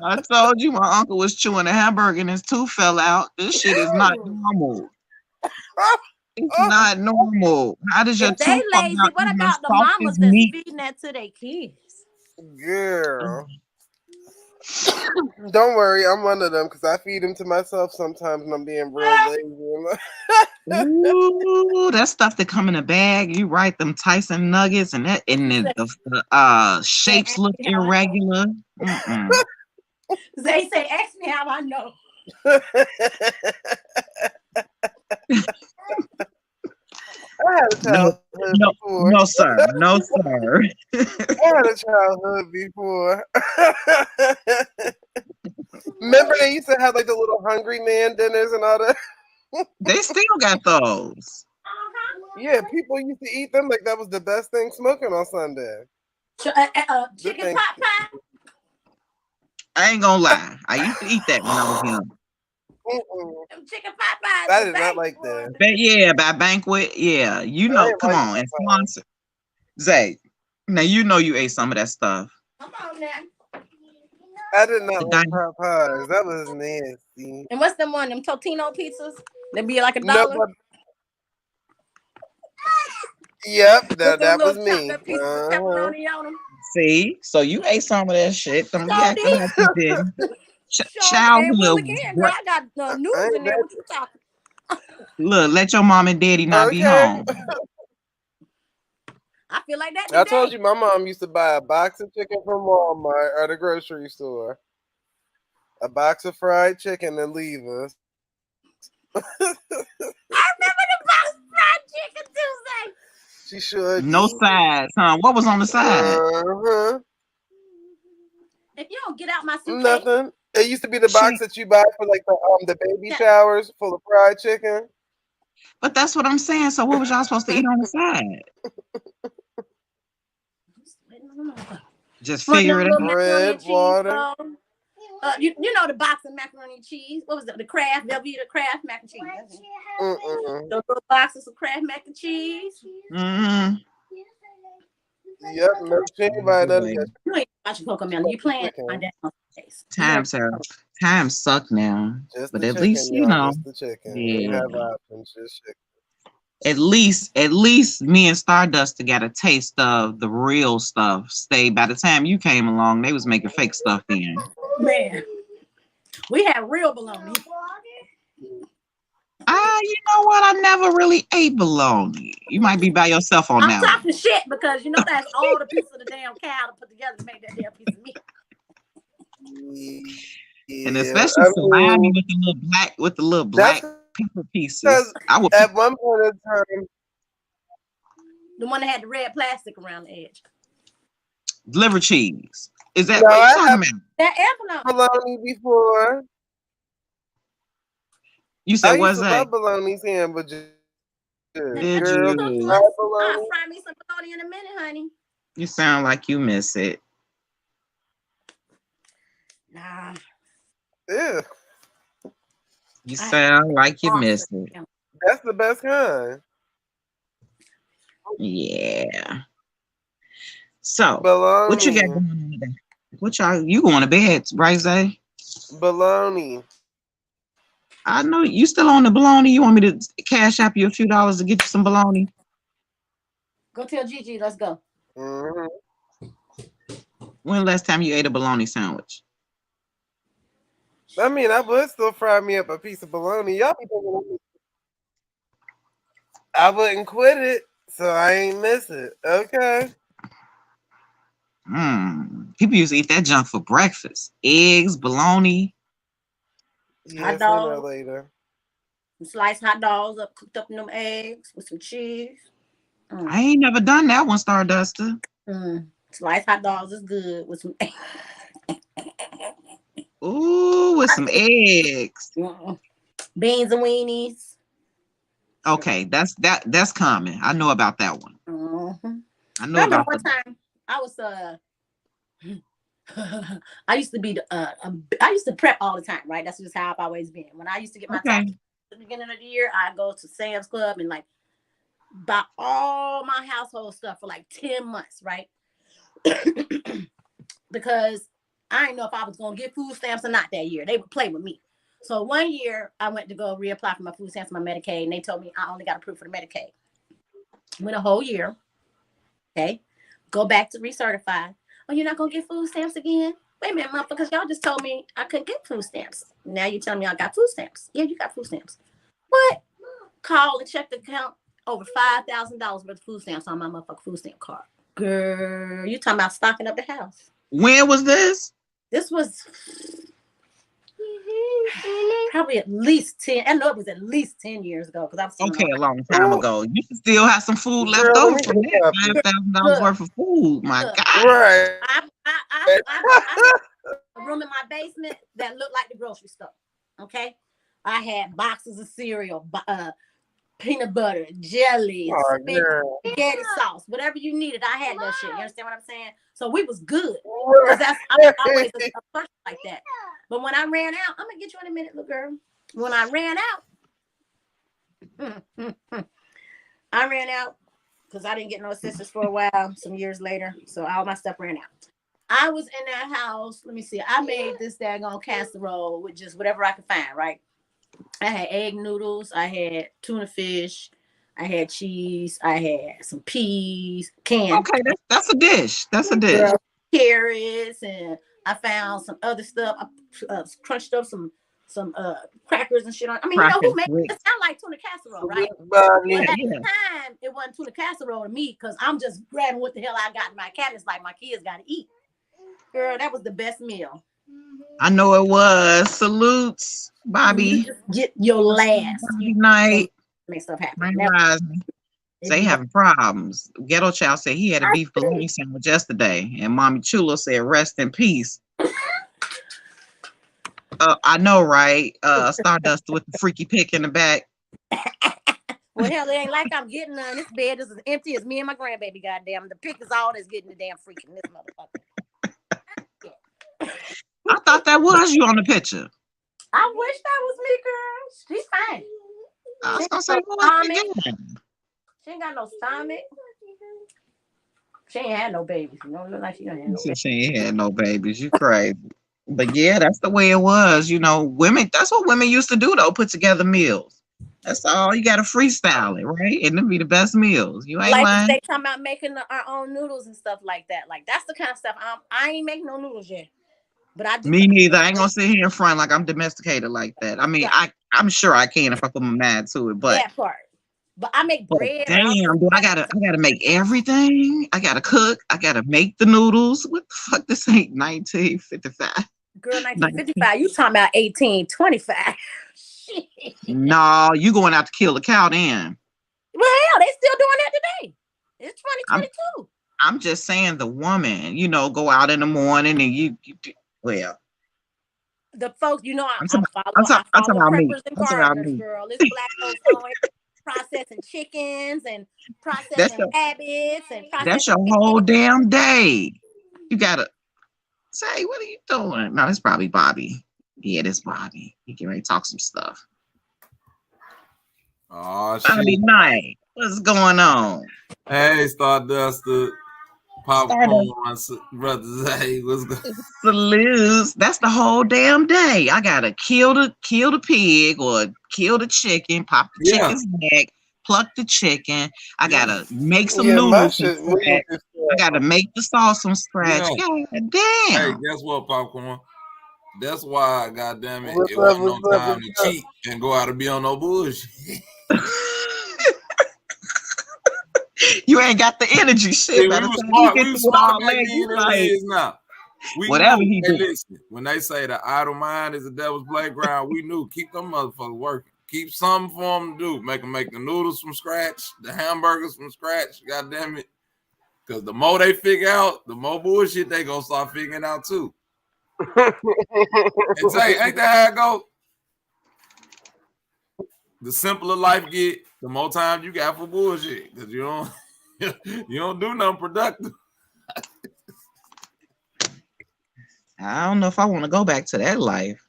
I told you my uncle was chewing a hamburger and his tooth fell out. This shit is not normal. It's not normal. How does your tooth they fall lazy? out? What about the mamas that's feeding that to their kids? Girl. Don't worry, I'm one of them because I feed them to myself sometimes when I'm being real lazy. Ooh, that stuff that come in a bag. You right, them Tyson nuggets and that, and the shapes look irregular. They say, "Ask me how I know." I had a childhood before. No, sir. No, sir. I had a childhood before. Remember they used to have like the little Hungry Man dinners and all that? They still got those. Yeah, people used to eat them like that was the best thing smoking on Sunday. Chicken pot pie. I ain't gonna lie. I used to eat that when I was young. Chicken pot pies. I did not like that. But yeah, by Banquet, yeah. Come on, and sponsor. Zay, now you ate some of that stuff. Come on now. I did not like pot pies. That was nasty. And what's them one? Them Totino pizzas? They be like $1. No, yep, that was me. See, so you ate some of that shit. Don't be acting like you did. Childhood. I got noodles in there. What you talking? Look, let your mom and daddy not be home. I feel like that. I told you my mom used to buy a box of chicken from Walmart or the grocery store. A box of fried chicken and leave us. I remember the Chicken Tuesday. She should. No sides, huh? What was on the side? If you don't get out my suitcase. Nothing. It used to be the box that you buy for like the baby showers full of fried chicken. But that's what I'm saying. So what was y'all supposed to eat on the side? Just figure it out. Bread, water. You know the box of macaroni and cheese. What was it? The Kraft, Velveeta Kraft mac and cheese. Those little boxes of Kraft mac and cheese. Mm-hmm. Yep, no shame by none of that. You ain't watching Cocomelon. You playing my dad's face. Times suck now. Just but at chicken, least you know. Just the chicken. Yeah. We have options. Just chicken. At least me and Stardust got a taste of the real stuff. Stay by the time you came along, they was making fake stuff then. Man, we had real bologna. You know what? I never really ate bologna. You might be by yourself on that. I'm talking shit because you know that's all the pieces of the damn cow to put together to make that damn piece of meat. Yeah, and especially salami with the little black pepper pieces. At one point in time, the one that had the red plastic around the edge. Liver cheese. Is that what you're talking about? That envelope. Bologna before. You said what's that? I used to love bologna sandwiches. Did Girl, you? I'll fry me some bologna in a minute, honey. You sound like you miss it. Nah. Yeah. You sound like you miss it. That's the best kind. Yeah. So, bologna. What you got going on today? You going to bed, right, Zay? Bologna. I know you still on the bologna. You want me to cash up you a few dollars to get you some bologna? Go tell Gigi, let's go. Mm-hmm. When last time you ate a bologna sandwich? I mean, I would still fry me up a piece of bologna. Y'all be thinking I wouldn't quit it, so I ain't miss it. Okay. People used to eat that junk for breakfast. Eggs, bologna. Yeah, hot dogs. Later. Some sliced hot dogs cooked up in them eggs with some cheese. I ain't never done that one, Starduster. Sliced hot dogs is good with some eggs. Ooh, with some eggs. Beans and weenies. Okay, that's common. I know about that one. I know about one time I was I used to be I used to prep all the time, right? That's just how I've always been. When I used to get my tax at the beginning of the year, I go to Sam's Club and like buy all my household stuff for like 10 months, right? Because I didn't know if I was gonna get food stamps or not that year. They would play with me. So one year I went to go reapply for my food stamps and my Medicaid, and they told me I only got approved for the Medicaid. Went a whole year. Okay. Go back to recertify. Oh, you're not gonna get food stamps again? Wait a minute, motherfuckers, y'all just told me I couldn't get food stamps. Now you're telling me I got food stamps. Yeah, you got food stamps. What? Call and check the account. Over $5,000 worth of food stamps on my motherfucking food stamp card. Girl, you talking about stocking up the house. When was this? This was probably at least 10. I know it was at least 10 years ago because I've seen a long time ago. You can still have some food left over from that $5,000 worth of food. My God. Right. I a room in my basement that looked like the grocery store. Okay. I had boxes of cereal, peanut butter, jelly, spaghetti sauce, whatever you needed. I had that shit. You understand what I'm saying? So we was good. Because I'm always a person like that. But when I ran out, I'm gonna get you in a minute, little girl. When I ran out, because I didn't get no assistance for a while, some years later. So all my stuff ran out. I was in that house. Let me see. I made this daggone casserole with just whatever I could find, right? I had egg noodles. I had tuna fish. I had cheese. I had some peas, canned. Okay, that's a dish. That's a dish. Carrots, and I found some other stuff. I crunched up some crackers and shit on. I mean, crackers, you know who made it? It sound like tuna casserole, right? But at the time, it wasn't tuna casserole to me because I'm just grabbing what the hell I got in my cabinets like my kids got to eat. Girl, that was the best meal. I know it was. Salutes, Bobby. You get your last night. make stuff happen. Grand Never. Rising. They having problems. Ghetto Child said he had a beef bologna sandwich yesterday, and Mommy Chulo said, "Rest in peace." I know, right? Stardust with the freaky pick in the back. Well, hell, it ain't like I'm getting none. This bed is as empty as me and my grandbaby. Goddamn, the pick is all that's getting the damn freak in this motherfucker. I thought that was you on the picture. I wish that was me, girl. She's fine. I was gonna say, She ain't got no stomach. She ain't had no babies. You don't look like she ain't had no babies. She ain't had no babies. You crazy. But yeah, that's the way it was. You know, women, that's what women used to do, though, put together meals. That's all. You got to freestyle it, right? And it'll be the best meals. You ain't like lying. they talking about making our own noodles and stuff like that. Like, that's the kind of stuff I ain't making no noodles yet. But I do. Me neither. I ain't gonna sit here in front like I'm domesticated like that. I mean, right. I'm sure I can if I put my mind to it, but that part. But I make bread. Damn, dude, I gotta make everything. I gotta cook. I gotta make the noodles. What the fuck? This ain't 1955. Girl, 1955. You talking about 1825? Shit. No, you going out to kill the cow then. Well, hell, they still doing that today. It's 2022. I'm just saying the woman, you know, go out in the morning and you well. The folks, you know, I follow preppers and gardeners, girl. It's black folks going processing chickens and processing rabbits and processing. That's your whole damn day. You gotta say, what are you doing? No, it's probably Bobby. Yeah, this Bobby. He can ready to talk some stuff. Oh, shit. Bobby Knight, what's going on? Hey, Stardust, popcorn, brother Zay, what's going on? Salute. That's the whole damn day. I gotta kill the pig or kill the chicken, pop the chicken's neck, pluck the chicken. I gotta make some noodles from scratch. I gotta make the sauce from scratch. God damn. Hey, guess what, popcorn? That's why, goddamn it, it wasn't no time to cheat and go out and be on no bullshit. You ain't got the energy, shit. Hey, we smart now. Whatever he do. Listen, when they say the idle mind is the devil's playground, we knew keep them motherfuckers working. Keep something for them to do. Make them make the noodles from scratch, the hamburgers from scratch. God damn it. Because the more they figure out, the more bullshit they gonna start figuring out too. And say, ain't that how it go? The simpler life get, the more time you got for bullshit. Because you don't do nothing productive. I don't know if I want to go back to that life.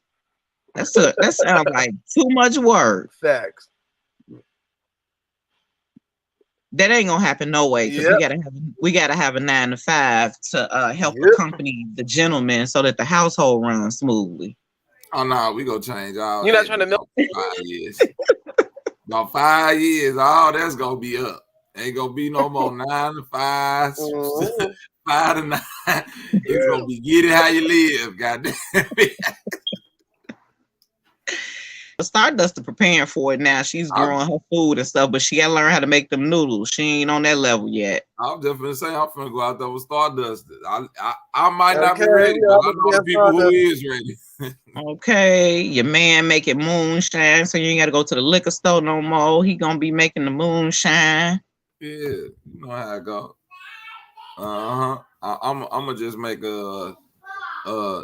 That sounds like too much work. Facts. That ain't gonna happen no way, because we gotta have a 9 to 5 to help accompany the gentleman so that the household runs smoothly. Oh no, we gonna change all. You're not trying to know 5 years. About 5 years, all that's gonna be up. Ain't gonna be no more 9 to 5, 5 to 9. It's gonna be get it how you live, goddamn. Stardust is preparing for it now. She's growing her food and stuff, but she gotta learn how to make them noodles. She ain't on that level yet. I'm definitely saying I'm finna go out there with Stardust. I might not be ready, but I know the people who is ready. Okay, your man making moonshine, so you ain't gotta go to the liquor store no more. He gonna be making the moonshine. Yeah, you know how it go. I'm gonna just make a.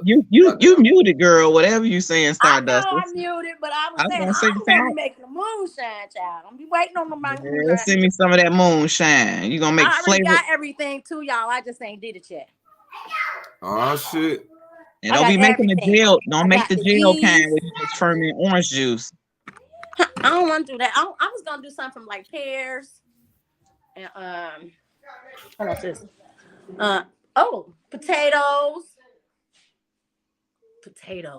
You muted, girl. Whatever you saying, Stardust. I know I'm muted, but I was saying I'm gonna be making the moonshine, child. I'm be waiting on the moonshine. Send me some of that moonshine. You gonna make flavor? I already got everything too, y'all. I just ain't did it yet. Oh shit! And don't be making the gel. Don't make the gel kind where you just ferment orange juice. I don't want to do that. I was gonna do something from like pears and what else is? Potatoes.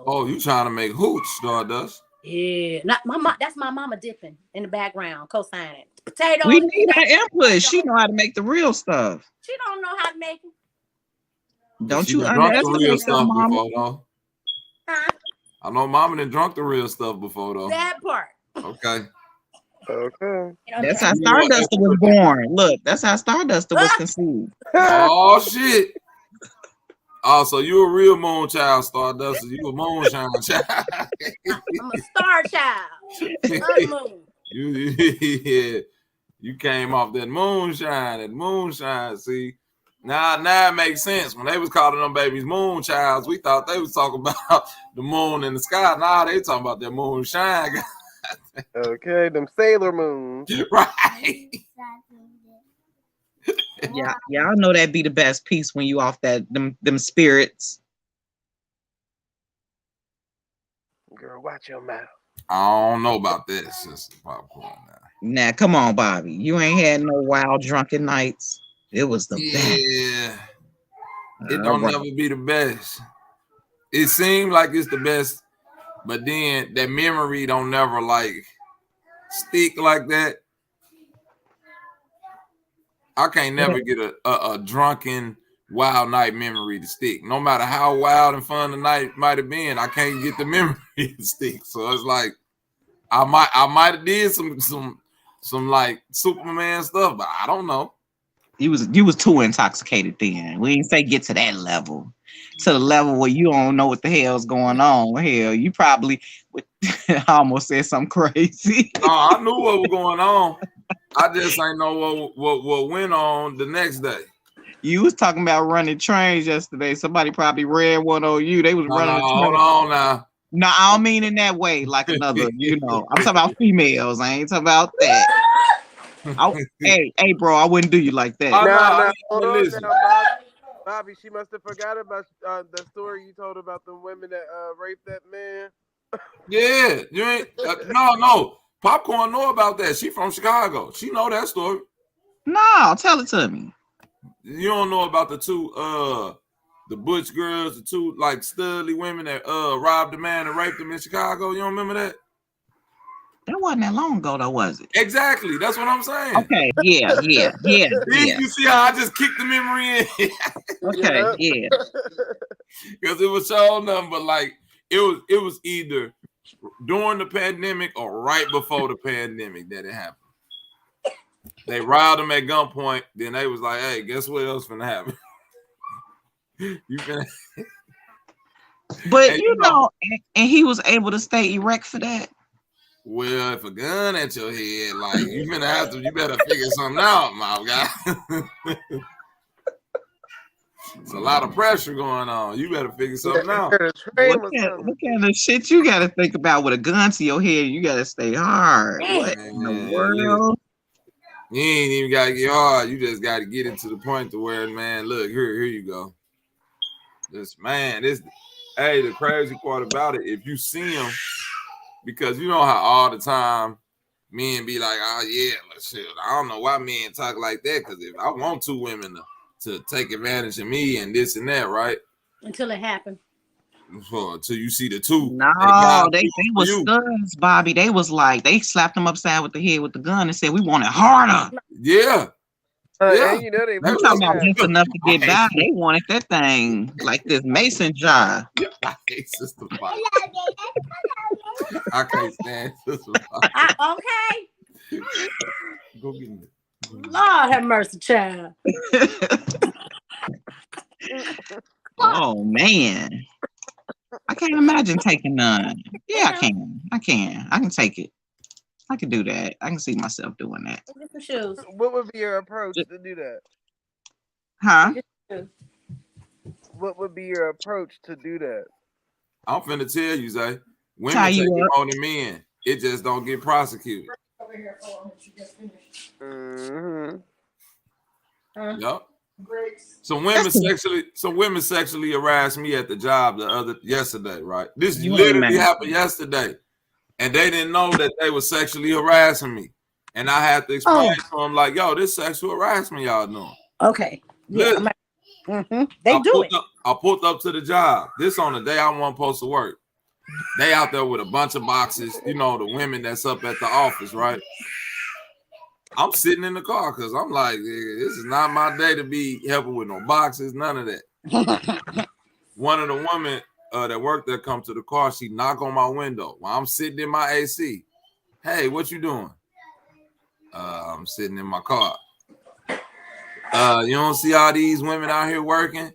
Oh, you trying to make hooch, Stardust? Yeah, not my mom. That's my mama dipping in the background, co-signing potatoes. We need her input. She know how to make the real stuff. She don't know how to make it. Don't you underestimate real stuff mama? before, though? Huh? I know mama done drunk the real stuff before, though. That part. Okay. That's how Stardust was born. Look, that's how Stardust was conceived. Oh shit. Oh, so you a real moon child, Stardust. You a moonshine child. I'm a star child. Yeah, you came off that moonshine. See, now it makes sense. When they was calling them babies moonchilds, we thought they was talking about the moon in the sky. Now they talking about that moonshine. Okay, them Sailor Moons. Right. Yeah, y'all know that be the best piece when you off that them spirits. Girl, watch your mouth. I don't know about this, Sister Popcorn. Now, come on, Bobby. You ain't had no wild drunken nights. It was the best. Yeah. It All don't right. never be the best. It seemed like it's the best, but then that memory don't never like stick like that. I can't never get a drunken wild night memory to stick. No matter how wild and fun the night might have been, I can't get the memory to stick. So it's like I might have did some like Superman stuff, but I don't know. You was too intoxicated then. We didn't say get to that level. To the level where you don't know what the hell's going on. Hell, you probably I almost said something crazy. No, I knew what was going on. I just ain't know what went on the next day. You was talking about running trains yesterday. Somebody probably read one on you. They was running a train. Hold on now. No, I don't mean in that way, like another, I'm talking about females. I ain't talking about that. Hey, bro, I wouldn't do you like that. Nah, hold on now, Bobby, she must have forgot about the story you told about the women that raped that man. Yeah, you ain't no. Popcorn know about that. She from Chicago. She know that story. No, tell it to me. You don't know about the two the butch girls, the two like studly women that robbed a man and raped him in Chicago. You don't remember that? That wasn't that long ago, though, was it? Exactly. That's what I'm saying. Okay. Yeah. You see how I just kicked the memory in? Okay. Yeah. Because it was so nothing but like it was either during the pandemic or right before the pandemic that it happened. They robbed him at gunpoint. Then they was like, "Hey, guess what else finna happen?" You finna. But and he was able to stay erect for that. Well, if a gun at your head, like you better figure something out, my guy. It's a lot of pressure going on. You better figure something out. What kind of shit you got to think about with a gun to your head? You got to stay hard. What in the world? You ain't even got to get hard. You just got to get it to the point to where, man, look, here you go. Hey, the crazy part about it, if you see him, because you know how all the time men be like, oh, yeah, shit, I don't know why men talk like that, because if I want two women to take advantage of me and this and that, right? Until it happened. Until you see the two. No, they was stuns, Bobby. They was like, they slapped him upside with the head with the gun and said, we want it harder. Yeah. Yeah. You know, I'm talking about just enough to get by. They wanted that thing like this mason jar. I hate Sister Pop. I can't stand Sister Pop. Okay. Go get me. Lord have mercy, child. Oh, man. I can't imagine taking none. Yeah, I can. I can take it. I can do that. I can see myself doing that. Get the shoes. What would be your approach to do that? Huh? What would be your approach to do that? I'm finna tell you, Zay. Women take it more than men. It just don't get prosecuted. Mm-hmm. Yep. Some women sexually harassed me at the job yesterday, right? This literally happened yesterday. And they didn't know that they were sexually harassing me. And I had to explain to them, like, yo, this sexual harassment y'all doing. Okay. Yeah. They do it. I pulled up to the job. This on the day I wasn't supposed to work. They out there with a bunch of boxes, the women that's up at the office, right? I'm sitting in the car because I'm like, this is not my day to be helping with no boxes, none of that. One of the women that worked there come to the car. She knock on my window while I'm sitting in my AC. Hey, what you doing? I'm sitting in my car. You don't see all these women out here working,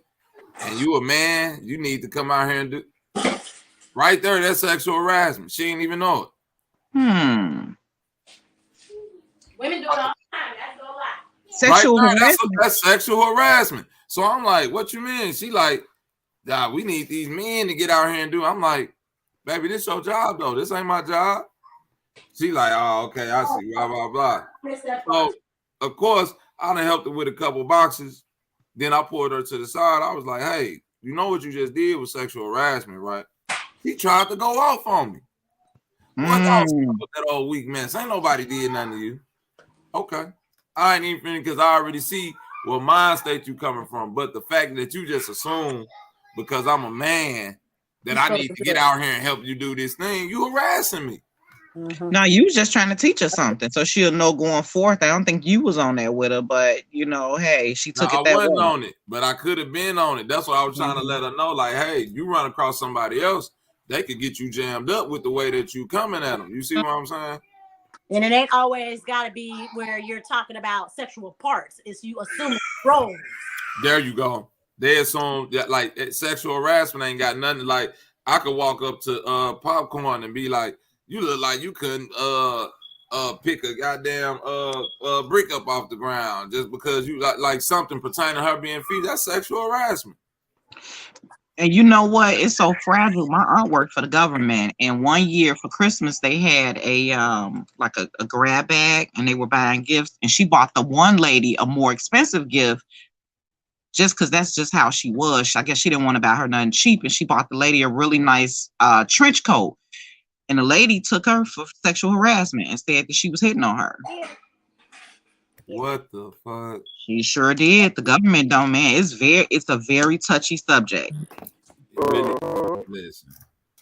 and you a man? You need to come out here and do. Right there, that's sexual harassment. She ain't even know it. Women do it all the time. That's no lie. Sexual Right now, harassment. that's sexual harassment. So I'm like, what you mean? She like, nah, we need these men to get out here and do. I'm like, baby, this your job though. This ain't my job. She like, oh, okay, I see. Blah blah blah. So of course, I done helped her with a couple boxes. Then I pulled her to the side. I was like, hey, you know what you just did was sexual harassment, right? He tried to go off on me. What else with that old weak mess? Ain't nobody did nothing to you. Okay. I ain't even finished because I already see what mind state you coming from. But the fact that you just assume because I'm a man that I need to get out here and help you do this thing, you harassing me. No, you was just trying to teach her something so she'll know going forth. I don't think you was on there with her, but you know, hey, she took it that way. I wasn't on it, but I could have been on it. That's what I was trying to let her know. Like, hey, you run across somebody else, they could get you jammed up with the way that you coming at them. You see what I'm saying? And it ain't always got to be where you're talking about sexual parts. It's you assuming roles. There you go. They assume that like sexual harassment ain't got nothing. Like I could walk up to Popcorn and be like, you look like you couldn't pick a goddamn brick up off the ground just because you like something pertaining to her being female. That's sexual harassment. And you know what? It's so fragile. My aunt worked for the government, and one year for Christmas they had a like a grab bag, and they were buying gifts. And she bought the one lady a more expensive gift, just because that's just how she was. I guess she didn't want to buy her nothing cheap, and she bought the lady a really nice trench coat. And the lady took her for sexual harassment and said that she was hitting on her. What the fuck? She sure did. The government don't, man. It's a very touchy subject. Really? Listen,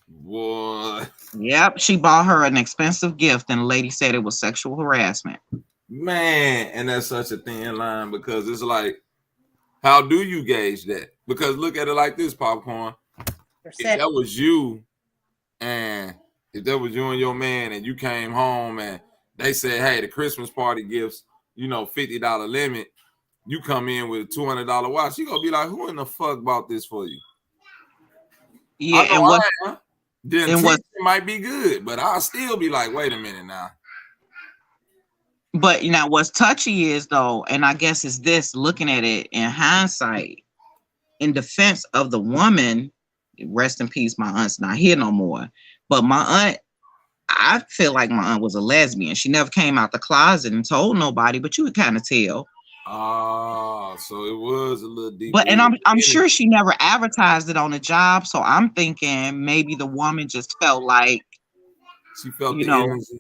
boy. Yep, she bought her an expensive gift, and the lady said it was sexual harassment. Man, and that's such a thin line because it's like, how do you gauge that? Because look at it like this, Popcorn. If that was you, and if that was you and your man, and you came home and they said, hey, the Christmas party gifts, you know, $50 limit, you come in with a $200 watch, you gonna be like, who in the fuck bought this for you? Yeah, and what? The intention might be good, but I'll still be like, wait a minute now. But you know what's touchy is though, and I guess it's this, looking at it in hindsight, in defense of the woman, rest in peace, my aunt's not here no more. But my aunt, I feel like my aunt was a lesbian. She never came out the closet and told nobody, but you would kind of tell. Oh, so it was a little deep. But and I'm sure she never advertised it on the job. So I'm thinking maybe the woman just felt like she felt the energy.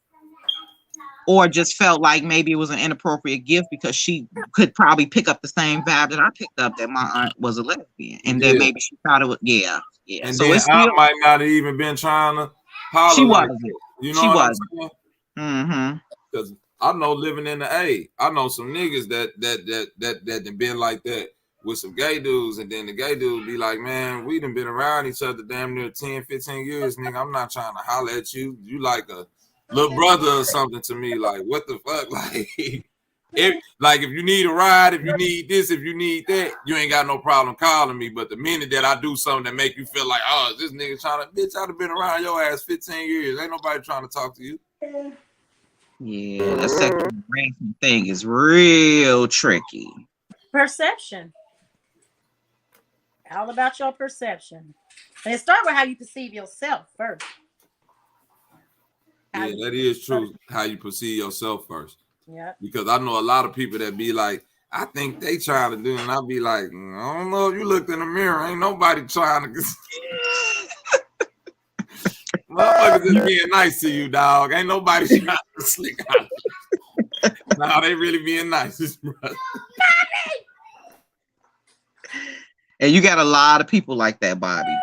Or just felt like maybe it was an inappropriate gift because she could probably pick up the same vibe that I picked up, that my aunt was a lesbian, and then maybe she thought it was And so then it's I might not have even been trying to holler. She like wasn't. You know she what wasn't. I'm saying? Because I know living in the A, I know some niggas that been like that with some gay dudes, and then the gay dudes be like, man, we done been around each other damn near 10, 15 years, nigga. I'm not trying to holler at you. You like a little brother or something to me. Like, what the fuck? Like, if you need a ride, if you need this, if you need that, you ain't got no problem calling me. But the minute that I do something that make you feel like, oh, this nigga trying to, bitch, I'd have been around your ass 15 years. Ain't nobody trying to talk to you. Yeah, the sexual harassment thing is real tricky. Perception. All about your perception. And it starts with how you perceive yourself first. Yeah, that is true. How you perceive yourself first. Yeah. Because I know a lot of people that be like, I think they trying to do it. And I'll be like, I don't know if you looked in the mirror. Ain't nobody trying to. Motherfuckers just being nice to you, dog. Ain't nobody trying to slick out. Nah, they really being nice, brother. And you got a lot of people like that, Bobby.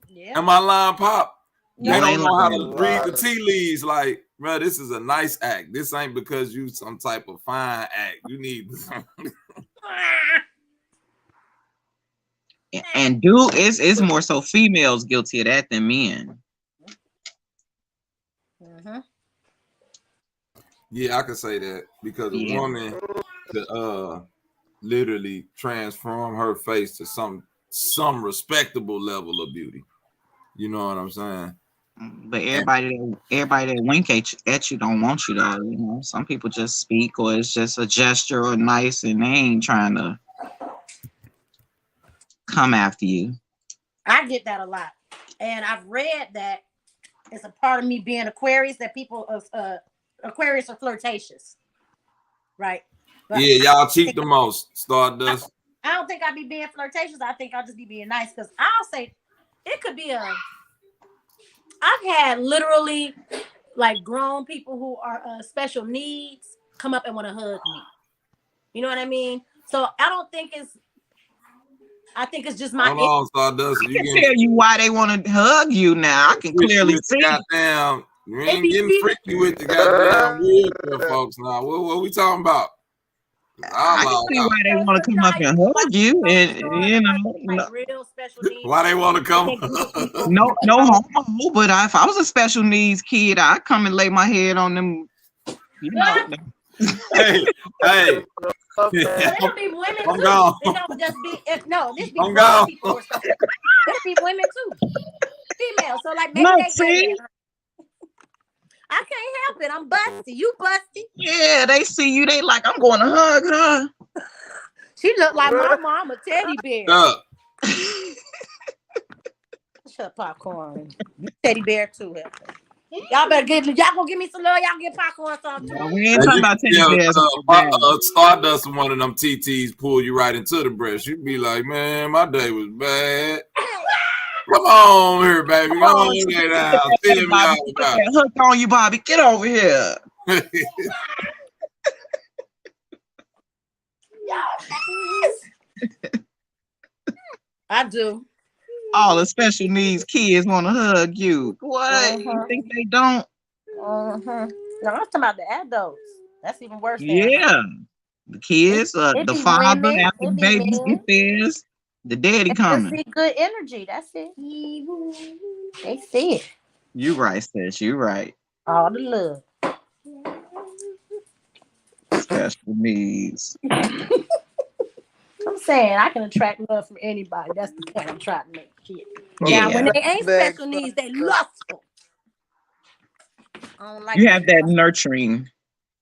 Yeah. Am I lying, Pop? No, they don't know how to read the tea leaves. Like, bro, this is a nice act. This ain't because you some type of fine act. You need. And dude, it's more so females guilty of that than men. Yeah, I can say that because a woman could literally transform her face to some respectable level of beauty. You know what I'm saying? But everybody that wink at you don't want you to. You know, some people just speak, or it's just a gesture or nice, and they ain't trying to come after you. I get that a lot, and I've read that it's a part of me being Aquarius that people Aquarius are flirtatious, right? But Yeah, y'all cheat the most. Stardust. I don't think I'll be being flirtatious. I think I'll just be being nice because I'll say it could be I've had literally like grown people who are special needs come up and want to hug me. You know what I mean? So I think it's just my. Hold on, Stardust. I can tell you why they want to hug you now. I can clearly see. Goddamn, you ain't getting freaky with the goddamn wheelchair folks now. What we talking about? I can see why they want to come up and hug you, and you know, real special needs. Why they want to come? no homo. But if I was a special needs kid, I'd come and lay my head on them. You know. hey. It'll be women I'm too. gone. It don't just be this be I'm gone. people or something. It'll be women too. Female. So like maybe they I can't help it. I'm busty. You busty. Yeah, they see you. They like, I'm going to hug her. She look like my mama teddy bear. Shut popcorn. You teddy bear too. Y'all better y'all gonna give me some love. Y'all get popcorn something. No, we ain't talking about teddy bears. Stardust and one of them TTs pull you right into the breast. You'd be like, man, my day was bad. Come on here, baby. Come on here now. Hook on you, Bobby. Get over here. I do. All the special needs kids want to hug you. What? You think they don't? No, I'm talking about the adults. That's even worse. Yeah. The kids, the father, after the babies get theirs, the daddy coming. See good energy. That's it. They see it. You right, sis. You right. All the love. Special needs. I'm saying I can attract love from anybody. That's the point I'm trying to make. Yeah. Now, when they ain't special needs, they lustful. I don't like you have that nurturing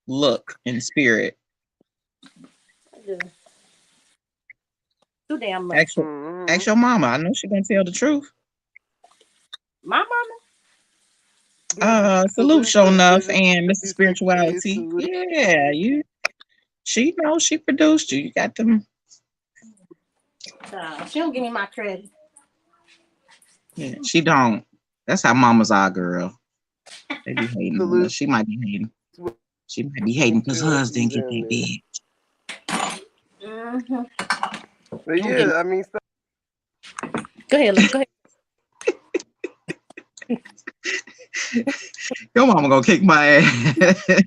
look and spirit. Too damn much. Ask your mama. I know she's gonna tell the truth. My mama? Salute Show Enough and Mr. Spirituality. Yeah, she knows she produced you. You got them. She don't give me my credit. Yeah, she don't. That's how mamas are, girl. They be hating on her. She might be hating. She might be hating because her husband get that big. But yeah, I mean, go ahead. Your mama gonna kick my ass.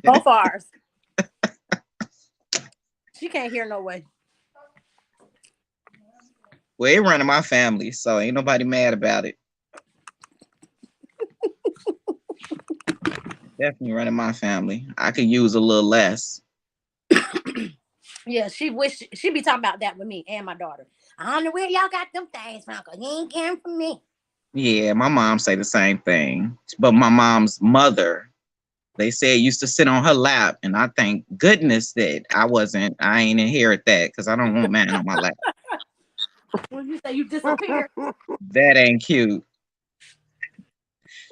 Both ours. She can't hear no way. Well, it running my family, so ain't nobody mad about it. Definitely running my family. I could use a little less. Yeah, she be talking about that with me and my daughter. I don't know where y'all got them things from, because you ain't caring for me. Yeah, my mom say the same thing. But my mom's mother, they said, used to sit on her lap, and I thank goodness that I ain't inherit that, because I don't want man on my lap. When you say you disappeared. That ain't cute.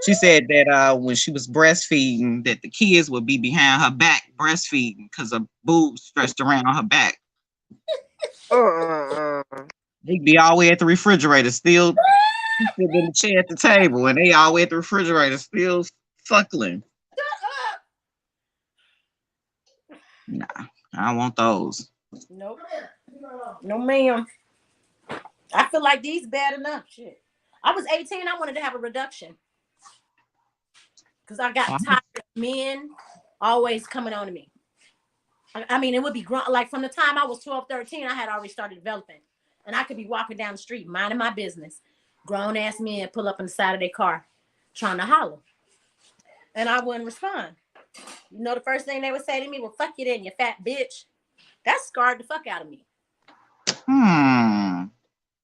She said that when she was breastfeeding, that the kids would be behind her back breastfeeding because her boobs stretched around her back. They'd be all the way at the refrigerator, still sitting in the chair at the table, and they all the way at the refrigerator, still suckling. Nah, I don't want those. Nope. No, ma'am. I feel like these bad enough. Shit. I was 18. I wanted to have a reduction. Because I got tired of men always coming on to me. I mean, it would be like from the time I was 12, 13, I had already started developing. And I could be walking down the street, minding my business. Grown-ass men pull up on the side of their car trying to holler. And I wouldn't respond. You know, the first thing they would say to me, well, fuck you then, you fat bitch. That scarred the fuck out of me.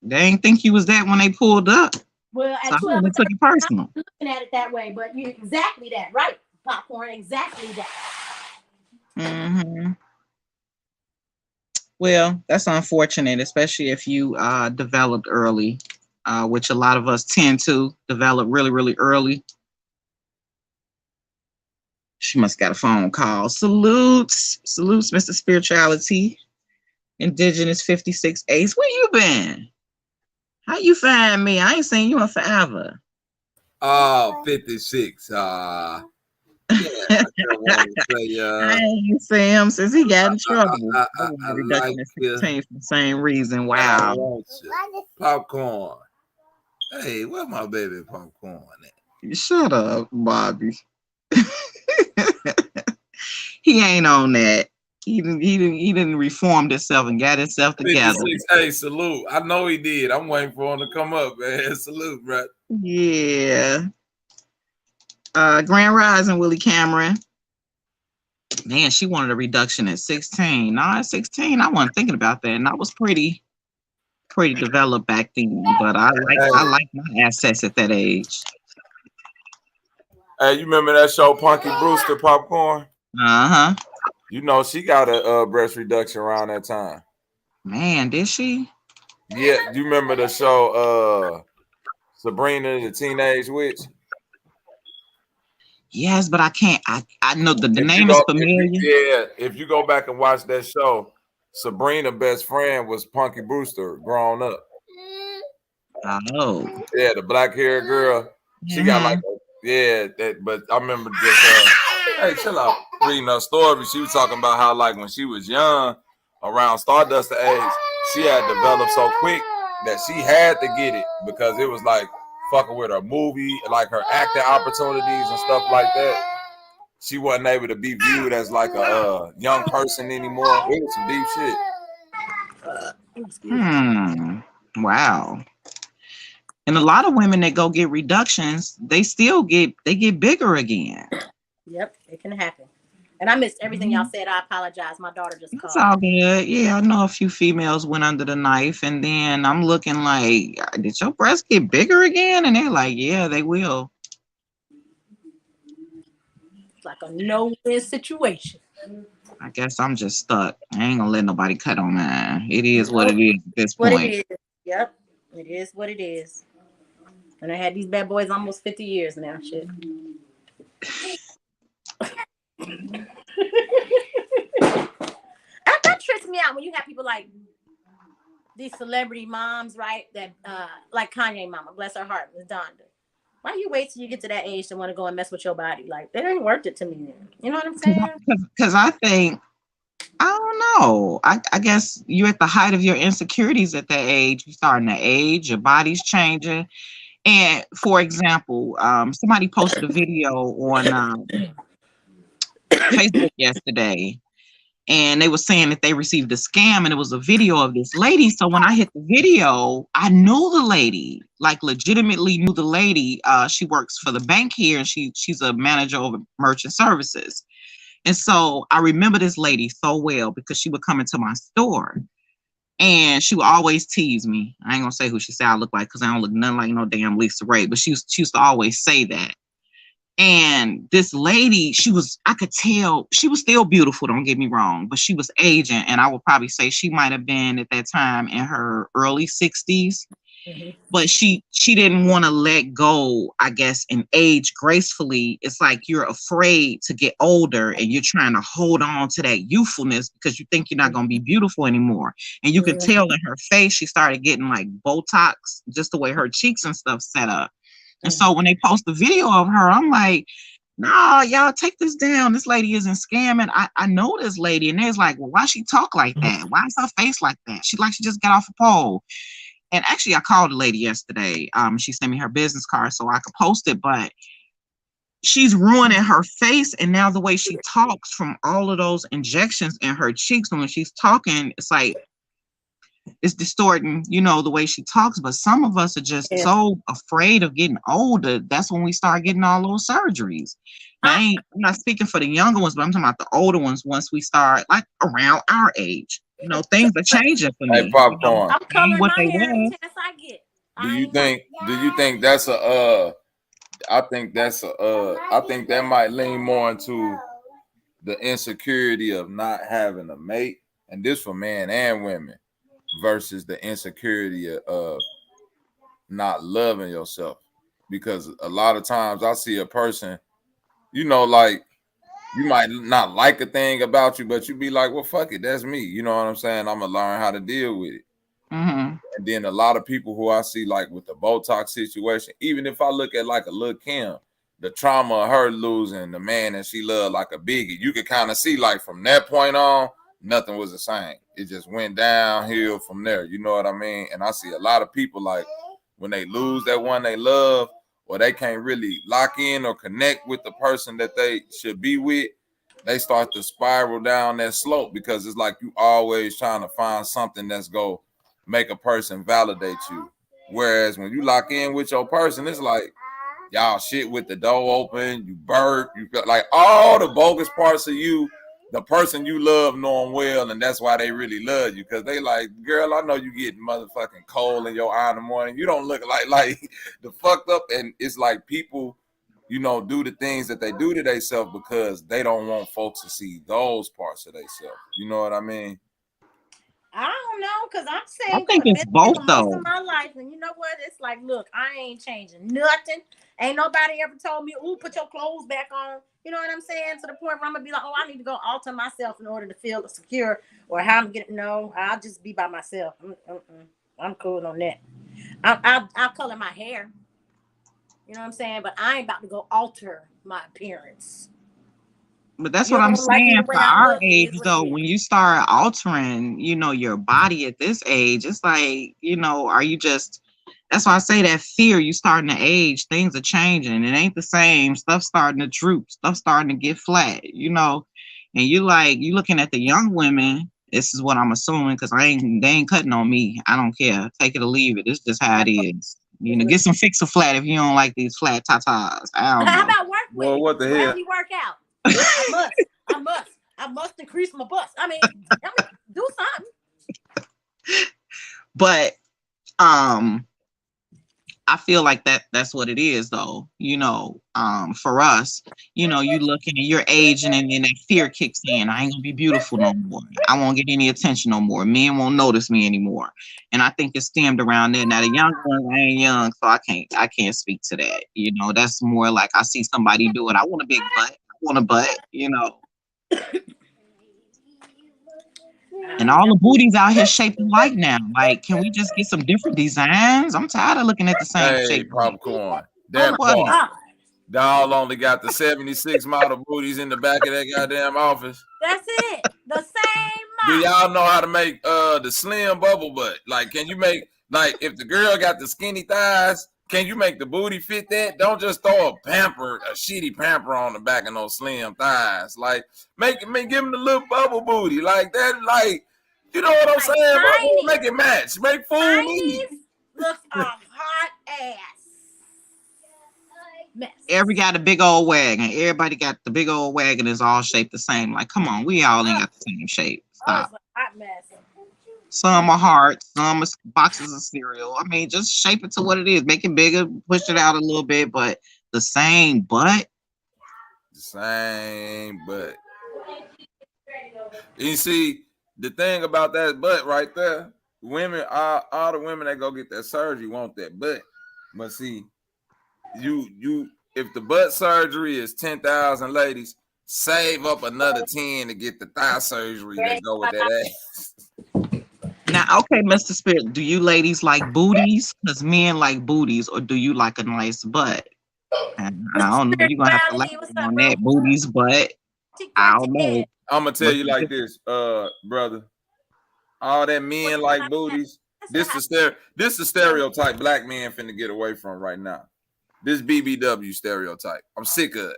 They ain't think you was that when they pulled up. Well, So I at 12 really and took it 13, I'm personal. looking at it that way, but you exactly that, right? Popcorn, exactly that. Mm-hmm. Well, that's unfortunate, especially if you developed early, which a lot of us tend to develop really, really early. She must got a phone call. Salutes, Mr. Spirituality, Indigenous 56 Ace. Where you been? How you find me? I ain't seen you in forever. Oh, 56. Yeah, I just want to say, I ain't seen him since he got in trouble. I A reduction like at you. 16 for the same reason. I Wow. want you. Popcorn. Hey, where my baby popcorn at? Shut up, Bobby. He ain't on that. He didn't reform himself and got himself together. 56. Hey, salute. I know he did. I'm waiting for him to come up, man. Salute, bro. Yeah. Grand Rising, Willie Cameron. Man, she wanted a reduction at 16. No, at 16, I wasn't thinking about that. And I was pretty developed back then. But I like my assets at that age. Hey, you remember that show, Punky Brewster Popcorn? Uh-huh. You know, she got a breast reduction around that time. Man, did she? Yeah, you remember the show Sabrina the Teenage Witch? Yes, but I can't. I know the name is familiar. If you go back and watch that show, Sabrina's best friend was Punky Brewster growing up. Oh. Yeah, the black haired girl. She got like but I remember just hey, chill out. Reading her story, she was talking about how like when she was young, around Stardust age, she had developed so quick that she had to get it because it was like fucking with her movie, like her acting opportunities and stuff like that. She wasn't able to be viewed as like a young person anymore. It was some deep shit. Wow. And a lot of women that go get reductions, they still get bigger again. Yep, it can happen. And I missed everything y'all said. I apologize. My daughter just called. It's all good. Yeah, I know a few females went under the knife, and then I'm looking like, did your breasts get bigger again? And they're like, yeah, they will. It's like a no-win situation. I guess I'm just stuck. I ain't gonna let nobody cut on mine. It is what it is at this point. What it is. Yep, it is what it is. And I had these bad boys almost 50 years now. Shit. That trips me out when you have people like these celebrity moms, right? That like Kanye mama, bless her heart, Miss Donda. Why you wait till you get to that age to want to go and mess with your body? Like, that ain't worth it to me. You know what I'm saying? Because I think, I don't know. I guess you're at the height of your insecurities at that age. You're starting to age, your body's changing. And for example, somebody posted a video on Facebook yesterday, and they were saying that they received a scam, and it was a video of this lady. So when I hit the video, I knew the lady, like legitimately knew the lady. She works for the bank here, and she's a manager of merchant services. And so I remember this lady so well because she would come into my store. And she would always tease me. I ain't gonna say who she said I look like because I don't look nothing like no damn Lisa Ray, but she used to always say that. And this lady, I could tell she was still beautiful, don't get me wrong, but she was aging. And I would probably say she might have been at that time in her early 60s. Mm-hmm. But she didn't want to let go, I guess, and age gracefully. It's like you're afraid to get older and you're trying to hold on to that youthfulness because you think you're not going to be beautiful anymore. And you can tell in her face, she started getting like Botox, just the way her cheeks and stuff set up. And so when they post the video of her, I'm like, nah, y'all take this down. This lady isn't scamming. I know this lady. And there's like, well, why she talk like that? Why is her face like that? She just got off a pole. And actually, I called the lady yesterday. She sent me her business card so I could post it, but she's ruining her face. And now the way she talks from all of those injections in her cheeks, when she's talking, it's like, it's distorting, the way she talks. But some of us are just so afraid of getting older. That's when we start getting all those surgeries. I'm not speaking for the younger ones, but I'm talking about the older ones once we start like around our age. Things are changing for me. Hey, Popcorn. I'm coloring my hair as I get. Do you think that's I think that might lean more into the insecurity of not having a mate, and this for men and women, versus the insecurity of not loving yourself. Because a lot of times I see a person, like you might not like a thing about you, but you be like, well, fuck it, that's me. You know what I'm saying? I'm gonna learn how to deal with it. Mm-hmm. And then a lot of people who I see like with the Botox situation, even if I look at like a Lil' Kim, the trauma of her losing the man that she loved like a Biggie, you could kind of see like from that point on, nothing was the same. It just went downhill from there. You know what I mean? And I see a lot of people like when they lose that one they love, or they can't really lock in or connect with the person that they should be with, they start to spiral down that slope because it's like you always trying to find something that's go make a person validate you. Whereas when you lock in with your person, it's like y'all shit with the door open, you burp, you got like all the bogus parts of you, the person you love knowing well, and that's why they really love you, because they like, girl, I know you getting motherfucking cold in your eye in the morning. You don't look like the fucked up, and it's like people, do the things that they do to themselves because they don't want folks to see those parts of themselves. You know what I mean? I don't know, because I'm I saying think it's both most though. of my life, and you know what? It's like, look, I ain't changing nothing. Ain't nobody ever told me, "Ooh, put your clothes back on." You know what I'm saying? To the point where I'm gonna be like, "Oh, I need to go alter myself in order to feel secure," or how I'm getting. No, I'll just be by myself. I'm cool on that. I'll color my hair. You know what I'm saying? But I ain't about to go alter my appearance. But that's You what I'm don't like me saying the way for I our look, it age, is what though. it is. When you start altering, your body at this age, it's like, are you just, that's why I say that fear, you starting to age, things are changing. It ain't the same. Stuff starting to droop, stuff starting to get flat, and you looking at the young women. This is what I'm assuming, because they ain't cutting on me. I don't care. Take it or leave it. It's just how it is. Get some Fix-A Flat if you don't like these flat tatas. I don't How know. about work with? Well, what the hell? Let me work out. I must increase my bust. I mean, do something. But I feel like that's what it is, though. For us, you looking and you're aging, and then that fear kicks in. I ain't gonna be beautiful no more. I won't get any attention no more. Men won't notice me anymore. And I think it's stemmed around there. Now the young ones, I ain't young, so I can't speak to that. That's more like I see somebody do it. I want a big butt. I want a butt. And all the booties out here shaped alike now. Like, can we just get some different designs? I'm tired of looking at the same shape. Popcorn. Oh my God. Doll only got the 76 model booties in the back of that goddamn office. That's it. The same Do model. y'all know how to make the slim bubble butt? Like, can you make, like, if the girl got the skinny thighs, can you make the booty fit that? Don't just throw a shitty pamper on the back of those slim thighs. Like, give them the little bubble booty. Like that, like, you know what I'm saying? Bro? Make it match. Make fool me. Looks a hot ass mess. Everybody got a big old wagon. Everybody got the big old wagon is all shaped the same. Like, come on, we all ain't got the same shape. Stop. Oh, hot mess. Some are hearts, some are boxes of cereal. I mean, just shape it to what it is. Make it bigger, push it out a little bit, but the same butt. The same butt. You see, the thing about that butt right there, women, all the women that go get that surgery want that butt. But see, you if the butt surgery is 10,000 ladies, save up another 10 to get the thigh surgery that go with that ass. Now, okay, Mr. Spirit, do you ladies like booties? Because men like booties, or do you like a nice butt? And I don't know. You're gonna have to like on that booties, but I don't know. I'm gonna tell you like this, brother. All that men like booties. This the stereotype black men finna get away from right now. This BBW stereotype. I'm sick of it.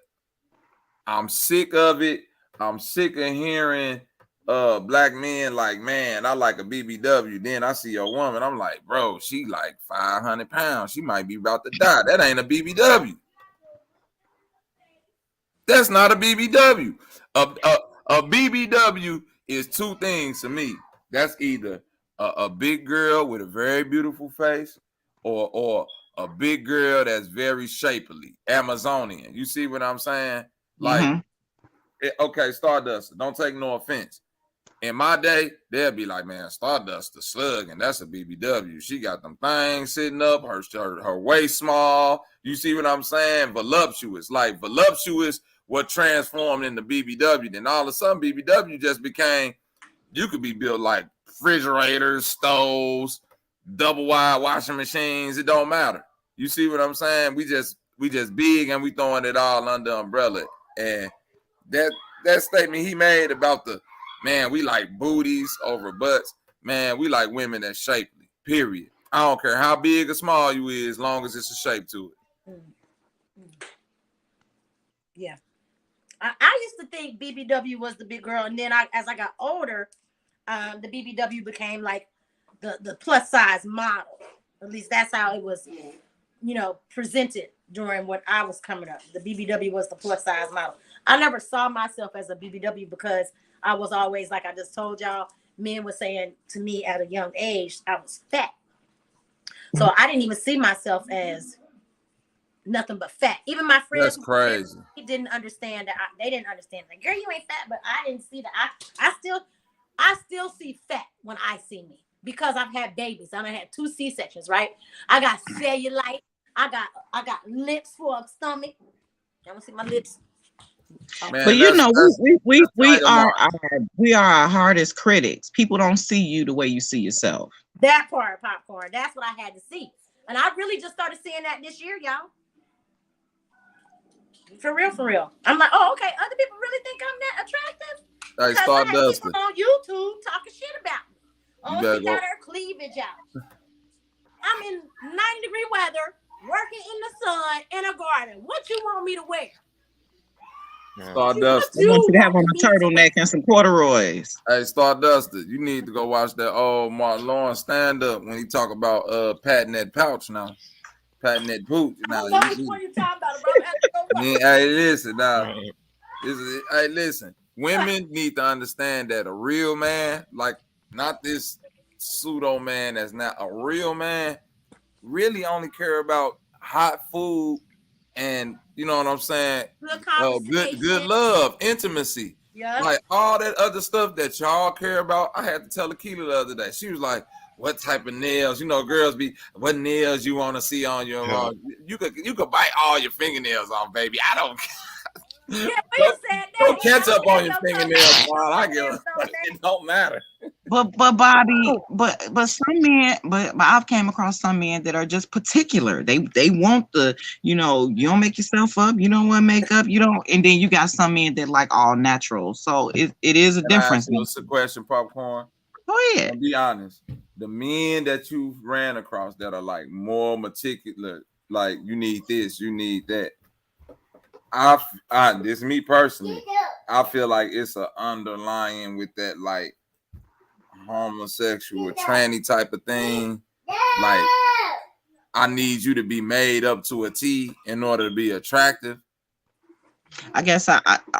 I'm sick of it. I'm sick of hearing black men like, man, I like a BBW. Then I see a woman, I'm like, bro, she like 500 pounds. She might be about to die. That ain't a BBW. That's not a BBW. A BBW is two things to me. That's either a big girl with a very beautiful face, or a big girl that's very shapely, Amazonian. You see what I'm saying? Like, okay, Stardust, don't take no offense. In my day, they'll be like, man, Stardust, the slug, and that's a BBW. She got them things sitting up, her waist small. You see what I'm saying? Voluptuous. Like, voluptuous what transformed into BBW. Then all of a sudden, BBW just became, you could be built like refrigerators, stoves, double wide washing machines. It don't matter. You see what I'm saying? We just big and we throwing it all under umbrella. And that statement he made about the, man, we like booties over butts. Man, we like women that's shapely, period. I don't care how big or small you is, as long as it's a shape to it. Yeah. I used to think BBW was the big girl. And then as I got older, the BBW became like the plus size model. At least that's how it was, presented during when I was coming up. The BBW was the plus size model. I never saw myself as a BBW because I was always, like I just told y'all, men were saying to me at a young age, I was fat. So I didn't even see myself as nothing but fat. Even my friends, that's crazy. They didn't understand that. They didn't understand. Like, girl, you ain't fat, but I didn't see that. I still see fat when I see me because I've had babies. I had 2 C-sections, right? I got cellulite. I got lips for a stomach. Y'all want to see my lips? Man, but we are our hardest critics. People don't see you the way you see yourself. That part, Popcorn. That's what I had to see, and I really just started seeing that this year, y'all. For real. I'm like, oh, okay. Other people really think I'm that attractive. Hey, Stardust on YouTube talking shit about me. Oh, she got her cleavage out. I'm in 90-degree weather, working in the sun in a garden. What you want me to wear? Stardust. I want you to have on a turtleneck and some corduroys. Hey, Stardust, you need to go watch that old Mark Lawrence stand up when he talk about patting that pouch now. Patting that pooch. Now, what you talking about, bro? Hey, listen now. Hey, listen. Women need to understand that a real man, like not this pseudo man that's not a real man, really only care about hot food and, you know what I'm saying? Good love, intimacy. Yeah. Like all that other stuff that y'all care about. I had to tell Akila the other day. She was like, what type of nails? You know, girls be, what nails you want to see on your you could bite all your fingernails off, baby. I don't care. Yeah, you said that. Don't catch up on your fingernails, Paul. I give it don't matter. But Bobby, but some men, but I've came across some men that are just particular. They want the, you don't make yourself up, you don't want makeup, you don't, and then you got some men that like all natural. So it is a difference. What's the question, Popcorn? Go ahead. I'll be honest. The men that you ran across that are like more meticulous, like you need this, you need that. This is me personally. I feel like it's an underlying with that like homosexual tranny type of thing. Like I need you to be made up to a T in order to be attractive. I guess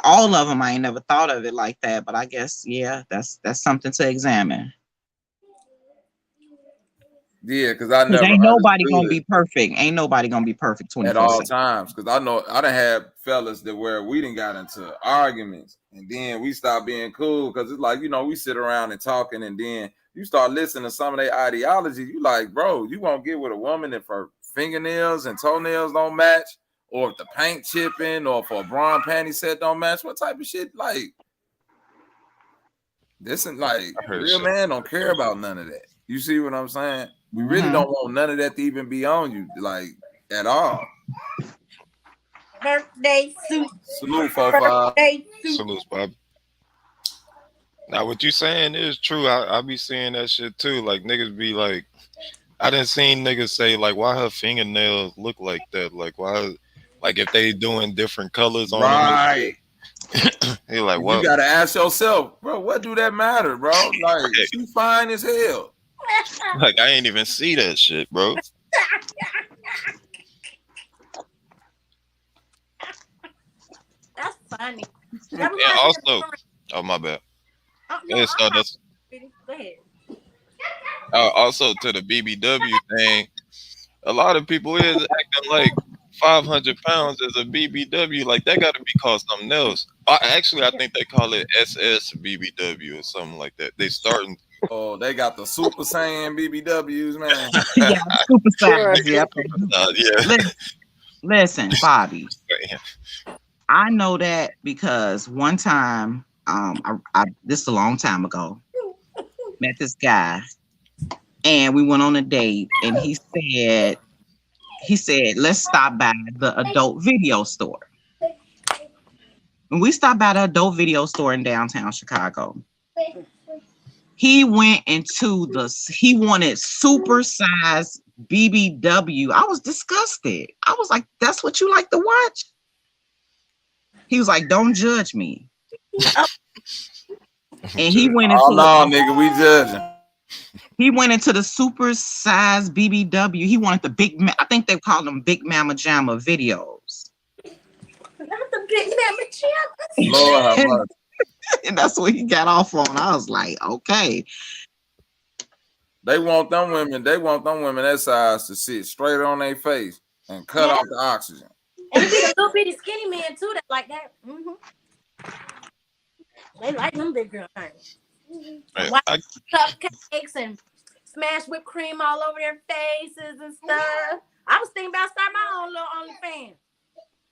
all of them, I ain't never thought of it like that, but I guess that's something to examine. Yeah, because I never. Ain't nobody gonna be perfect. Ain't nobody gonna be perfect 24/7 at all times. Because I know I done had fellas that where we done got into arguments and then we stopped being cool because it's like we sit around and talking and then you start listening to some of their ideology. You like, bro, you won't get with a woman if her fingernails and toenails don't match, or if the paint chipping, or if a bra panty set don't match. What type of shit? Like this is like real man don't care about none of that. You see what I'm saying? We really don't want none of that to even be on you, like at all. Birthday suit. Salute, 45. Salute, Bob. Now, what you saying is true. I be seeing that shit too. Like niggas be like, I done seen niggas say like, why her fingernails look like that? Like why? Like if they doing different colors on right. You're like, what? You gotta ask yourself, bro. What do that matter, bro? Like she fine as hell. Like I ain't even see that shit, bro. That's funny. And also, oh my bad. No, so that's, go ahead. also to the BBW thing, a lot of people is acting like 500 pounds as a BBW. Like that got to be called something else. Actually, I think they call it SS BBW or something like that. They starting. Oh, they got the Super Saiyan BBWs, man. Yeah, super size. Yep. Yeah. Listen, Bobby. I know that because one time, this is a long time ago, met this guy, and we went on a date, and he said, let's stop by the adult video store. When we stopped by the adult video store in downtown Chicago, he went into he wanted super size BBW. I was disgusted. I was like, that's what you like to watch? He was like, don't judge me. And he went into nigga, we judging. He went into the super size BBW. He wanted the I think they call them Big Mama Jamma videos. Not the Big Mama Jamma. Lord have mercy. And that's what he got off on. I was like, okay. They want them women that size to sit straight on their face and cut off the oxygen. And you be a little bitty skinny man too that like that. They like them big girl things. White cupcakes and smashed whipped cream all over their faces and stuff. I was thinking about starting my own little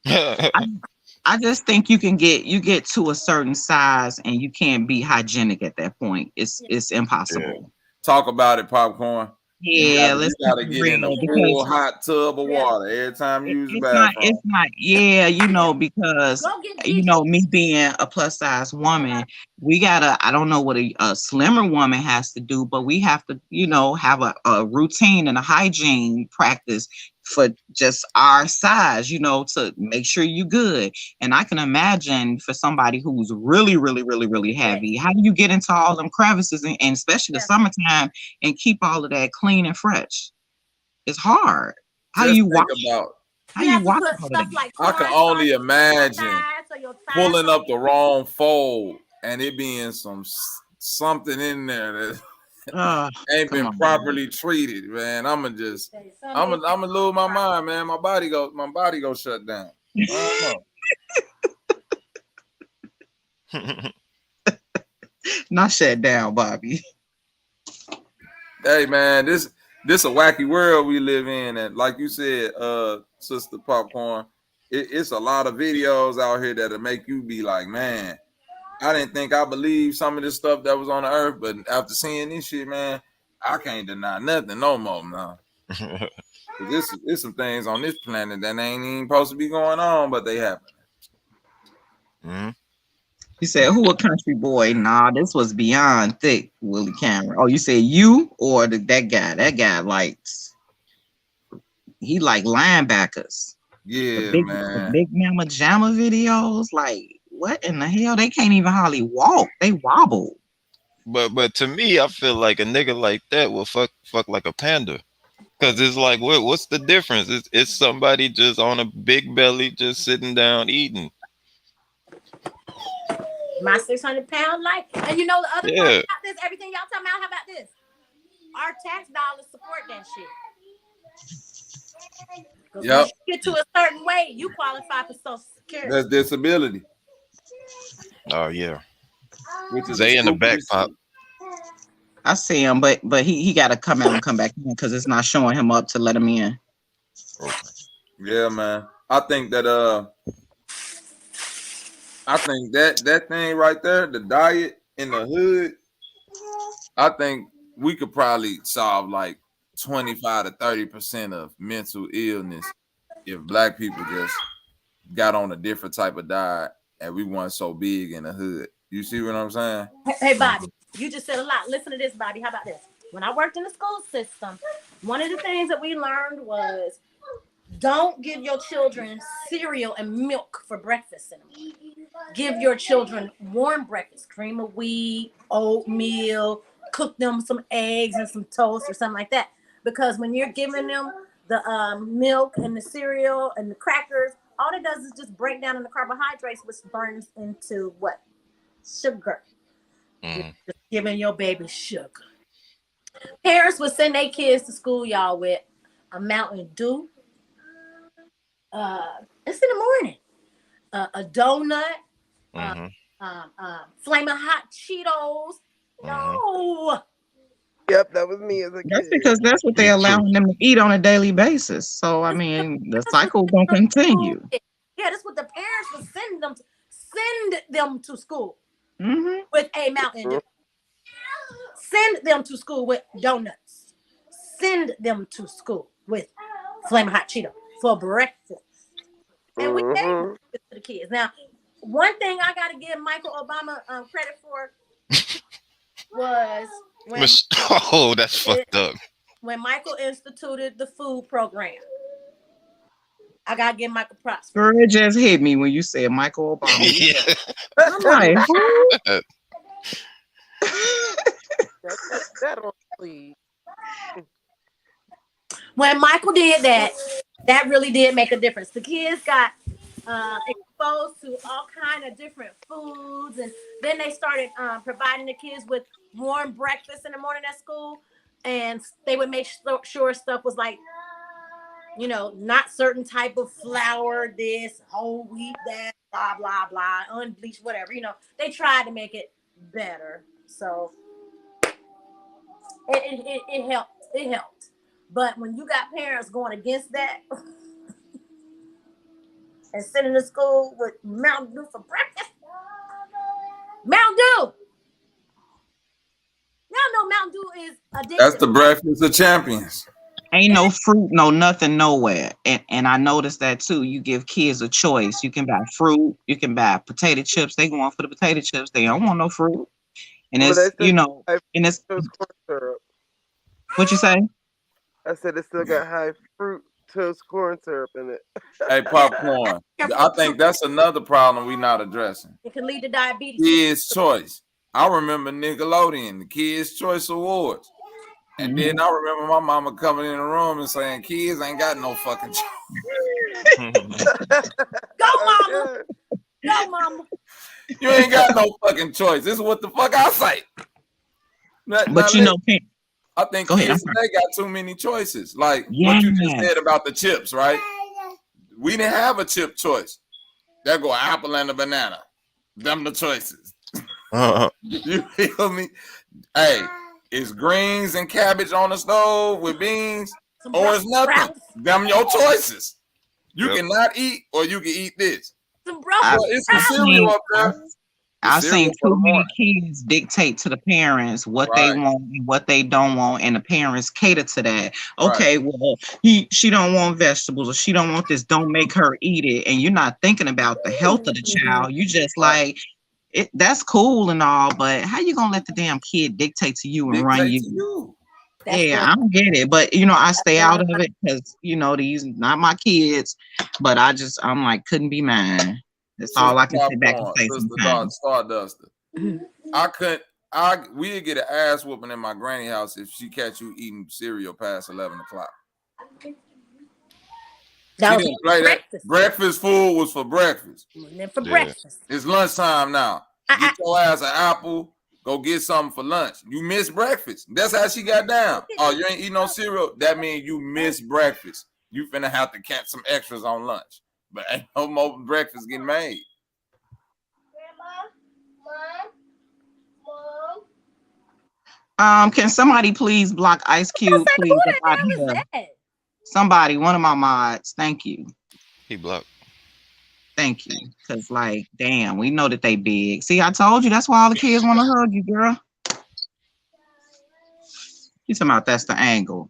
OnlyFans. I just think you get to a certain size and you can't be hygienic at that point. It's impossible. Yeah. Talk about it, Popcorn. Yeah, you gotta get in a full hot tub of water every time you use the bathroom. It's not, because me being a plus size woman, we gotta, I don't know what a slimmer woman has to do, but we have to, have a routine and a hygiene practice for just our size, to make sure you're good. And I can imagine for somebody who's really, really, really, really heavy, how do you get into all them crevices and especially the summertime and keep all of that clean and fresh? It's hard. How do you watch all that? Like I can only imagine pulling up the wrong fold and it being something in there that ain't been properly treated, man. I'm gonna lose my mind, man. My body go shut down. Not shut down, Bobby. Hey, man, this a wacky world we live in, and like you said, Sister Popcorn, it's a lot of videos out here that'll make you be like, man, I didn't think I believed some of this stuff that was on the earth, but after seeing this shit, man, I can't deny nothing no more now. There's some things on this planet that ain't even supposed to be going on, but they happen. Mm-hmm. He said, who a country boy? Nah, this was beyond thick, Willie Cameron. Oh, you said you or that guy? That guy he like linebackers. Yeah, man. The Big Mama Jamma videos, like, what in the hell? They can't even hardly walk. They wobble. But to me, I feel like a nigga like that will fuck like a panda. Cause it's like, what's the difference? It's somebody just on a big belly, just sitting down eating. My 600-pound life. And the other part about this, everything y'all talking about, how about this? Our tax dollars support that shit. Yep. When you get to a certain weight, you qualify for Social Security. That's disability. Oh yeah. Which is they in the back pop. I see him, but he got to come out and come back in because it's not showing him up to let him in. Okay. Yeah, man. I think that that thing right there, the diet in the hood, I think we could probably solve like 25 to 30% of mental illness if Black people just got on a different type of diet and we weren't so big in the hood. You see what I'm saying? Hey, Bobby, you just said a lot. Listen to this, Bobby. How about this? When I worked in the school system, one of the things that we learned was don't give your children cereal and milk for breakfast anymore. Give your children warm breakfast, cream of wheat, oatmeal, cook them some eggs and some toast or something like that. Because when you're giving them the milk and the cereal and the crackers, all it does is just break down in the carbohydrates, which burns into what? Sugar. You're just giving your baby sugar. Parents would send their kids to school, y'all, with a Mountain Dew. It's in the morning. A donut. Flaming hot Cheetos. No. Yep, that was me as a That's kid. because that's what Me they're too. allowing them to eat on a daily basis. So I mean, the cycle gonna continue. Yeah, that's what the parents would send them to school Mm-hmm. with a Mountain Dew. Send them to school with donuts. Send them to school with Flaming Hot Cheetos for breakfast. And we gave it to the kids. Now, one thing I got to give Michael Obama credit for was Oh, that's fucked up. when Michael instituted the food program. I got to give Michael props. Girl, it just hit me when you said Michael Obama. Yeah. I'm like, who? That on, please. When Michael did that, that really did make a difference. The kids got exposed to all kind of different foods, and then they started providing the kids with warm breakfast in the morning at school, and they would make sure stuff was like, you know, not certain type of flour, this, whole wheat, that, blah, blah, blah, unbleached, whatever. You know, they tried to make it better. So it helped. It helped. But when you got parents going against that and sitting to school with Mountain Dew for breakfast, Mountain Dew. Y'all know Mountain Dew is addictive. That's the breakfast of champions. Ain't no fruit, no nothing nowhere. And I noticed that too. You give kids a choice. You can buy fruit, you can buy potato chips. They going for the potato chips. They don't want no fruit. And it's, you know, and it's corn syrup. what you say? I said it still got high fruit toast corn syrup in it. Hey, popcorn. I think that's another problem we not addressing. It can lead to diabetes. Kids' Choice. I remember Nickelodeon, the Kids' Choice Awards. And then I remember my mama coming in the room and saying, kids ain't got no fucking choice. Go, mama. Go, mama. You ain't got no fucking choice. This is what the fuck I say. But you know, I think go ahead, kids today got too many choices. Like what you just said about the chips, right? We didn't have a chip choice. There go an apple and a banana. Them the choices. You feel me? Hey, is greens and cabbage on the stove with beans, or is nothing? Them your choices. You cannot eat, or you can eat this. It's the cereal up there. I've seen too many kids dictate to the parents what they want and what they don't want, and the parents cater to that. Okay, well, she don't want vegetables or she don't want this. Don't make her eat it. And you're not thinking about the health of the child. You just like it. That's cool and all, but how you gonna let the damn kid dictate to you and run you? Yeah, I don't get it, but you know, I stay out of it because you know these not my kids. But I'm like, couldn't be mine. That's all I can sit back and say sometimes. Starduster. We'd get an ass whooping in my granny house if she catch you eating cereal past 11 o'clock. That was breakfast. Breakfast food was for breakfast. And then for breakfast. It's lunchtime now. Get your ass an apple. Go get something for lunch. You missed breakfast. That's how she got down. Oh, you ain't eating no cereal? That means you missed breakfast. You finna have to catch some extras on lunch. But ain't no more breakfast getting made. Can somebody please block Ice Cube, please? Somebody, one of my mods. Thank you. He blocked. Thank you. Cause like, damn, we know that they big. See, I told you that's why all the kids want to hug you, girl. You talking about that's the angle.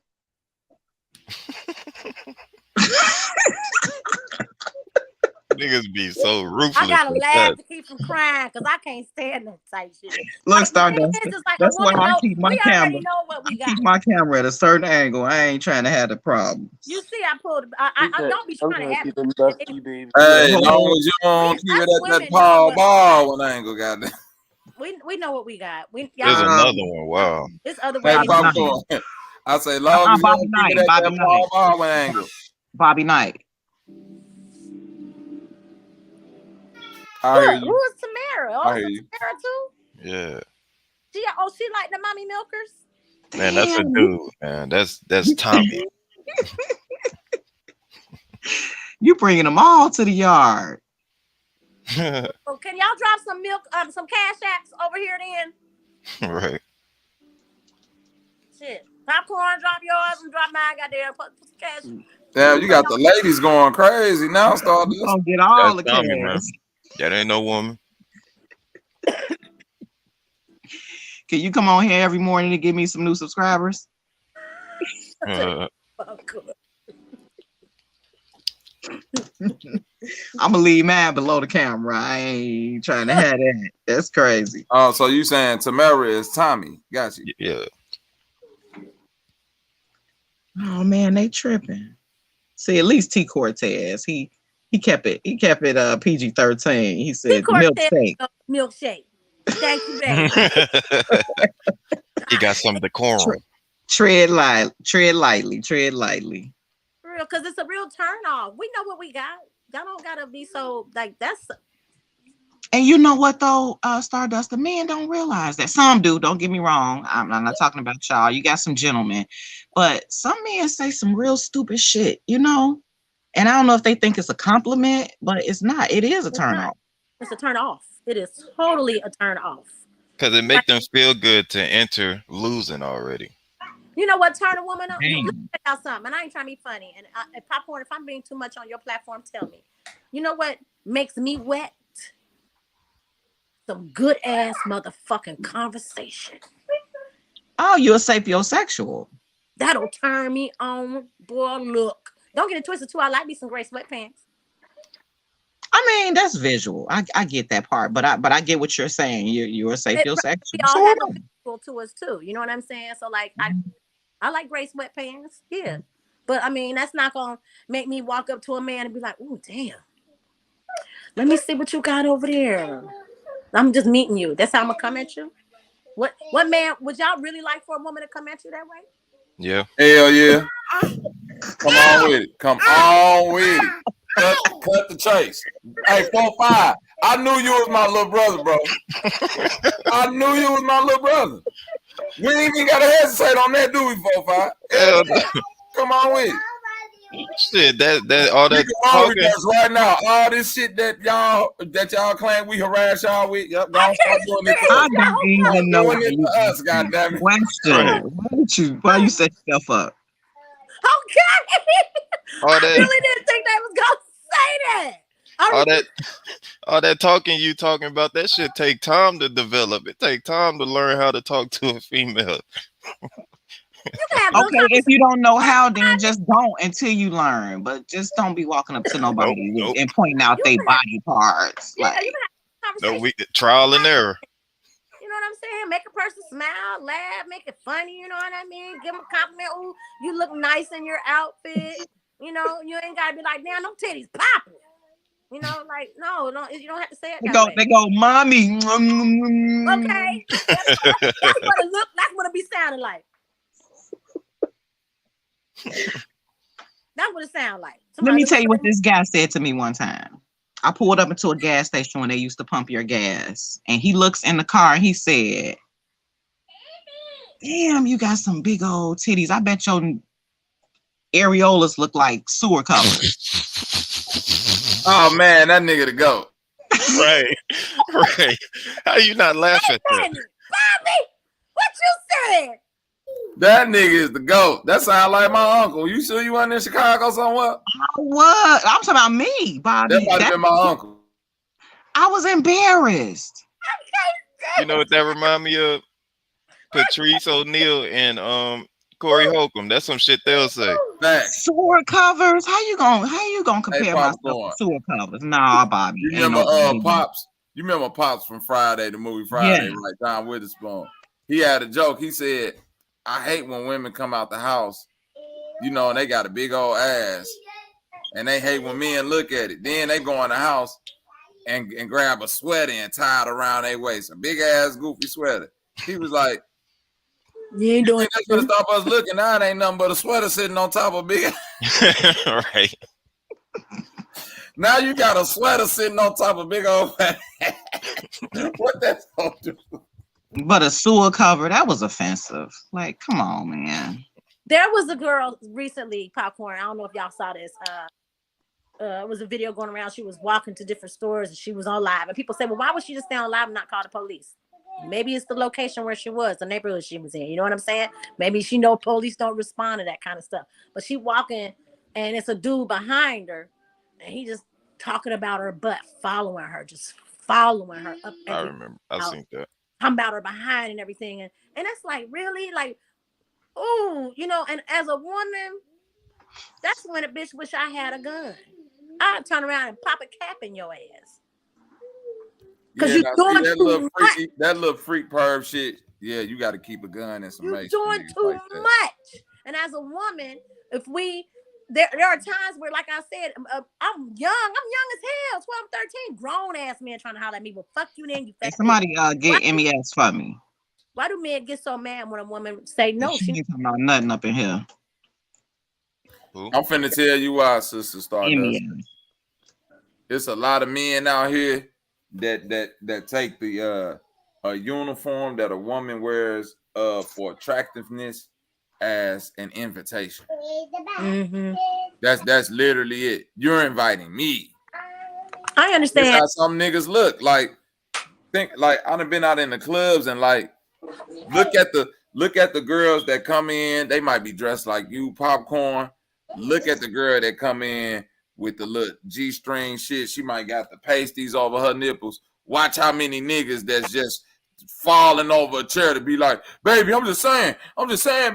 Niggas be so ruthless. I gotta laugh to keep from crying because I can't stand that type shit. Look, Stardust. Like, that's why I keep my camera. Keep my camera at a certain angle. I ain't trying to have the problem. You see, I pulled. I don't be trying to have. Hey, as long as you don't keep it at that Paul Ball one angle, goddamn. We know what we got. There's another one. Wow. There's other ways. Hey, I say, long as you don't keep it at that Paul Ball one angle. Bobby Knight. Who is Tamara? I hear you. Tamara too? Yeah. She like the mommy milkers? Man, that's a dude, man. That's Tommy. You bringing them all to the yard. Oh, can y'all drop some milk, some cash apps over here then? Right. Shit. Popcorn, drop yours and drop mine. Goddamn, put some cash. Damn, you got the ladies going crazy now. Start You gonna get all That's the Tommy, man. cash. That ain't no woman. Can you come on here every morning to give me some new subscribers? Uh, I'm gonna leave mine below the camera. I ain't trying to have that. That's crazy. Oh, so you saying Tamara is Tommy? Got you. yeah. Oh man, they tripping. See, at least T Cortez, he kept it. He kept it PG-13. He said milkshake. Milkshake. Thank you, baby. He got some decorum. Tread lightly. For real, because it's a real turn off. We know what we got. Y'all don't gotta be so like that's. And you know what though, Stardust, the men don't realize that. Some do. Don't get me wrong. I'm not talking about y'all. You got some gentlemen, but some men say some real stupid shit. You know, and I don't know if they think it's a compliment, but it's not. It is a turn off. It's a turn off. It is totally a turn off. Because it make them feel good to enter losing already. You know what turn a woman up? Dang. Let me tell y'all something, and I ain't trying to be funny. And Popcorn, if I'm being too much on your platform, tell me. You know what makes me wet? Some good ass motherfucking conversation. Oh, you're a sapiosexual. That'll turn me on, boy. Look, don't get it twisted too. I like me some gray sweatpants. I mean, that's visual. I get that part, but I get what you're saying. You're a sapiosexual. We all have a visual to us too. You know what I'm saying? So like, I like gray sweatpants. Yeah, but I mean, that's not gonna make me walk up to a man and be like, "Ooh, damn. Let me see what you got over there." I'm just meeting you. That's how I'm gonna come at you. What man would y'all really like for a woman to come at you that way? Yeah. Hell yeah. Come on with it. Come on with it. Cut the chase. Hey, 4-5. I knew you was my little brother, bro. I knew you was my little brother. We ain't even gotta hesitate on that, do we, 4-5? Hell no. Come on with it. Shit, that all that All talking. right now, all this shit that y'all claim we harass y'all with, y'all don't start doing it to I us. don't even know Doing it to us, goddammit. Question. Why you set yourself up? Okay. All I that, really didn't think they was gonna say that. all that talking you talking about, that shit take time to develop. It take time to learn how to talk to a female. You can have Okay, if you don't know how, then just don't until you learn. But just don't be walking up to nobody Nope. and pointing out their body parts. Yeah, Like, you can have No, conversation. trial and error. You know what I'm saying? Make a person smile, laugh, make it funny. You know what I mean? Give them a compliment. Ooh, you look nice in your outfit. You know, you ain't gotta be like, damn, them titties popping. You know, like no, you don't have to say it. they go, mommy. Okay, that's what it look. That's what it be sounding like. That's what it sounds like. Let me tell you what this guy said to me one time. I pulled up into a gas station when they used to pump your gas, and he looks in the car and he said, "Damn, you got some big old titties. I bet your areolas look like sewer covers." Oh man, that nigga the goat. Right. How you not laughing at that? Bobby, what you said? That nigga is the GOAT. That sound like my uncle. You sure you wasn't in Chicago somewhere? What? I'm talking about me, Bobby. That might have been my uncle. I was embarrassed. You know what that remind me of? Patrice O'Neal and Corey Holcomb. That's some shit they'll say. Thanks. Sewer covers? How you gonna compare myself to sewer covers? Nah, Bobby. You remember Pops? You remember Pops from Friday, the movie Friday, right? John Witherspoon. He had a joke. He said, I hate when women come out the house, you know, and they got a big old ass, and they hate when men look at it. Then they go in the house and grab a sweater and tie it around their waist, a big ass goofy sweater. He was like, "You ain't doing that's gonna stop us looking. Now it ain't nothing but a sweater sitting on top of a big." Right. Now you got a sweater sitting on top of a big old. What that's gonna do? But a sewer cover, that was offensive. Like, come on, man. There was a girl recently, Popcorn. I don't know if y'all saw this. It was a video going around. She was walking to different stores and she was on live. And people say, well, why would she just stay on live and not call the police? Maybe it's the location where she was, the neighborhood she was in. You know what I'm saying? Maybe she know police don't respond to that kind of stuff. But she walking and it's a dude behind her and he just talking about her butt, following her, just following her up. I remember. I seen that. Talking about her behind and everything. And it's like, really? Like, oh, you know, and as a woman, that's when a bitch wish I had a gun. I'd turn around and pop a cap in your ass. Because Yeah, you're now, see, doing that too little much. freaky, that little freak perv shit. Yeah, you got to keep a gun and some You're mace. doing too much. And as a woman, if we, there are times where, like I said, I'm young as hell, 12, 13, grown ass men trying to holler at me. Well, fuck you then, you Hey, fat somebody get Why- MES for me. Why do men get so mad when a woman say no? She ain't talking about nothing up in here. Who? I'm finna tell you why, Sister Stardust. MES. There's a lot of men out here that take the a uniform that a woman wears for attractiveness as an invitation. Mm-hmm. That's literally it. You're inviting me. I understand. That's how some niggas look. Like, think like I done been out in the clubs and like look at the girls that come in. They might be dressed like you, Popcorn. Look at the girl that come in with the little G-string shit. She might got the pasties over her nipples. Watch how many niggas that's just falling over a chair to be like, baby, I'm just saying,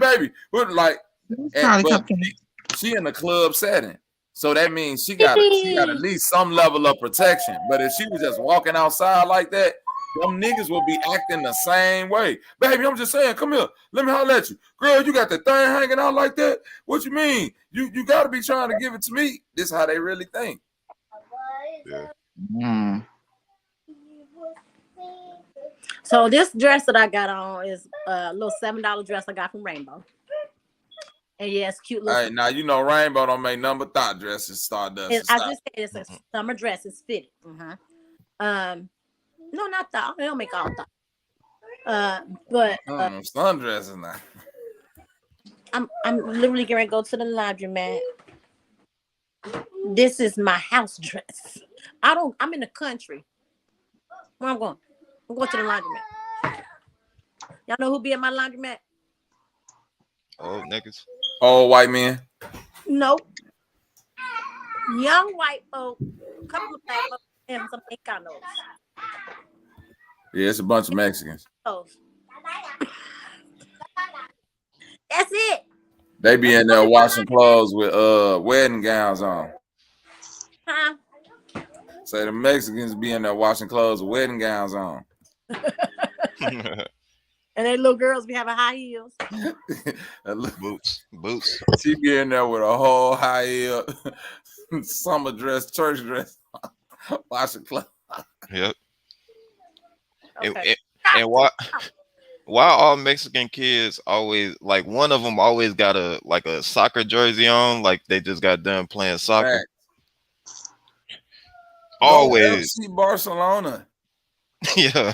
baby. But like, but she in the club setting. So that means she got at least some level of protection. But if she was just walking outside like that, them niggas will be acting the same way. Baby, I'm just saying, come here. Let me holler at you. Girl, you got the thing hanging out like that? What you mean? You got to be trying to give it to me. This is how they really think. Yeah. Mm. So this dress that I got on is a little $7 dress I got from Rainbow. And yeah, it's cute. All right, now you know Rainbow don't make number thought dresses, Stardust. I just said it's a summer dress. It's fitted. No, not thought. They don't make all thought. But sundresses now. I'm literally going to go to the laundromat. This is my house dress. I'm in the country. Where I'm going? I'm going to the laundromat. Y'all know who be at my laundromat? Oh, niggas. Old white men. Nope. Young white folk, couple of black folks, and some Mexicanos. Yeah, it's a bunch of Mexicans. That's it. They be in there washing clothes with wedding gowns on. Huh? Say the Mexicans be in there washing clothes with wedding gowns on. And they little girls be having high heels. Boots. She be in there with a whole high heel summer dress, church dress, washing clothes. Yep. Okay. And why all Mexican kids always like one of them always got a soccer jersey on, like they just got done playing soccer. Right. Always. FC Barcelona. Yeah.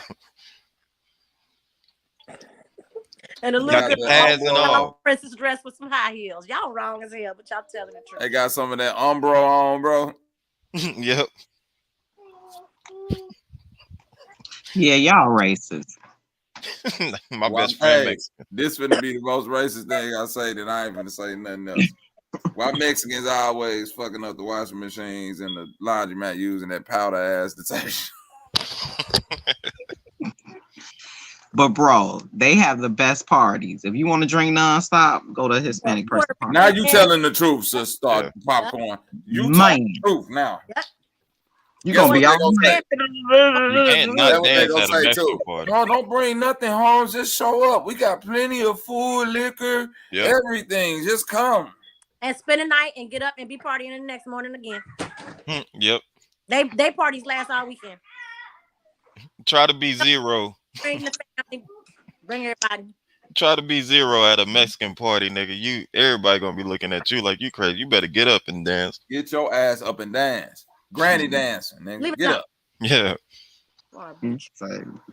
And the little Got the pads and all. princess dress with some high heels. Y'all wrong as hell, but y'all telling the truth. They got some of that Umbro on, bro. Yep. Yeah, y'all racist. My best friend Mexican. This finna be the most racist thing I say, that I ain't finna say nothing else. Why Mexicans always fucking up the washing machines and the laundromat using that powder ass detergent? But bro, they have the best parties. If you want to drink nonstop, go to Hispanic person party. Now you telling the truth, sister. Popcorn. You telling the truth now. You gonna be all You can't not dance at a Mexican party. No, don't bring nothing home. Just show up. We got plenty of food, liquor, everything. Just come. And spend a night and get up and be partying the next morning again. Yep. They parties last all weekend. Try to be zero. Bring the family, bring everybody. Try to be zero at a Mexican party, nigga. Everybody gonna be looking at you like you crazy. You better get up and dance. Get your ass up and dance. Granny dancing, nigga. Get up. Yeah. So,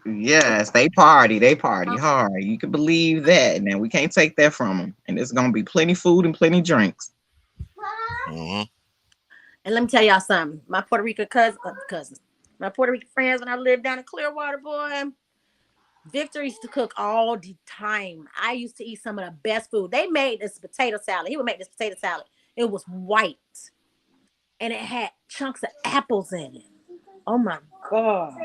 yes, they party hard. You can believe that. Now we can't take that from them, and there's gonna be plenty food and plenty drinks. Mm-hmm. And let me tell y'all something. My Puerto Rican cousins, my Puerto Rican friends, when I lived down in Clearwater, boy, Victor used to cook all the time. I used to eat some of the best food. They made this potato salad. He would make this potato salad. It was white, and it had chunks of apples in it. Oh my God.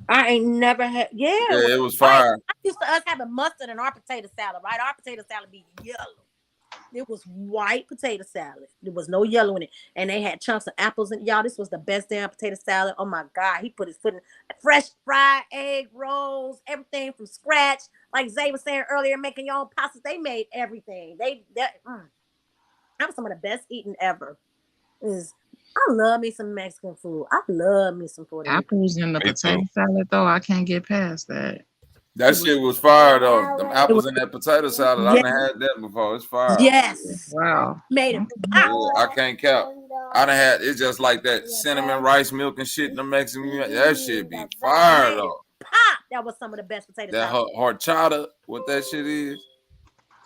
I ain't never had. Yeah, it was fire. I used to us having mustard in our potato salad, right? Our potato salad be yellow. It was white potato salad. There was no yellow in it. And they had chunks of apples in it. Y'all, this was the best damn potato salad. Oh my God. He put his foot in fresh fried egg rolls, everything from scratch. Like Zay was saying earlier, making your own pastas. They made everything. That was some of the best eating ever. I love me some Mexican food. I love me some Puerto Rican. Apples in the potato salad, though, I can't get past that. That shit was fire though. Them apples in that potato salad, I done had that before. It's fire. Yes. Wow. Made it Yeah, pop. I can't count. I done had it's just like that cinnamon rice milk and shit in the Mexican. That shit be fire though. Pop. That was some of the best potato That salad. horchata, what that shit is?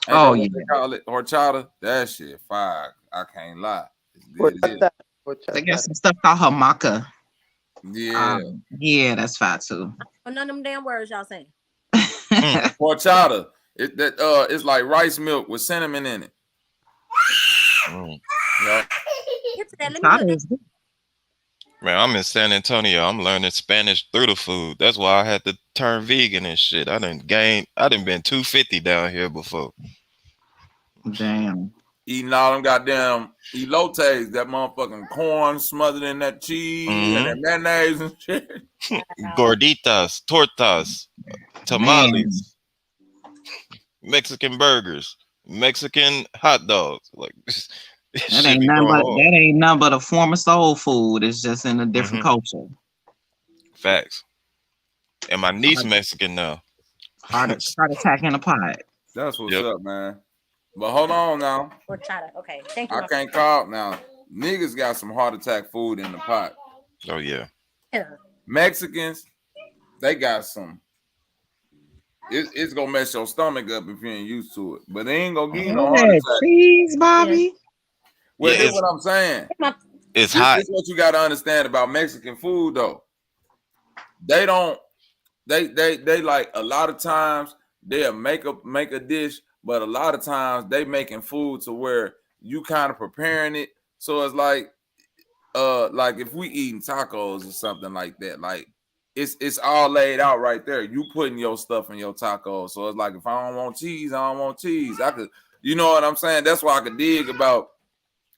Ain't Oh, that yeah. what they call it horchata. That shit fire. I can't lie. They got some stuff called hamaca. Yeah. Yeah, that's fire too. None of them damn words y'all saying. Horchata. It's like rice milk with cinnamon in it. Mm. Yeah. Get to that. Let me look. Man, I'm in San Antonio. I'm learning Spanish through the food. That's why I had to turn vegan and shit. I done been 250 down here before. Damn. Eating all them goddamn elotes, that motherfucking corn smothered in that cheese and that mayonnaise and shit. Gorditas, tortas, tamales, Mexican burgers, Mexican hot dogs. Like that ain't nothing but a form of soul food. It's just in a different culture. Facts. And my niece Mexican now. Heart attack in a pot. That's what's up, man. But hold on now. Horchata. Okay. Thank you. I can't call now. Niggas got some heart attack food in the pot. Oh yeah. Mexicans, they got some. It's gonna mess your stomach up if you ain't used to it. But they ain't gonna give you no heart attack. Cheese, Bobby. Well, that's what I'm saying. It's hot. This is what you gotta understand about Mexican food though. They don't they like a lot of times they'll make a dish, but a lot of times they making food to where you kind of preparing it. So it's like if we eating tacos or something like that, like it's all laid out right there. You putting your stuff in your tacos. So it's like if I don't want cheese, I don't want cheese. I could, you know what I'm saying? That's why I could dig about.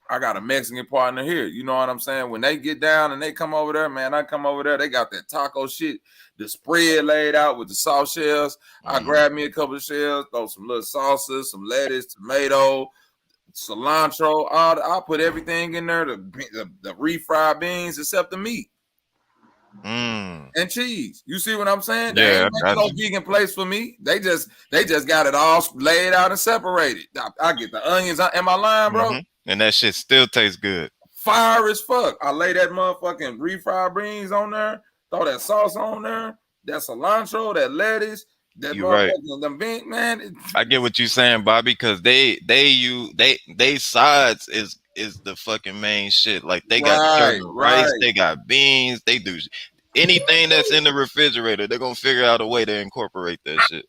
I got a Mexican partner here. You know what I'm saying? When they get down and they come over there, man, I come over there. They got that taco shit, the spread laid out with the soft shells. I grab me a couple of shells, throw some little salsas, some lettuce, tomato, cilantro. I'll put everything in there, the refried beans except the meat. And cheese. You see what I'm saying? They ain't making no vegan place for me. They just got it all laid out and separated. I get the onions. Am I lying, bro? And that shit still tastes good. Fire as fuck. I lay that motherfucking refried beans on there, throw that sauce on there, that cilantro, that lettuce, that motherfucking them beans, man. I get what you're saying, Bobby, because they sides is the fucking main shit. Like they got rice, they got beans, they do anything that's in the refrigerator. They're gonna figure out a way to incorporate that shit.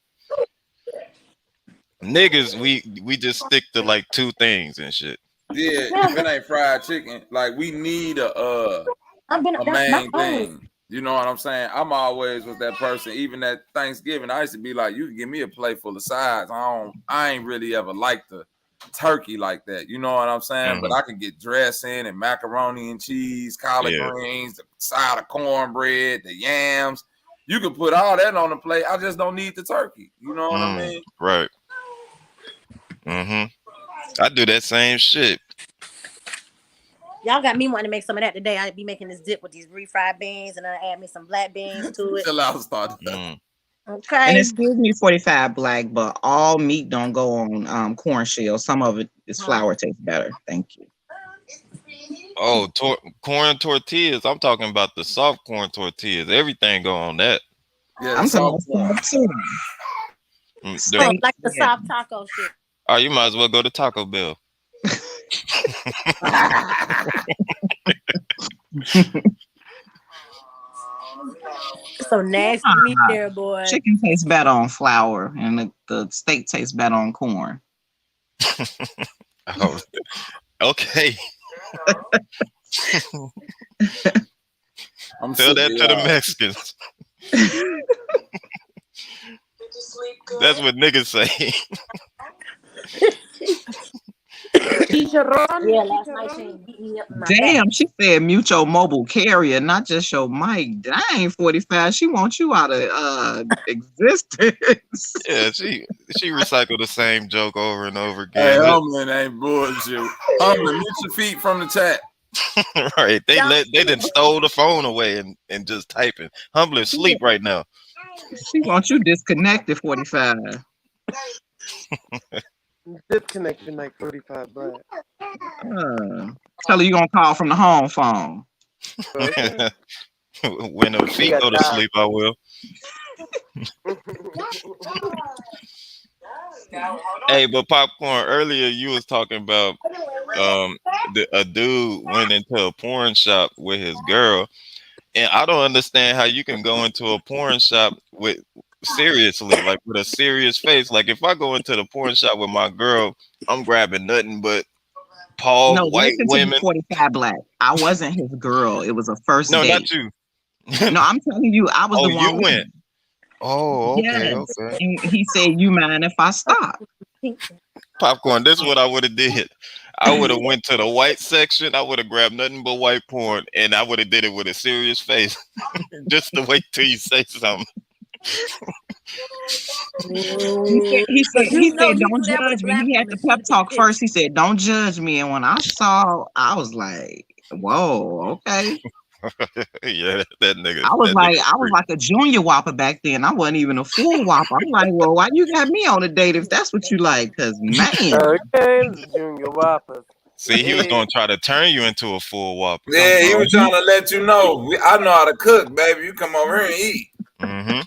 Niggas, we just stick to like two things and shit. Yeah, if it ain't fried chicken, like we need a main thing. You know what I'm saying? I'm always with that person. Even at Thanksgiving, I used to be like, you can give me a plate full of sides. I ain't really ever liked the turkey like that. You know what I'm saying? But I can get dressing and macaroni and cheese, collard greens, the side of cornbread, the yams. You can put all that on the plate. I just don't need the turkey. You know what I mean? Right. I do that same shit. Y'all got me wanting to make some of that today. I'd be making this dip with these refried beans, and then I add me some black beans to it. Till I started. Okay. And excuse me, 45 Black, but all meat don't go on corn shells. Some of it is flour tastes better. Thank you. Oh, corn tortillas. I'm talking about the soft corn tortillas. Everything go on that. Yeah, I'm talking soft corn. about too. The- Oh, like the soft taco shit. oh, you might as well go to Taco Bell. So nasty meat there, boy. Chicken tastes better on flour, and the steak tastes better on corn. Oh, okay. I'm Tell that sick to of the y'all. Mexicans. That's what niggas say. Chicharrón. Yeah, last night she beat me up in my back. Damn, she said mute your mobile carrier, not just your mic. Dang, 45. She wants you out of existence. Yeah, she recycled the same joke over and over Hey, again. Humlin ain't bullshit. Humlin, mute your feet from the chat. Right. They done stole the phone away and just typing. Humbly asleep right now. She wants you disconnected, 45. Disconnection like 45, Brad. Tell her you gonna call from the home phone. When her feet go to sleep, I will. Hey, but Popcorn, earlier you was talking about a dude went into a porn shop with his girl, and I don't understand how you can go into a porn shop with seriously, like with a serious face. Like if I go into the porn shop with my girl, I'm grabbing nothing but No, white listen to me, women. 45 Black. I wasn't his girl. It was a first No, date. not you. No, I'm telling you, I was Oh, the one. you with went. him. Oh, okay, Yes. okay. And he said, "You mind if I stop?" Popcorn, this is what I would have did. I would have went to the white section. I would have grabbed nothing but white porn, and I would have did it with a serious face, just to wait till you say something. He said, "Don't judge me." He had the pep talk first. He said, "Don't judge me." And when I saw, I was like, "Whoa, okay." Yeah, that nigga. I was that like, nigga I was like a junior whopper back then. I wasn't even a full whopper. I'm like, well, why you got me on a date if that's what you like? Cause man, Okay, Junior Whoppers. See, he was gonna try to turn you into a full whopper. Yeah, he was trying to let you know. I know how to cook, baby. You come over here and eat. Mm-hmm.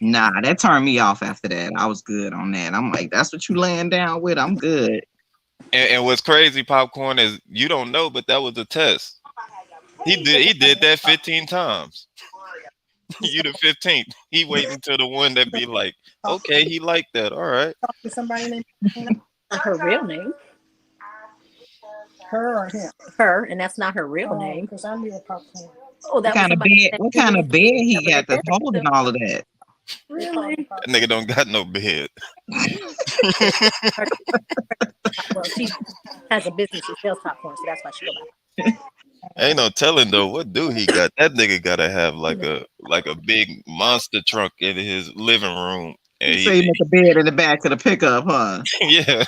nah, that turned me off after that. I was good on that. I'm like, that's what you laying down with. I'm good. And what's crazy, Popcorn, is you don't know, but that was a test. He did that 15 times. You the 15th. He waiting until the one that be like, okay, he liked that. All right. Talk to somebody named not her real name. Her or him? Her, and that's not her real name. Because I knew a popcorn. Oh, that What kind of bed he got that's holding all of that? Really? That nigga don't got no bed. Well, she has a business. She sells popcorn, so that's why she go by. Ain't no telling though. What do he got? That nigga gotta have like a big monster truck in his living room. And So you make a bed in the back of the pickup, huh? yeah.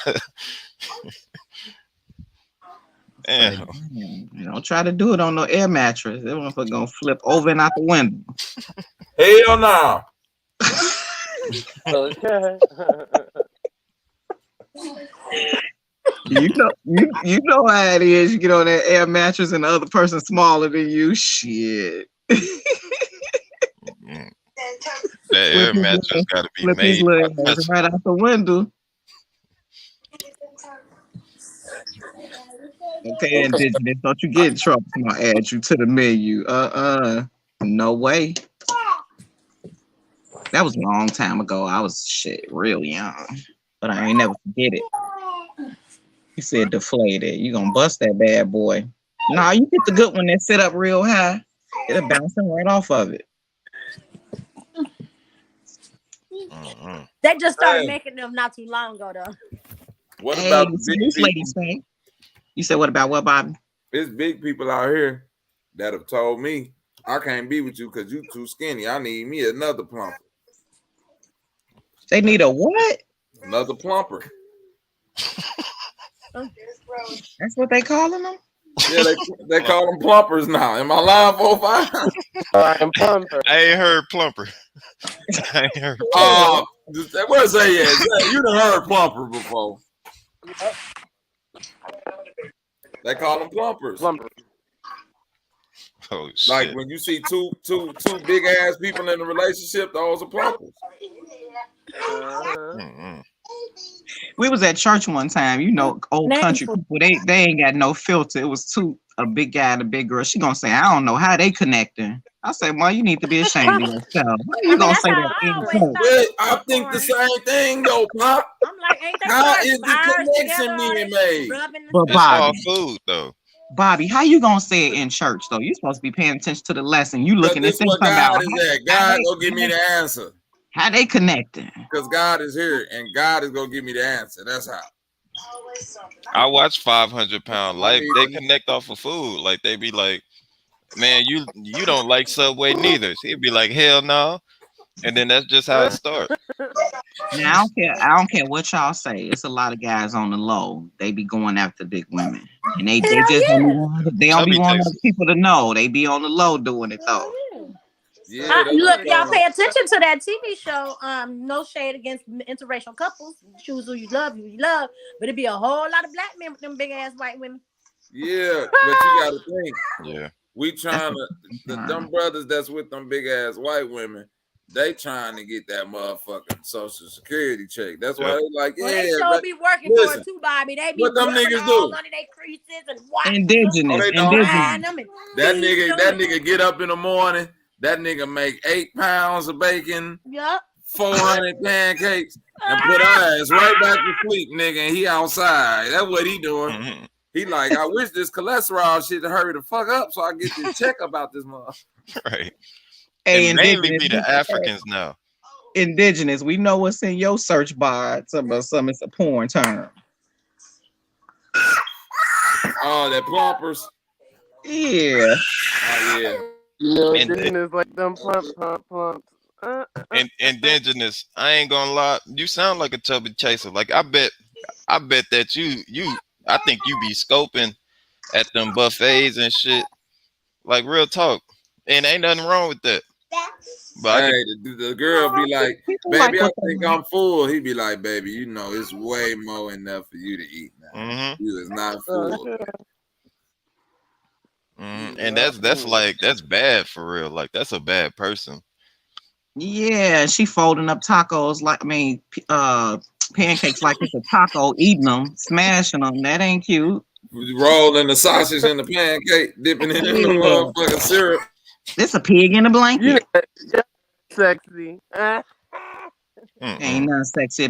Damn. You don't try to do it on no air mattress. That motherfucker gonna flip over and out the window. Hell no. Okay. You know how it is. You get on that air mattress and the other person smaller than you. Shit. That air mattress gotta be Flip his made. leg right out the window. Okay, Indigenous, don't you get in trouble. I'm gonna add you to the menu. No way. That was a long time ago. I was real young, but I ain't never forget it. He said deflated. You gonna bust that bad boy. Nah, you get the good one that sit up real high. It'll bounce right off of it. Mm-hmm. They just started making them not too long ago, though. What about the big this people? lady say? You said what about what, Bobby? There's big people out here that have told me I can't be with you because you too skinny. I need me another plumper. They need a what? Another plumper. That's what they calling them? Yeah, they call them plumpers now. Am I lying, 45? I'm plumper. I ain't heard plumper. I ain't heard Where's that at? You done heard plumper before. They call them plumpers. Oh shit. Like when you see two big ass people in a relationship, those are plumpers. Mm-mm. We was at church one time, you know, old Name country food. people, they ain't got no filter. It was a big guy and a big girl. She gonna say, I don't know how they connecting. I said, well, you need to be ashamed of yourself. How I you mean, gonna that's say how that I in always church? thought. Well, I think the same thing though, Pop. I'm like, ain't that How part is the ours connection together, all being that made? rubbing and But It's all Bobby, food though. Bobby, how you gonna say it in church though? You supposed to be paying attention to the lesson. You Because looking this at is things what about God is at. God gonna give me how the answer. they connecting. Because God is here and God is gonna give me the answer. That's how. I watch 500-Pound Life. They connect off of food. Like they be like, man, you don't like Subway neither. He'd be like, hell no. And then that's just how it starts. Now I don't care what y'all say. It's a lot of guys on the low. They be going after big women. And they Hell just yeah. they don't be Chubby wanting takes other people to know. They be on the low doing it though. Yeah, that's Look, what y'all I'm pay attention to that TV show. No shade against interracial couples. Choose who you love, but it'd be a whole lot of black men with them big ass white women. Yeah, but you gotta think. Yeah. We trying to them brothers that's with them big ass white women, they trying to get that motherfucking social security check. That's why they like, Well, yeah. they sure be working for it too, Bobby. They be what them rubbing niggas all do? under their creases and watching Indigenous, Oh, they don't? indigenous. them and That feeding nigga, them. that nigga get up in the morning. That nigga make 8 pounds of bacon, Yup. 400 pancakes, and put our ass right back to sleep, nigga. And he outside. That's what he doing. Mhm. He like, I wish this cholesterol shit to hurry the fuck up so I get this check about this mother. Right. Hey, And mainly be indigenous, the Africans now. indigenous. We know what's in your search bar. It's a porn term. Oh, that plumpers. Yeah. Oh yeah. You know, And- indigenous like them plumps. And indigenous, I ain't gonna lie, you sound like a chubby chaser. Like I bet that I think you be scoping at them buffets and shit. Like real talk. And ain't nothing wrong with that. But I Hey, can, the girl be like, People baby, I what think they I'm full. He be like, baby, you know, it's way more in there for you to eat now. Mhm. You is not full. And that's bad for real. Like that's a bad person. Yeah, she folding up tacos pancakes like it's a taco, eating them, smashing them. That ain't cute. Rolling the sausage in the pancake, dipping it in the motherfucking syrup. This a pig in a blanket. Yeah, sexy. Ain't nothing sexy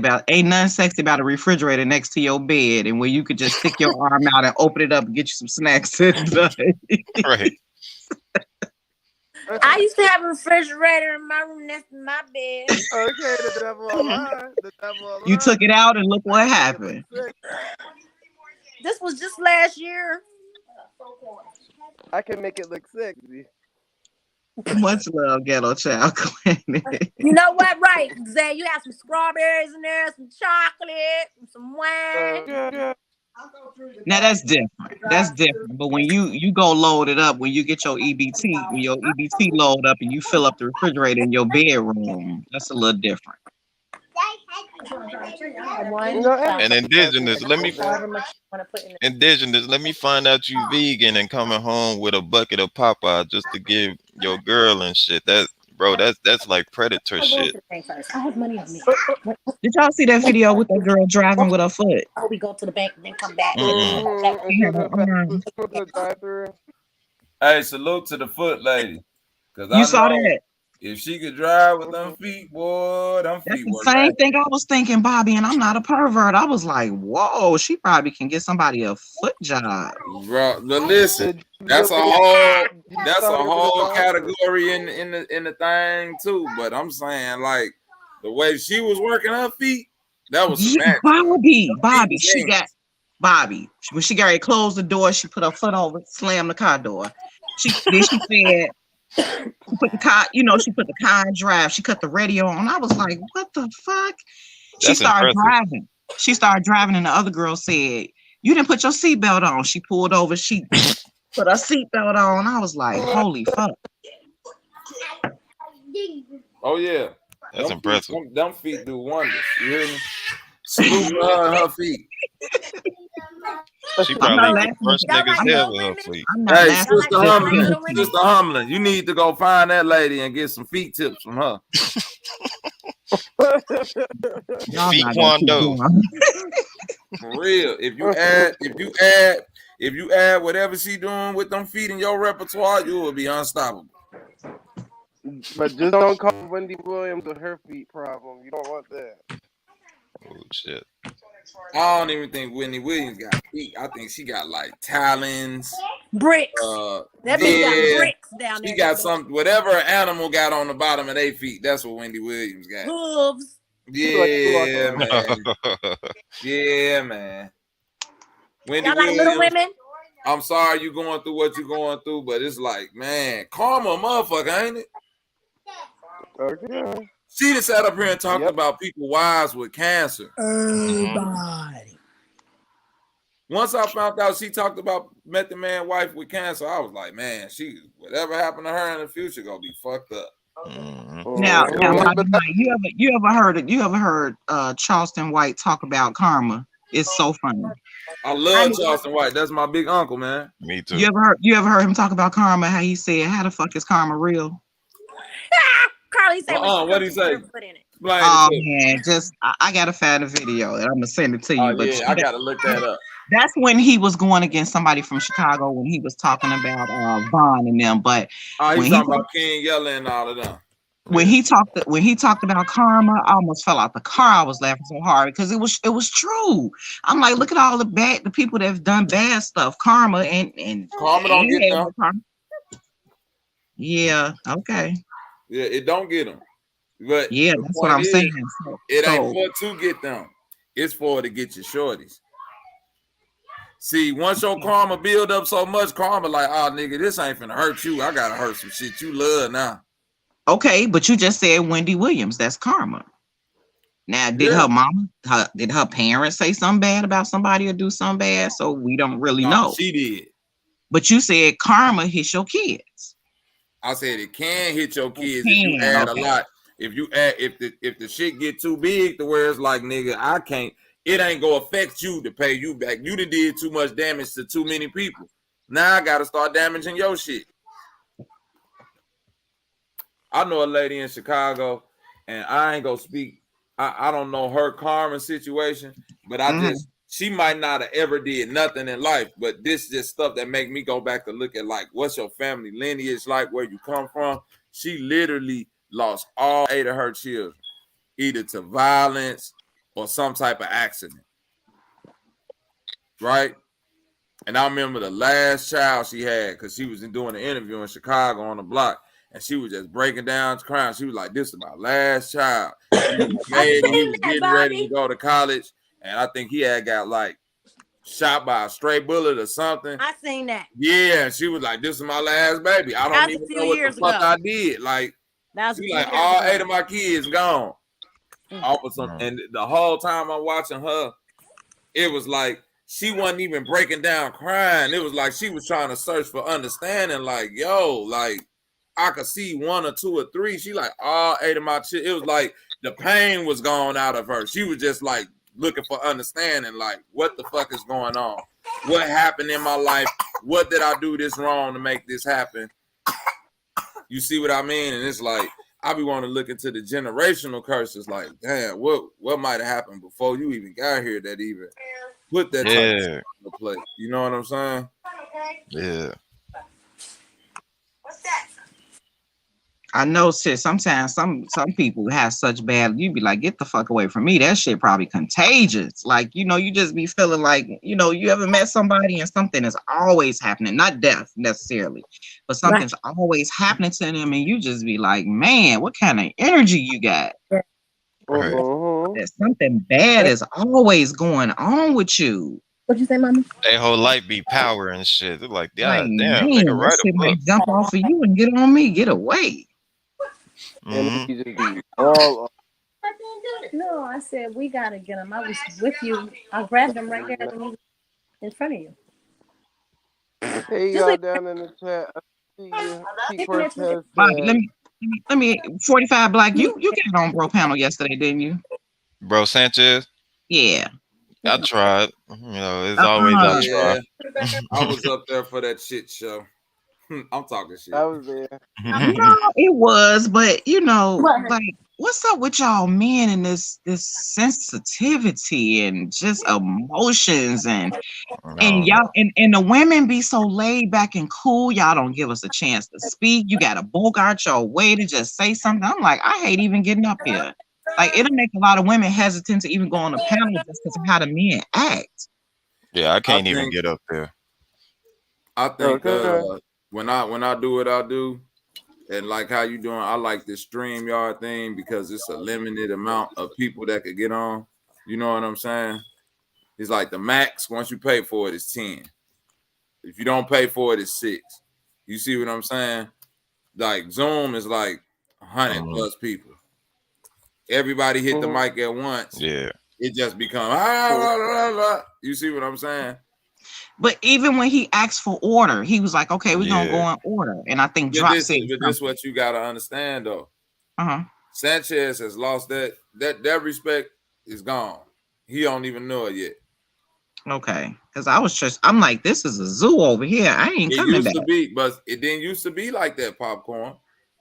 about a refrigerator next to your bed and where you could just stick your arm out and open it up and get you some snacks. Right. I used to have a refrigerator in my room next to my bed. Okay, the devil alive. The devil alive. You took it out and look what happened. This was just last year. I can make it look sexy. Much love, ghetto child. You know what? Right, Zay. You have some strawberries in there, some chocolate, some wine. Now that's different. That's different. But when you go load it up, when you get your EBT, when your EBT load up and you fill up the refrigerator in your bedroom, that's a little different. And indigenous, let me find out you vegan and coming home with a bucket of Popeye just to give your girl and shit. That's like predator shit. I have money on me. Did y'all see that video with that girl driving with her foot? Oh, we go to the bank and then come back. Hey, salute to the foot lady. Cause You saw that? If she could drive with them feet, boy, them That's feet the work. same thing I was thinking, Bobby, and I'm not a pervert. I was like, whoa, she probably can get somebody a foot job. Bro, listen, that's a whole category in the thing too. But I'm saying, like, the way she was working her feet, that was some magic. Bobby, when she got ready to close the door, she put her foot over, slammed the car door. She said, she put the car in drive. She cut the radio on. I was like, what the fuck? She started driving. She started driving, and the other girl said, you didn't put your seatbelt on. She pulled over. She put her seatbelt on. I was like, holy fuck. Oh, yeah. That's impressive. Them feet do wonders. You hear me? Salute her and her feet. She I'm probably not would laughing. crush Y'all niggas' like head Little with her Women? feet. I'm not Hey, laughing. Y'all like Sister y'all like Humlin, Little Women? Sister Humlin, you need to go find that lady and get some feet tips from her. Y'all Feet not gonna keep Kwando. going. For real. If you add whatever she doing with them feet in your repertoire, you will be unstoppable. But just don't call Wendy Williams with her feet problem. You don't want that. Oh shit. I don't even think Whitney Williams got feet. I think she got like talons. Bricks. That bitch got Yeah, bricks down there. she got some whatever animal got on the bottom of their feet. That's what Wendy Williams got. hooves. Yeah, man. Yeah, man. Wendy Y'all like Little Williams. Women? I'm sorry you going through what you going through, but it's like, man, karma, motherfucker, ain't it? Okay. She just sat up here and talked Yep. about people wives with cancer. Everybody. Once I found out she talked about Method Man wife with cancer, I was like, man, she whatever happened to her in the future gonna be fucked up. Now, Mhm. Bobby Knight, you ever heard Charleston White talk about karma? It's so funny. I love Charleston White. That's my big uncle, man. Me too. You ever heard him talk about karma? How he said, "How the fuck is karma real?" Carly said, What'd he say? Put in it. Explain Oh it to me. man, just I gotta find a video and I'm gonna send it to you. Oh But yeah, I gotta look that up. that's when he was going against somebody from Chicago when he was talking about Vaughn and them. But Oh, when he's he talking about King Yella and all of them. when he talked about karma, I almost fell out the car. I was laughing so hard because it was true. I'm like, look at all the people that have done bad stuff, karma and Karma don't get them. karma. Yeah, okay. Yeah, it don't get them. But Yeah, the that's what point I'm is, saying. it ain't for to get them. It's for to get your shorties. See, once your karma build up so much, karma like, oh nigga, this ain't finna hurt you. I gotta hurt some shit you love now. Okay, but you just said Wendy Williams. That's karma. Now, did her mama, did her parents say something bad about somebody or do something bad? So we don't really know. She did. But you said karma hits your kids. I said it can hit your kids if you add a lot. If you add, if the shit get too big to where it's like, nigga, I can't. It ain't gonna affect you to pay you back. You done did too much damage to too many people. Now I gotta start damaging your shit. I know a lady in Chicago, and I ain't gonna speak. I don't know her karma situation, but she might not have ever did nothing in life, but this just stuff that make me go back to look at like what's your family lineage like, where you come from. She literally lost all 8 of her children, either to violence or some type of accident. Right? And I remember the last child she had, because she was doing an interview in Chicago on the block, and she was just breaking down crying. She was like, this is my last child. He was getting ready to go to college. And I think he had got like shot by a stray bullet or something. I seen that. Yeah, she was like, "This is my last baby. I don't even know what the fuck I did." Like, she like, all 8 of my kids gone. Off of some, and the whole time I'm watching her, it was like she wasn't even breaking down crying. It was like she was trying to search for understanding. Like, yo, like I could see 1 or 2 or 3. She like all 8 of my children. It was like the pain was gone out of her. She was just like looking for understanding, like what the fuck is going on, what happened in my life, what did I do this wrong to make this happen? You see what I mean? And it's like I be wanting to look into the generational curses, like, damn, what might have happened before you even got here that even put that type of stuff into play. You know what I'm saying? Yeah. What's that? I know, sis. Sometimes some people have such bad. You be like, get the fuck away from me. That shit probably contagious. Like, you know, you just be feeling like, you know, you ever met somebody and something is always happening, not death necessarily, but something's always happening to them, and you just be like, man, what kind of energy you got? That something bad is always going on with you. What you say, mama? Their whole life be power and shit. They're like, yeah, Like, damn, man, they can write that a shit book. might jump off of you and get on me. Get away. And you just be all No, I said we gotta get him. I was with you. I grabbed him right there in front of you. Hey, y'all down in the chat. I see you. Keep first has Bobby, let me 45 Black. You got on Bro Panel yesterday, didn't you? Bro Sanchez. Yeah. I tried. You know, it's always I try. Yeah, I was up there for that shit show. I'm talking shit. I was there. No, it was, but you know, What? like, what's up with y'all men and this sensitivity and just emotions and y'all and the women be so laid back and cool. Y'all don't give us a chance to speak. You gotta bogart your way to just say something. I'm like, I hate even getting up here. Like, it'll make a lot of women hesitant to even go on a panel just because of how the men act. Yeah, I can't I even think- get up there. I think Okay. when I do what I do, and like how you doing, I like this StreamYard thing because it's a limited amount of people that could get on. You know what I'm saying? It's like the max once you pay for it is 10. If you don't pay for it, it's 6. You see what I'm saying? Like Zoom is like 100 plus people. Everybody hit the mic at once. Yeah. It just becomes you see what I'm saying? But even when he asked for order, he was like, okay, we're gonna go in order. And I think Drop said this what you gotta understand though. uh-huh. Sanchez has lost that respect is gone. He don't even know it yet. Okay. Because I'm like, this is a zoo over here. I ain't It coming used back. to be, but it didn't used to be like that, Popcorn.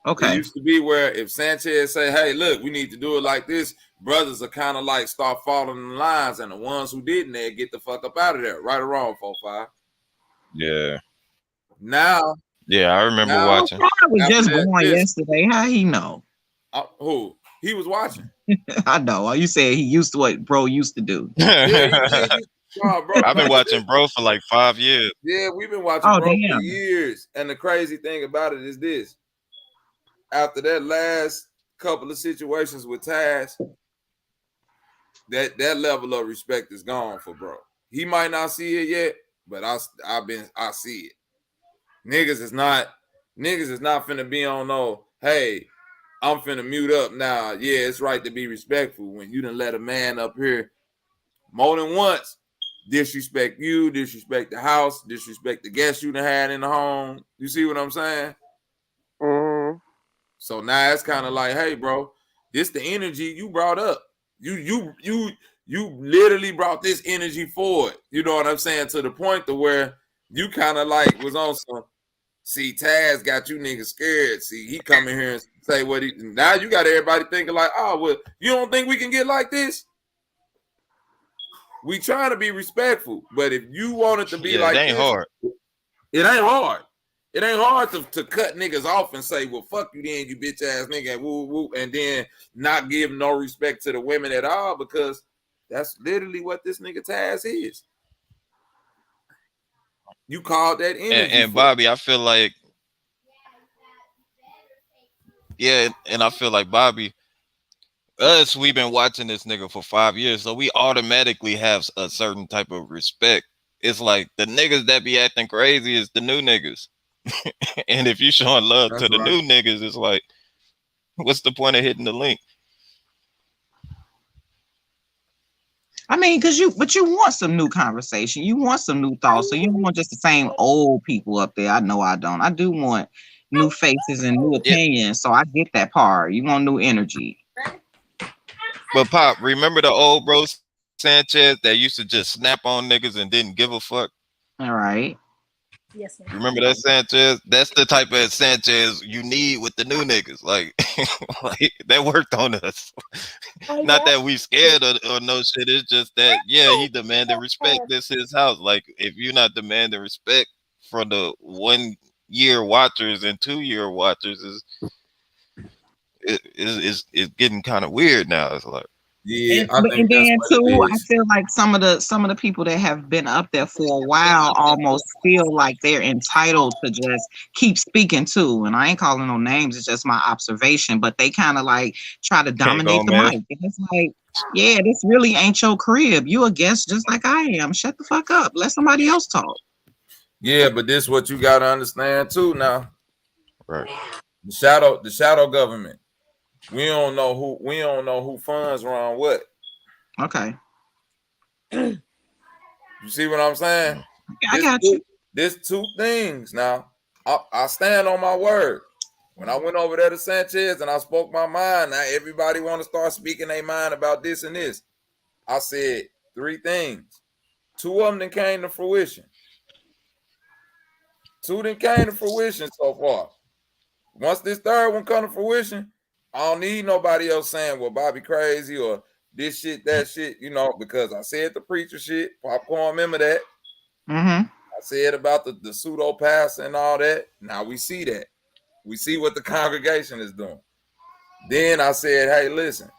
Okay. It used to be where if Sanchez say, hey, look, we need to do it like this, brothers are kind of like start falling in lines, and the ones who didn't there get the fuck up out of there. Right or wrong, 4-5. Yeah. Now. Yeah, I remember watching. I was just born yesterday. How he know? Who? He was watching. I know. You said he used to what bro used to do. Yeah, bro. I've been watching bro for like 5 years. Yeah, we've been watching bro for years. And the crazy thing about it is this. After that last couple of situations with Taz, that level of respect is gone for bro. He might not see it yet, but I see it. Niggas is not finna be on no, hey, I'm finna mute up now. Yeah, it's right to be respectful when you done let a man up here more than once disrespect you, disrespect the house, disrespect the guests you done had in the home. You see what I'm saying? Mm-hmm. So now it's kind of like, hey, bro, this the energy you brought up. You literally brought this energy forward. You know what I'm saying? To the point to where you kind of like was on some. See, Taz got you niggas scared. See, he come in here and say what he. Now you got everybody thinking like, oh, well, you don't think we can get like this? We trying to be respectful, but if you want it to be like it ain't hard. It ain't hard. It ain't hard to cut niggas off and say, well, fuck you then, you bitch ass nigga, woo, woo, and then not give no respect to the women at all, because that's literally what this nigga Taz is. You called that energy. And Bobby, I feel like, yeah, and I feel like Bobby, we've been watching this nigga for 5 years, so we automatically have a certain type of respect. It's like the niggas that be acting crazy is the new niggas. And if you showing love to the new niggas, it's like, what's the point of hitting the link? I mean, but you want some new conversation. You want some new thoughts. So you don't want just the same old people up there. I know I don't. I do want new faces and new opinions. So I get that part. You want new energy. But Pop, remember the old bro Sanchez that used to just snap on niggas and didn't give a fuck? All right. Yes, ma'am. Remember that Sanchez? That's the type of Sanchez you need with the new niggas. Like, like that worked on us. Not that we scared or no shit. It's just that, yeah, he demanded respect. This is his house. Like, if you're not demanding respect from the 1 year watchers and 2 year watchers, it's getting kind of weird now. It's like, yeah, and then too, I feel like some of the people that have been up there for a while almost feel like they're entitled to just keep speaking too. And I ain't calling no names; it's just my observation. But they kind of like try to dominate the mic. And it's like, yeah, this really ain't your crib. You a guest just like I am. Shut the fuck up. Let somebody else talk. Yeah, but this is what you gotta understand too now. Right. The shadow government. We don't know who funds around what. Okay. You see what I'm saying? I got you. There's two things now. I stand on my word. When I went over there to Sanchez and I spoke my mind, now everybody want to start speaking their mind about this and this. I said, 3 things. 2 of them that came to fruition. 2 that came to fruition so far. Once this 3rd one come to fruition, I don't need nobody else saying, well, Bobby crazy or this shit, that shit, because I said the preacher shit. Popcorn, remember that? Mm-hmm. I said about the pseudo pastor and all that. Now we see that. We see what the congregation is doing. Then I said, hey, listen,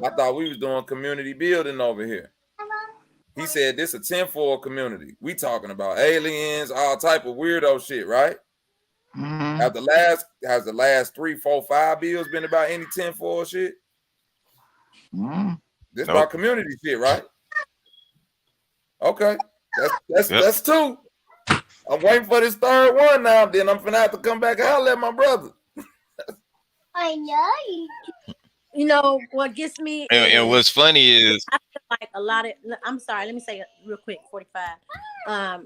I thought we was doing community building over here. He said this a 10-4 community. We talking about aliens, all type of weirdo shit, right? Mm-hmm. Has the last 3, 4, 5 bills been about any 10-4 shit? Mm-hmm. This about community shit, right? Okay. That's 2. I'm waiting for this 3rd one now. Then I'm finna have to come back and holler at my brother. I know. You know what gets me? And what's funny is I feel like a lot of. I'm sorry. Let me say it real quick. 45. I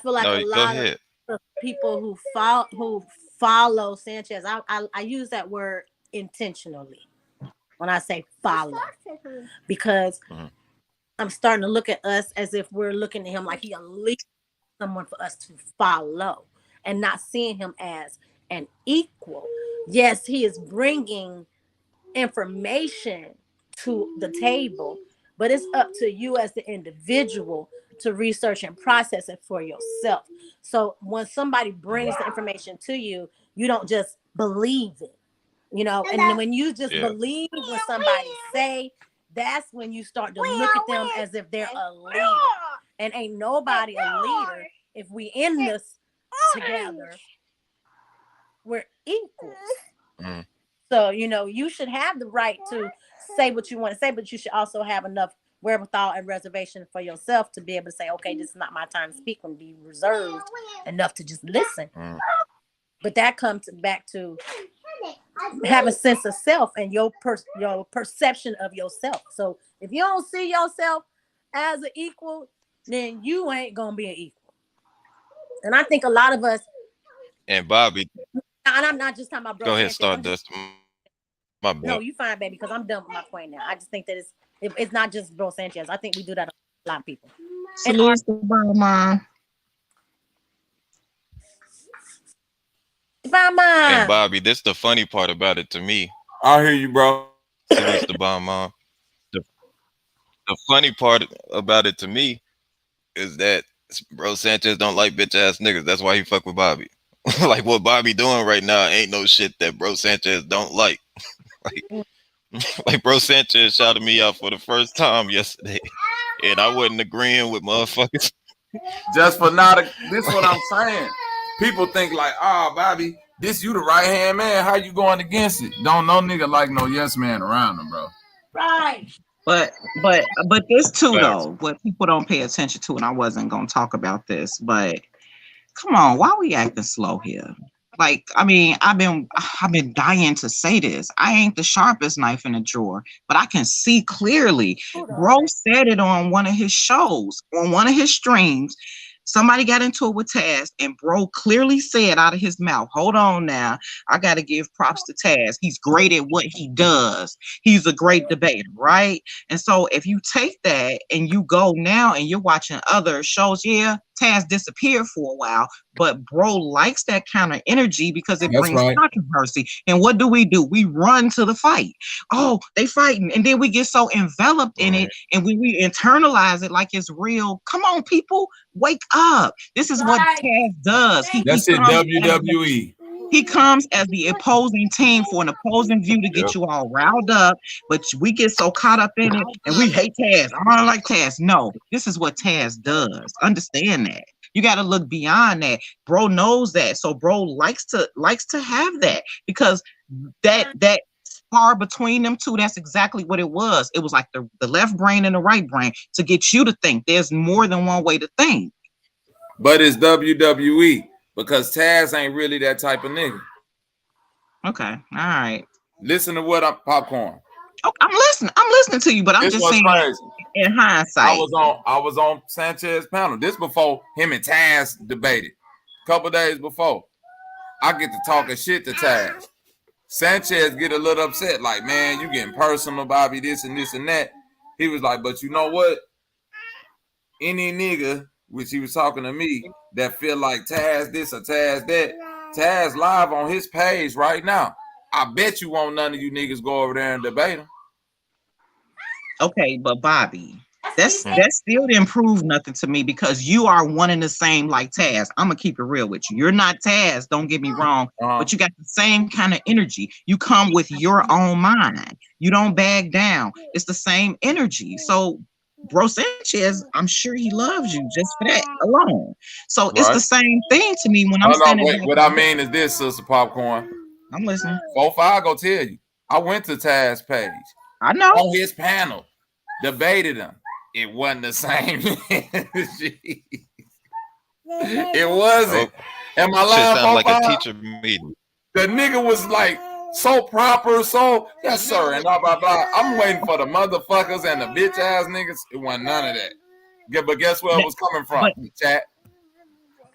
feel like a lot of people who follow Sanchez. I use that word intentionally when I say follow, because I'm starting to look at us as if we're looking at him like he unleashed someone for us to follow, and not seeing him as an equal. Yes, he is bringing information to the table, but it's up to you as the individual to research and process it for yourself. So when somebody brings the information to you, you don't just believe it, and then when you just believe what somebody say, that's when you start to look at them as if they're a leader. And ain't nobody a leader if we in this together. We're equals. Mm. So, you should have the right to say what you want to say, but you should also have enough wherewithal and reservation for yourself to be able to say, okay, this is not my time to speak, and be reserved enough to just listen. Mm. But that comes back to have a sense of self and your perception of yourself. So if you don't see yourself as an equal, then you ain't gonna be an equal. And I think a lot of us, and Bobby, and I'm not just talking about bro. Go ahead, Stardust. My bad. No, you fine, baby, because I'm done with my point now. I just think that it's not just Bro Sanchez. I think we do that a lot of people. Salute the Mama. And Bobby, this the funny part about it to me. I hear you, bro. Salute the Mama. The funny part about it to me is that Bro Sanchez don't like bitch ass niggas. That's why he fuck with Bobby. Like what Bobby doing right now ain't no shit that Bro Sanchez don't like. Like Bro Sanchez shouted me out for the first time yesterday, and I wasn't agreeing with motherfuckers. Just for this what I'm saying. People think like, Bobby, this you the right hand man. How you going against it? Don't no nigga like no yes man around him, bro. Right. But this too though, what people don't pay attention to, and I wasn't gonna talk about this, but come on, why we acting slow here? Like, I mean, I've been dying to say this. I ain't the sharpest knife in the drawer, but I can see clearly. Bro said it on one of his shows, on one of his streams. Somebody got into it with Taz, and Bro clearly said out of his mouth, hold on now, I got to give props to Taz. He's great at what he does. He's a great debater, right? And so if you take that and you go now and you're watching other shows, yeah, Taz disappeared for a while, but Bro likes that kind of energy because it brings controversy. And what do? We run to the fight. Oh, they fighting. And then we get so enveloped in it, and we internalize it like it's real. Come on, people, wake up. This is what Taz does. That's it, WWE. He comes as the opposing team for an opposing view to get you all riled up, but we get so caught up in it and we hate Taz. I don't like Taz. No, this is what Taz does. Understand that. You got to look beyond that. Bro knows that. So Bro likes to have that, because that far between them two, that's exactly what it was. It was like the left brain and the right brain to get you to think there's more than one way to think. But it's WWE. Because Taz ain't really that type of nigga. Okay, all right. Listen to what I'm popcorn. Oh, I'm listening to you, but I'm just saying crazy. In hindsight. I was on Sanchez panel. This before him and Taz debated. A couple days before. I get to talking shit to Taz. Sanchez get a little upset, like, man, you getting personal, Bobby, this and this and that. He was like, but you know what? any nigga, which he was talking to me, that feel like Taz this or Taz that, Taz live on his page right now. I bet you won't none of you niggas go over there and debate him. Okay, but Bobby, that still didn't prove nothing to me because you are one and the same like Taz. I'm gonna keep it real with you. You're not Taz, don't get me wrong, but you got the same kind of energy. You come with your own mind. You don't bag down. It's the same energy. So Bro Sanchez, I'm sure he loves you just for that alone. So it's the same thing to me when I'm standing back. What I mean is this, Sister Popcorn. I'm listening. 4-5 go tell you. I went to Taz's page. I know. On his panel, debated him. It wasn't the same energy. It wasn't. Am I lying? Sound like a teacher meeting. The nigga was like so proper, so yes sir, and blah blah blah. I'm waiting for the motherfuckers and the bitch ass niggas. It wasn't none of that. Yeah, but guess where it was coming from? Chat.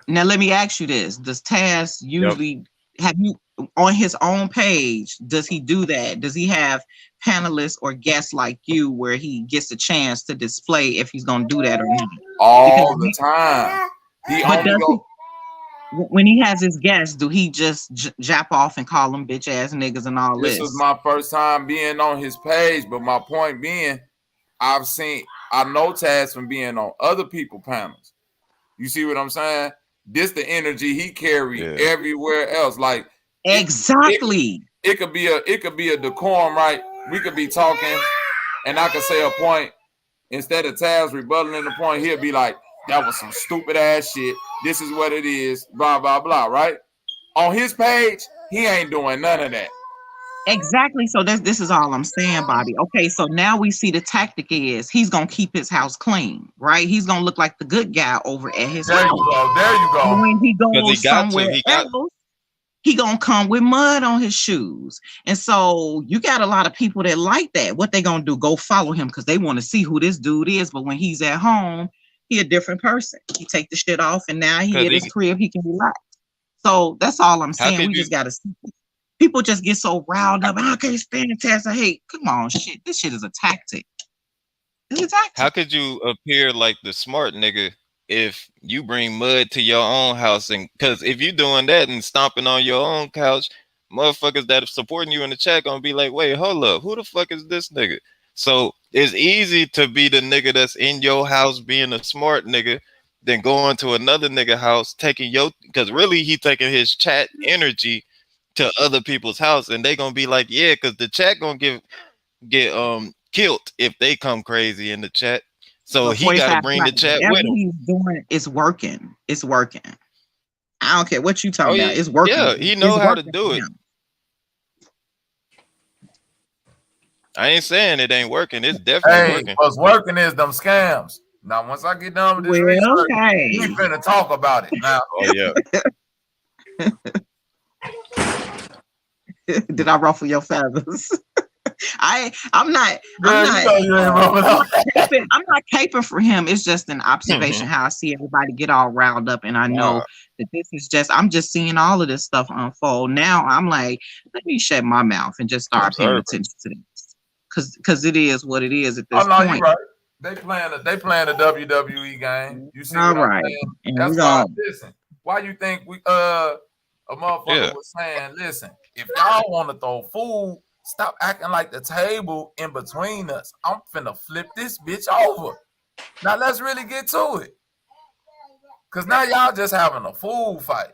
Now let me ask you this: does Taz usually have you on his own page? Does he do that? Does he have panelists or guests like you where he gets a chance to display if he's gonna do that or not? All the time. When he has his guests, do he just jap off and call them bitch ass niggas and all this? This was my first time being on his page, but my point being, I know Taz from being on other people's panels. You see what I'm saying? This the energy he carried everywhere else. Like exactly. It could be a decorum, right? We could be talking, and I could say a point. Instead of Taz rebutting the point, he'll be like, that was some stupid ass shit. This is what it is, blah, blah, blah, right? On his page, he ain't doing none of that. Exactly. So this is all I'm saying, Bobby. Okay, so now we see the tactic is he's gonna keep his house clean, right? He's gonna look like the good guy over at his house. There you go. And when he goes somewhere else, he gonna come with mud on his shoes. And so you got a lot of people that like that. What they gonna do? Go follow him because they want to see who this dude is. But when he's at home, he a different person. He take the shit off, and now he at his crib, he can relax. So that's all I'm saying. We just gotta see. People just get so riled up. I can't stand the Taz. I hate. Come on, shit. This shit is a tactic. It's a tactic. How could you appear like the smart nigga if you bring mud to your own house? And because if you doing that and stomping on your own couch, motherfuckers that are supporting you in the chat gonna be like, wait, hold up, who the fuck is this nigga? So it's easy to be the nigga that's in your house being a smart nigga than going to another nigga house taking because really he taking his chat energy to other people's house, and they gonna be like, yeah, because the chat gonna get killed if they come crazy in the chat. So he gotta bring the chat with him. He's doing it's working. It's working. I don't care what you talking about. It's working. Yeah, he know how to do it. I ain't saying it ain't working. It's definitely working. What's working is them scams. Now, once I get done with this research, we finna talk about it now. Oh yeah. Did I ruffle your feathers? I'm not caping for him. It's just an observation how I see everybody get all riled up, and I know that this is I'm just seeing all of this stuff unfold. Now I'm like, let me shut my mouth and just start paying attention to this, because it is what it is at this point. You're right. They playing a WWE game. You see all what right? I'm saying? That's why. Listen, why you think a motherfucker was saying, listen, if y'all want to throw food, stop acting like the table in between us. I'm finna flip this bitch over. Now let's really get to it. Cause now y'all just having a food fight,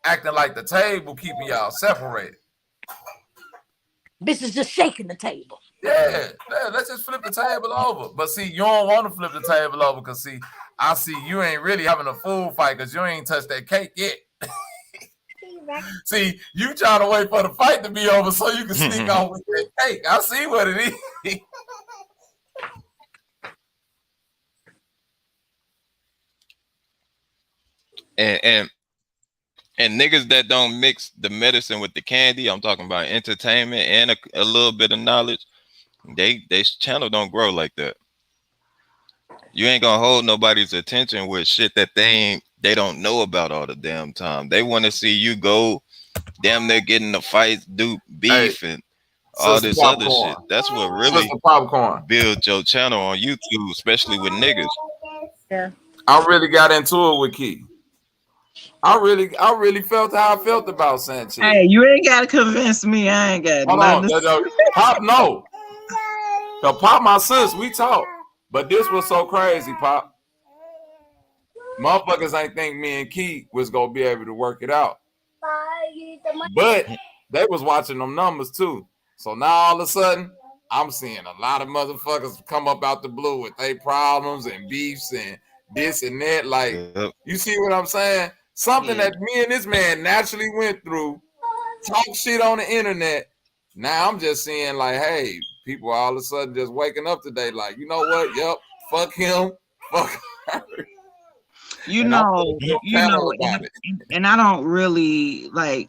acting like the table keeping y'all separated. Bitch is just shaking the table. Yeah, let's just flip the table over. But see, you don't want to flip the table over because see, I see you ain't really having a food fight because you ain't touched that cake yet. See, you trying to wait for the fight to be over so you can sneak on with that cake. I see what it is. And niggas that don't mix the medicine with the candy, I'm talking about entertainment and a little bit of knowledge, they channel don't grow like that. You ain't gonna hold nobody's attention with shit that they don't know about all the damn time. They want to see you go damn near getting the fights, do beef and all this other shit. That's what really build your channel on YouTube, especially with niggas. Yeah. I really got into it with Key. I really felt how I felt about Sanchez. Hey, you ain't gotta convince me. I ain't got Hold nothing on, to Pop, no. The Pop, my sis, we talk. But this was so crazy, Pop. Motherfuckers ain't think me and Key was gonna be able to work it out. But they was watching them numbers too. So now all of a sudden, I'm seeing a lot of motherfuckers come up out the blue with their problems and beefs and this and that. Like, you see what I'm saying? Something that me and this man naturally went through, talk shit on the internet. Now I'm just seeing like, hey, people all of a sudden just waking up today, like, you know what? Yep, fuck him, fuck her. and I don't really like.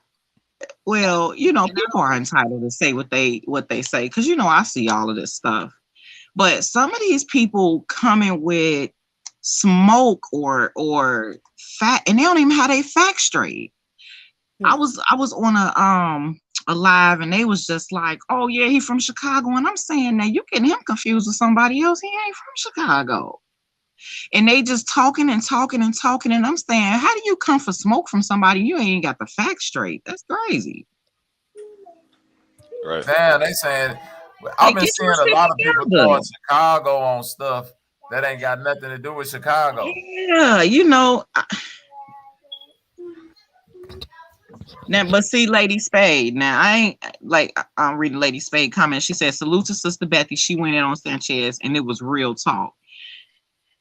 Well, people are entitled to say what they say because I see all of this stuff. But some of these people coming with smoke or fact, and they don't even have their facts straight. I was on a live, and they was just like, "Oh yeah, he from Chicago," and I'm saying that you getting him confused with somebody else. He ain't from Chicago. And they just talking and talking and talking, and I'm saying, how do you come for smoke from somebody you ain't got the facts straight? That's crazy. Right. Damn, they saying I've been seeing a lot of people throwing Chicago on stuff that ain't got nothing to do with Chicago. Yeah, now, but see, Lady Spade. Now, I ain't like I'm reading Lady Spade comment. She said, "Salute to Sister Bethy. She went in on Sanchez, and it was real talk."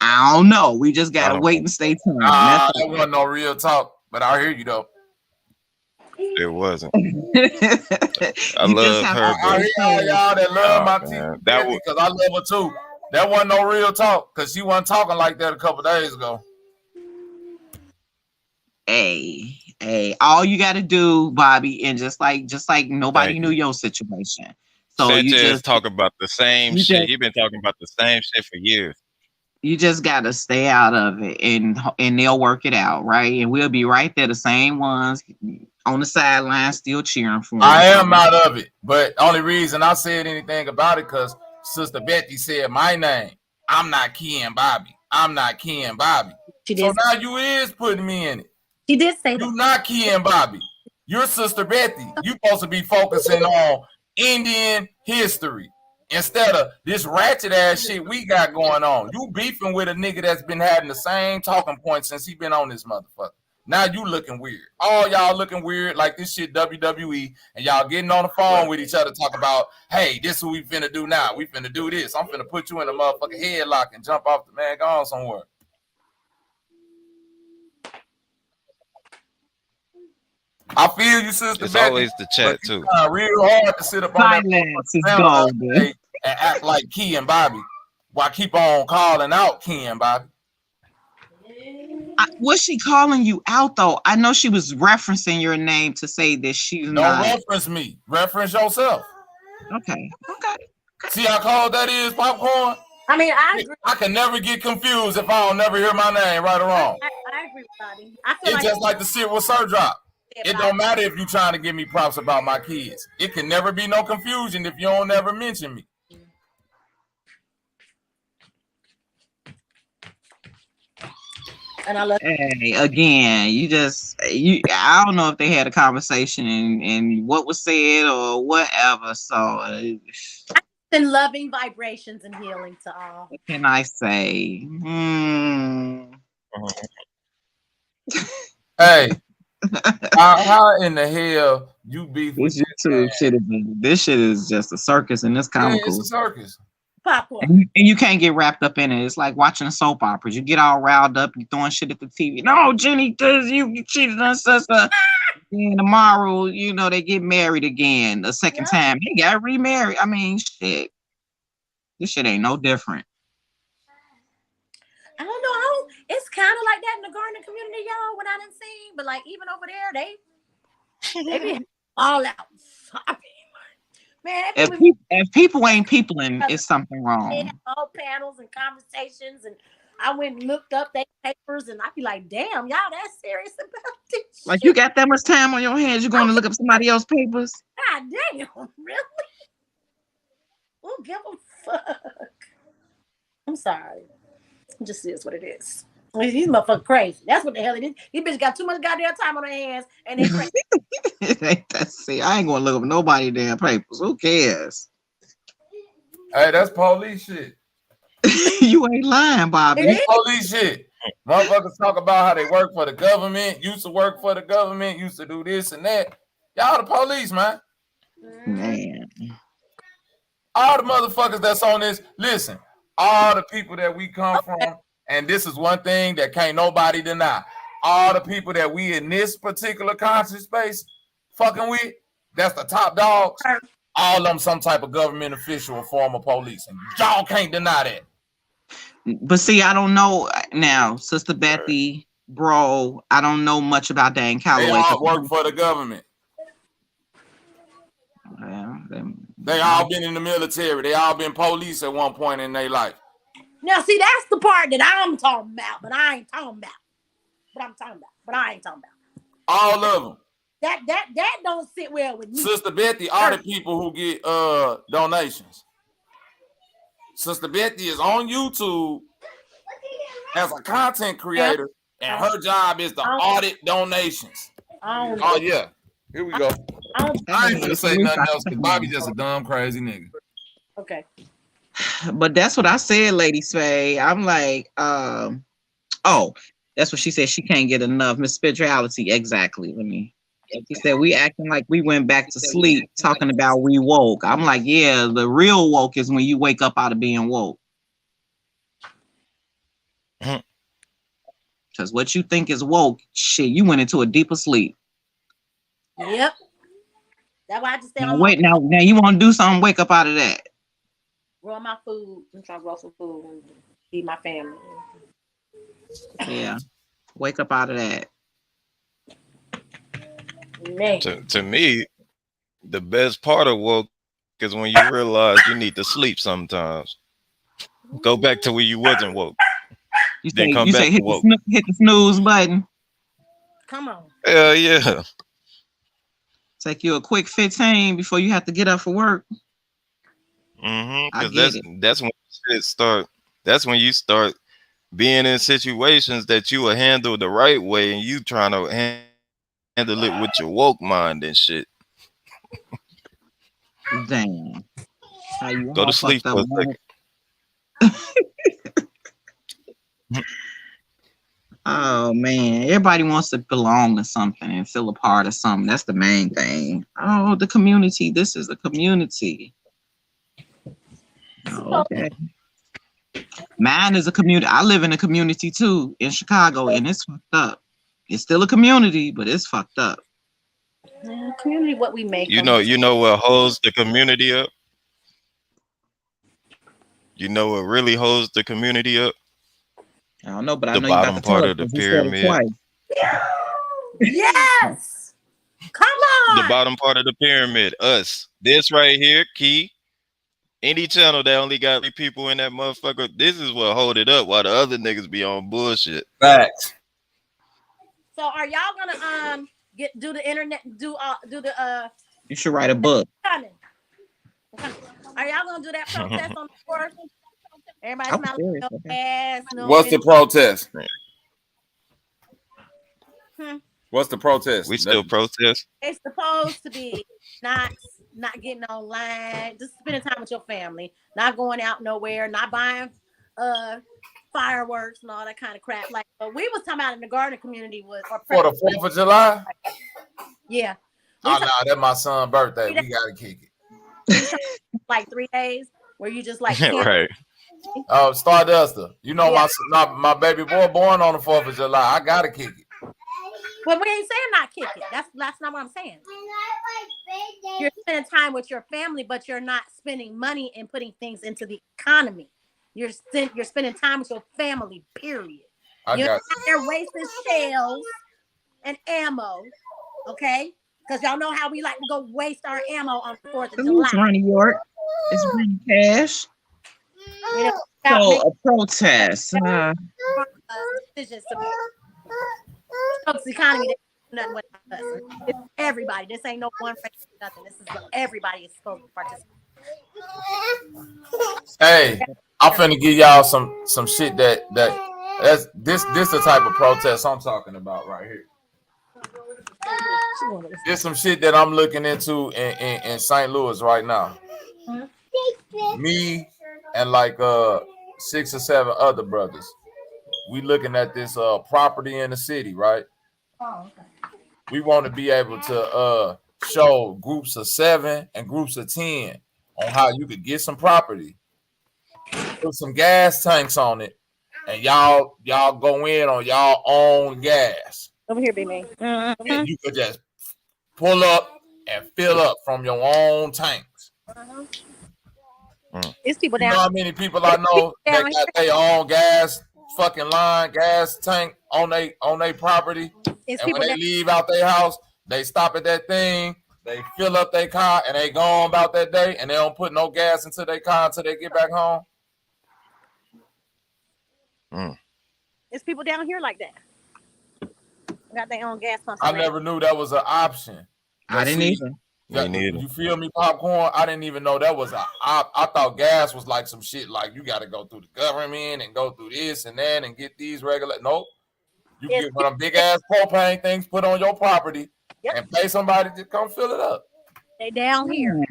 I don't know. We just gotta wait and stay tuned. That wasn't no real talk, but I hear you though. It wasn't. I love her. I hear all y'all that love my team because I love her too. That wasn't no real talk because she wasn't talking like that a couple days ago. Hey, all you got to do, Bobby, and just like nobody knew your situation. So Sanchez you just talk about the same shit. He been talking about the same shit for years. You just got to stay out of it, and they'll work it out, right? And we'll be right there, the same ones on the sideline, still cheering for him. I am out of it, but only reason I said anything about it because Sister Betty said my name. I'm not Ken Bobby. I'm not Ken Bobby. So now you is putting me in it. She did say that. You're not Ken Bobby. You're Sister Betty. You're supposed to be focusing on Indian history instead of this ratchet ass shit we got going on. You beefing with a nigga that's been having the same talking points since he been on this motherfucker. Now you looking weird. All y'all looking weird like this shit WWE, and y'all getting on the phone with each other talk about, hey, this is what we finna do now. We finna do this. I'm finna put you in a motherfucking headlock and jump off the man gone somewhere. I feel you, Sister It's Betty, always the chat too. Real hard to sit up on that and act like Key and Bobby while keep on calling out Key and Bobby. Was she calling you out though? I know she was referencing your name to say that she's not. Don't reference me. Reference yourself. Okay. See how cold that is, Popcorn? I mean, I agree. I can never get confused if I don't never hear my name, right or wrong. I agree with Bobby. It's just like the shit with Sir Drop. It don't matter if you're trying to give me props about my kids. It can never be no confusion if you don't ever mention me. And I love. Hey, again, I don't know if they had a conversation and what was said or whatever. So and loving vibrations and healing to all. What can I say? Hey, how in the hell you beef with this shit is just a circus, and it's comical. Yeah, it's a circus. Popcorn. And you can't get wrapped up in it. It's like watching soap operas. You get all riled up, you throwing shit at the TV. No, Jenny does you cheated on sister. And tomorrow, they get married again the second time. They got remarried. I mean, shit. This shit ain't no different. I don't know. It's kind of like that in the gardening community, y'all. What I didn't see, but like even over there, they be all out. Man, if people ain't peopling, it's something wrong. They have all panels and conversations, and I went and looked up their papers, and I'd be like, "Damn, y'all, that's serious about this." Like, you got that much time on your hands? You're going to look up somebody else's papers? God damn, really? We'll give a fuck. I'm sorry. It just is what it is. These motherfuckers crazy. That's what the hell it is. These bitches got too much goddamn time on their hands, and they crazy. See, I ain't gonna look up nobody damn papers. Who cares? Hey, that's police shit. You ain't lying, Bobby. It is. Police shit. Motherfuckers talk about how they work for the government, used to work for the government, used to do this and that. Y'all the police, man. Man. All the motherfuckers that's on this, listen, all the people that we come from, and this is one thing that can't nobody deny. All the people that we in this particular conscious space fucking with, that's the top dogs. All of them some type of government official or former police. And y'all can't deny that. But see, I don't know now, Sister Bethy, bro. I don't know much about Dan Calloway. They all work for the government. Well, They all been in the military. They all been police at one point in their life. Now, see, that's the part that I'm talking about, but I ain't talking about. But I'm talking about, but I ain't talking about. All of them. That don't sit well with me. Sister Bethy, all the people who get donations. Sister Bethy is on YouTube as a content creator, and her job is to audit donations. Oh yeah, here we go. I ain't gonna say nothing else because Bobby just a dumb, crazy nigga. Okay. But that's what I said, Lady Sway. I'm like, oh, that's what she said. She can't get enough. Miss Spirituality, exactly. Let me. She said we acting like we went back to sleep, talking about we woke. I'm like, yeah, the real woke is when you wake up out of being woke. Because what you think is woke, shit, you went into a deeper sleep. Yep. That's why I just stay Now, on wait, now you want to do something? Wake up out of that. grow my food and try to grow some food and feed my family. Yeah, wake up out of that. Man. To me, the best part of woke is when you realize you need to sleep sometimes. Go back to where you wasn't woke. You Then say, come you back say hit woke. the snooze button. Come on. Hell yeah. Take you a quick 15 before you have to get up for work. Because that's when shit start. That's when you start being in situations that you will handle the right way, and you trying to handle it with your woke mind and shit. Damn. How you Go all to sleep fucked for a up, man? second. Oh man, everybody wants to belong to something and feel a part of something. That's the main thing. Oh, the community. This is the community. Oh, okay. Mine is a community. I live in a community too in Chicago, and it's fucked up. It's still a community, but it's fucked up. Community, what we make. You know what holds the community up? You know what really holds the community up? I don't know, but I The know you about bottom to tell part us of the 'cause you said it pyramid. twice. Yes. Come on. The bottom part of the pyramid, us. This right here, Key. Any channel that only got 3 people in that motherfucker, this is what hold it up while the other niggas be on bullshit. Facts. So are y'all gonna do the internet do the You should write a book. coming? Are y'all gonna do that protest on the 4th? Everybody's I'm not serious, no okay. ass, no. What's the protest? Hmm. What's the protest? We still protest. It's supposed to be not getting online, just spending time with your family, not going out nowhere, not buying fireworks and all that kind of crap. Like we was talking about in the garden community was for the 4th of July. Yeah. Oh no, that's my son's birthday. We gotta kick it. Like 3 days where you just like Right. Starduster. You know my baby boy born on the 4th of July. I gotta kick it. Well, we ain't saying not kick it. That's not what I'm saying. You're spending time with your family, but you're not spending money and putting things into the economy. You're spending time with your family, period. You're not there wasting shells and ammo, okay? Because y'all know how we like to go waste our ammo on the 4th of July. It's Ronnie York. It's Green Cash. You know, So a protest. decisions to make. The economy, nothing with us. It's everybody. This ain't no one race, nothing. This is everybody is supposed to participate. Hey, I'm finna give y'all some shit that That's this the type of protest I'm talking about right here. There's some shit that I'm looking into in St. Louis right now. Me and like 6 or 7 other brothers. We looking at this property in the city, right? Oh, okay. We want to be able to show groups of 7 and groups of 10 on how you could get some property, put some gas tanks on it, and y'all go in on y'all own gas. Over here, baby. And you could just pull up and fill up from your own tanks. It's people You know down. how many people I know that got their own gas fucking line, gas tank on their property, It's and people when they down. leave out their house, they stop at that thing, they fill up their car, and they go on about that day, and they don't put no gas into their car until they get back home. It's people down here like that. Got their own gas pumps. I never knew that was an option. I didn't either. Me neither. You feel me, popcorn? I didn't even know that was I thought gas was like some shit like you got to go through the government and go through this and that and get these regular. Nope. You Yes. get one of them big ass propane things put on your property Yep. and pay somebody to come fill it up. They down here.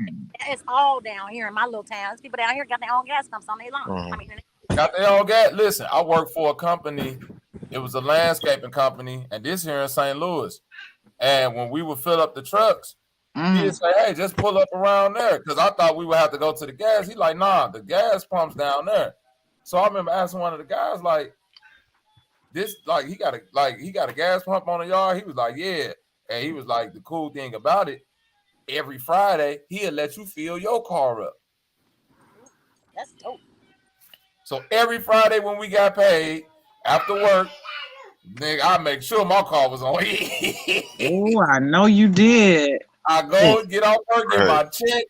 It's all down here in my little town. There's people down here got their own gas pumps on their lawn. I mean, Got their own gas. Listen, I worked for a company. It was a landscaping company, and this here in St. Louis. And when we would fill up the trucks, he'd say, "Hey, just pull up around there," because I thought we would have to go to the gas. He like, "Nah, the gas pump's down there." So I remember asking one of the guys, like, "This, like, he got a gas pump on the yard?" He was like, "Yeah," and he was like, "The cool thing about it, every Friday he'll let you fill your car up." that's dope. So every Friday when we got paid after work, nigga, I make sure my car was on E. Oh, I know you did. I go get off work, get my check,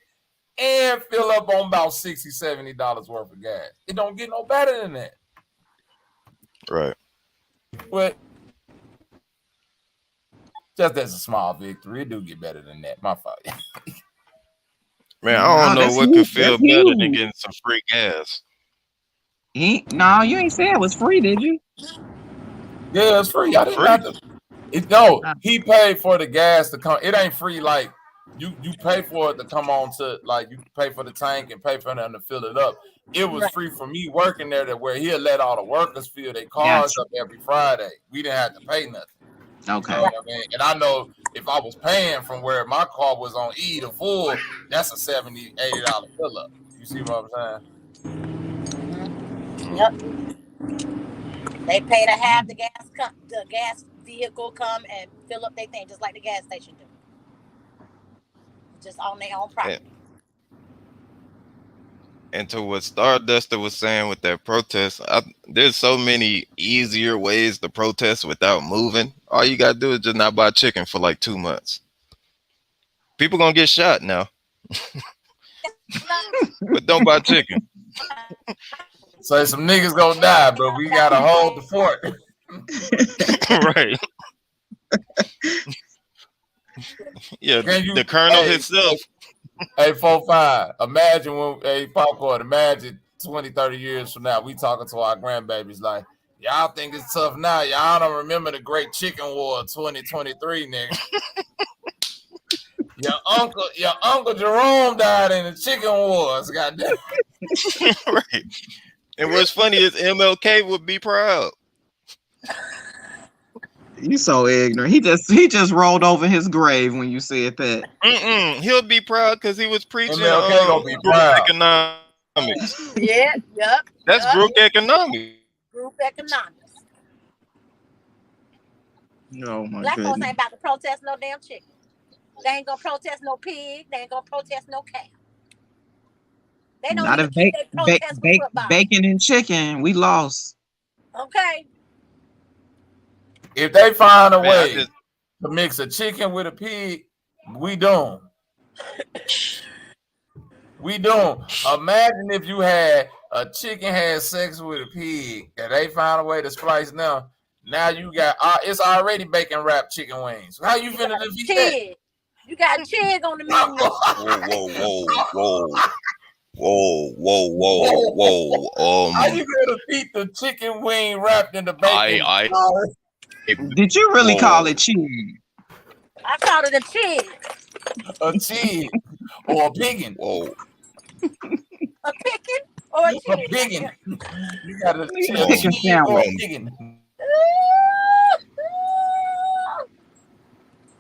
and fill up on about $60, $70 worth of gas. It don't get no better than that. Right. But just as a small victory, it do get better than that. My fault. Man, I don't Nah, know that's what huge. could feel That's better than huge. getting some free gas. No, you ain't say it was free, did you? Yeah, it's free. I didn't Free? have to. No, he paid for the gas to come. It ain't free. Like you pay for it to come on to, like, you pay for the tank and pay for them to fill it up. It was free for me working there, to where he'll let all the workers fill their cars up every Friday. We didn't have to pay nothing. Okay. You know what I mean? And I know if I was paying from where my car was on E to full, that's a $70, $80 fill up. You see what I'm saying? Yep. They pay to have the gas vehicle come and fill up their thing, just like the gas station do. Just on their own property. And to what Starduster was saying with that protest, there's so many easier ways to protest without moving. All you gotta do is just not buy chicken for like 2 months. People gonna get shot now, but don't buy chicken. So some niggas gonna die, but we gotta hold the fort. Right. Yeah, Can the colonel himself. Hey, 4-5. Imagine when, hey, popcorn, imagine 20, 30 years from now, we talking to our grandbabies like, y'all think it's tough now. Y'all don't remember the Great Chicken War of 2023, nigga. Your uncle Jerome died in the chicken wars, goddamn. Right. And what's funny is MLK would be proud. You so ignorant. He just rolled over his grave when you said that. He'll be proud because he was preaching MLK gonna be group proud. economics. Yeah, yep. That's group economics. Group economics. Oh my Black folks goodness. ain't about to protest no damn chicken. They ain't gonna protest no pig. They ain't gonna protest no cow. They don't Not even if keep their protest for football. bacon and chicken. We lost. Okay. If they find a Man, I way just- to mix a chicken with a pig, we doomed. We doomed. Imagine if you had a chicken had sex with a pig and they find a way to splice them. Now you got it's already bacon wrapped chicken wings. How you finna defeat that? Chig. You got Chig on the menu. Whoa. whoa. How you gonna eat the chicken wing wrapped in the bacon? Did you really call it cheese? I called it a cheese. A cheese or a piggin? Whoa. A picking or a A cheese? piggin. You got a Chicken cheese or a sandwich. piggin.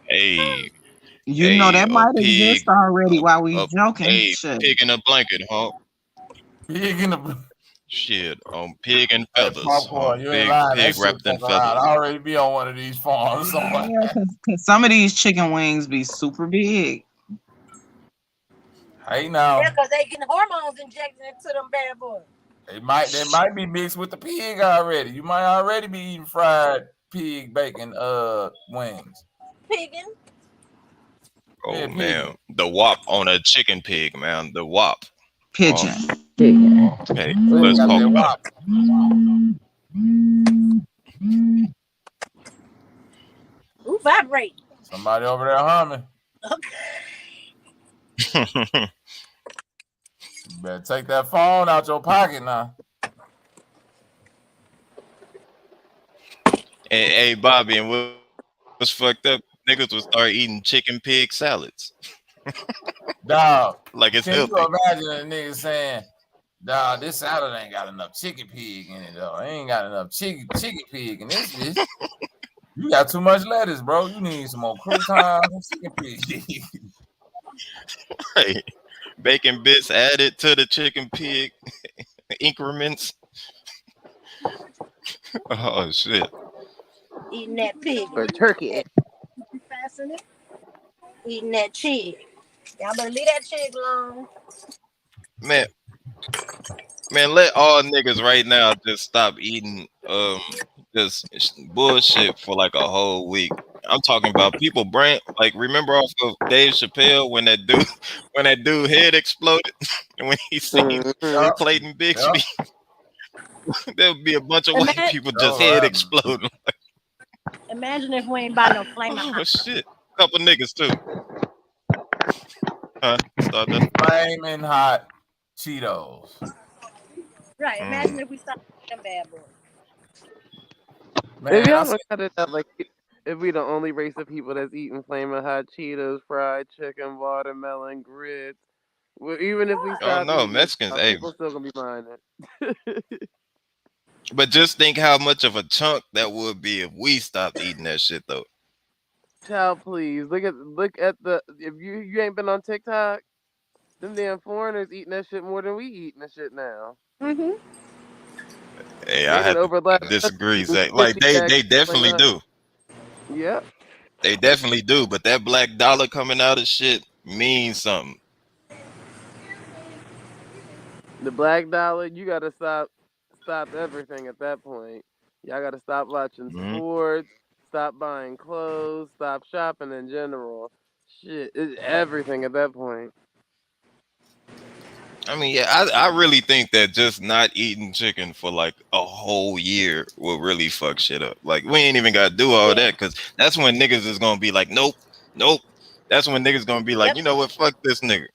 Hey, You know that a might pig, exist already while we a joking. hey, Shit. pig in a blanket, huh? Pig in the Shit, pig and Hey, feathers. popcorn, you ain't Pig, lying. That pig shit wrapped in fuck around. feathers. I already be on one of these farms somewhere. Yeah, 'cause some of these chicken wings be super big. Hey now, Yeah, because they getting hormones injected into them bad boys. they might be mixed with the pig already. You might already be eating fried pig bacon wings. Pigging. Oh Yeah, man, the wop on a chicken pig, man. The wop. Pigeon. Hey, let's Got talk that about wop. Ooh, vibrate. Somebody over there humming. it. You better take that phone out your pocket now. Hey, Bobby, and what's fucked up? Niggas will start eating chicken pig salads. Dog, Like it's can healthy. you imagine a nigga saying, dog, this salad ain't got enough chicken pig in it, though. It ain't got enough chicken pig in this bitch. You got too much lettuce, bro. You need some more croutons and chicken pig. Right. Bacon bits added to the chicken pig increments. Oh shit. Eating that pig. Or turkey. Fasten it. Eating that cheese. Y'all better leave that chick alone. Man, let all niggas right now just stop eating just bullshit for like a whole week. I'm talking about people brain like remember off of Dave Chappelle when that dude head exploded when he seen Mhm. Clayton Bixby. There would be a bunch of white people just Oh, head wow. exploding. Imagine if we ain't buy no flaming Oh hot. shit. Couple niggas too. Huh? Stardust? Flaming hot Cheetos. Right. Imagine if we stopped them bad boys. Man, If y'all I don't cut it up, like if we the only race of people that's eating flaming hot Cheetos, fried chicken, watermelon, grits, well, even if we Oh stop no, eating it, Mexicans, hey. people still gonna be buying it. But just think how much of a chunk that would be if we stopped eating that shit though. Child, please look at the if you ain't been on TikTok, them damn foreigners eating that shit more than we eating that shit now. Mm-hmm. Hey, They I done had to overlapped. disagree, Zach. Like they definitely do. Yep. They definitely do. But that black dollar coming out of shit means something. The black dollar, you gotta stop everything at that point. Y'all gotta stop watching sports, stop buying clothes, stop shopping in general. Shit, it's everything at that point. I mean, yeah, I really think that just not eating chicken for like a whole year will really fuck shit up. Like we ain't even gotta do all that because that's when niggas is gonna be like, nope. That's when niggas gonna be like, you know what, fuck this nigga.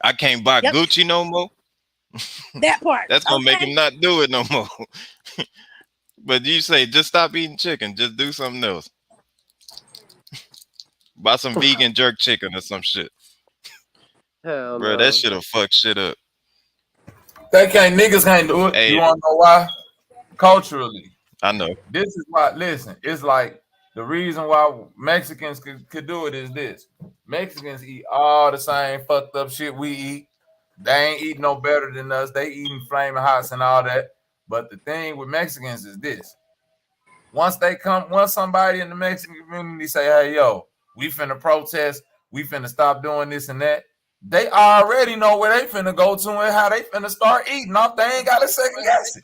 I can't buy Gucci no more. That part. That's gonna make him not do it no more. But you say just stop eating chicken, just do something else. Buy some vegan jerk chicken or some shit. Hell Bro, no. that shit'll fuck shit up. Niggas can't do it. Hey. You wanna know why? Culturally. I know. This is why, listen, it's like the reason why Mexicans could do it is this. Mexicans eat all the same fucked up shit we eat. They ain't eating no better than us. They eating flaming hots and all that. But the thing with Mexicans is this. Once somebody in the Mexican community say, hey, yo, we finna protest, we finna stop doing this and that, they already know where they finna go to and how they finna start eating off. They ain't got a second guess it.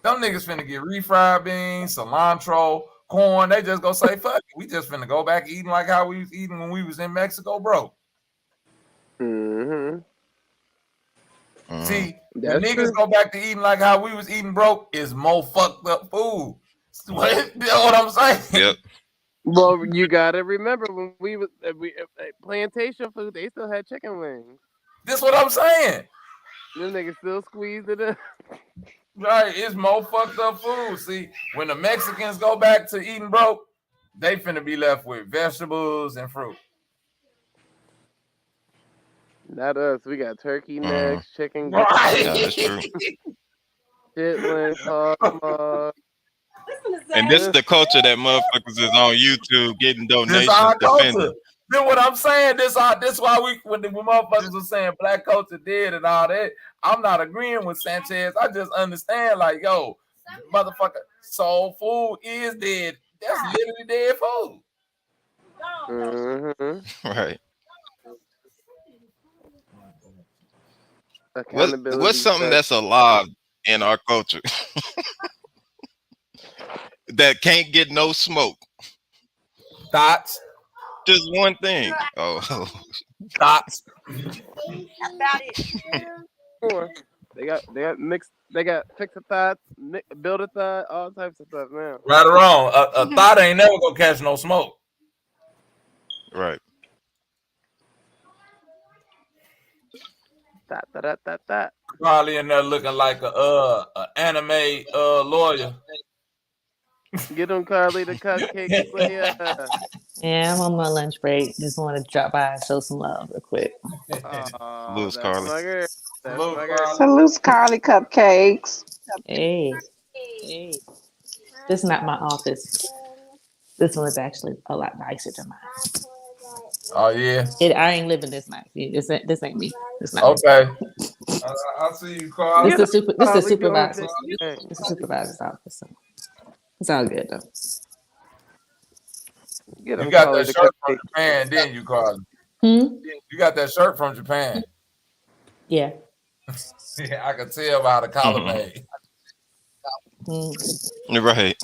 Them niggas finna get refried beans, cilantro, corn. They just go say, fuck it. We just finna go back eating like how we was eating when we was in Mexico, bro. Mm-hmm. See, That's when niggas true. go back to eating like how we was eating, bro, is more fucked up food. You know what I'm saying? Yep. Well, you gotta remember when we plantation food, they still had chicken wings. This what I'm saying. Them niggas still squeezing it. Right, it's more fucked up food. See, when the Mexicans go back to eating broke, they finna be left with vegetables and fruit. Not us. We got turkey necks, chicken Right. Yeah, that's true. chitlins, hog maw. And this is the culture that motherfuckers is on YouTube getting This donations our defending. culture. Then what I'm saying, this why we when the motherfuckers are saying black culture dead and all that. I'm not agreeing with Sanchez. I just understand, like, yo, motherfucker, soul food is dead. That's literally dead food. Mm-hmm. Right. Accountability. What's something that's alive in our culture that can't get no smoke? Thoughts. Just one thing. Oh, Thoughts. About it. They got mixed. They got fix a thought, build a thought, all types of stuff now. Right or wrong, a thought ain't never gonna catch no smoke. right. That. Probably in there looking like a anime lawyer. Get them Carly the cupcake player. Yeah, I'm on my lunch break. Just want to drop by and show some love real quick. Lose Carly. Salute, Carly Cupcakes. Hey. This is not my office. This one is actually a lot nicer than mine. Oh yeah. I ain't living this nice. This ain't me. It's not Okay. I see you, Carly. This is the supervisor. Hey. It's the supervisor's office. So it's all good though. You got that shirt from Japan, didn't you, Carly? You got that shirt from Japan. Yeah. Yeah, I can tell by the collar made. Right.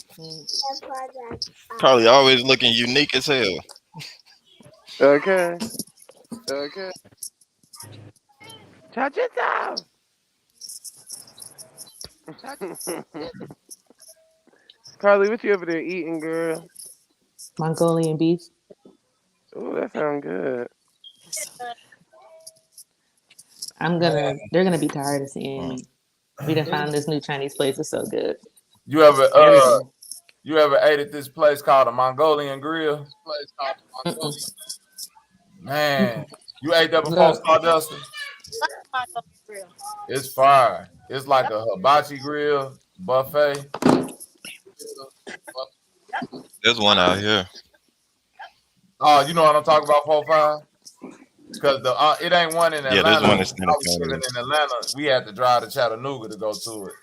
Carly always looking unique as hell. Okay. Touch it down. Carly, what you over there eating, girl? Mongolian beef. Oh, that sounds good. They're gonna be tired of seeing me. We done found this new Chinese place. It's so good. You ever ate at this place called a Mongolian Grill? Man, you ate that before, Stardust? It's fire. It's like a hibachi grill buffet. There's one out here. Oh, you know what I'm talking about, 4-5? Because it ain't one in Atlanta. Yeah, there's one that's I was living in Atlanta. We had to drive to Chattanooga to go to it.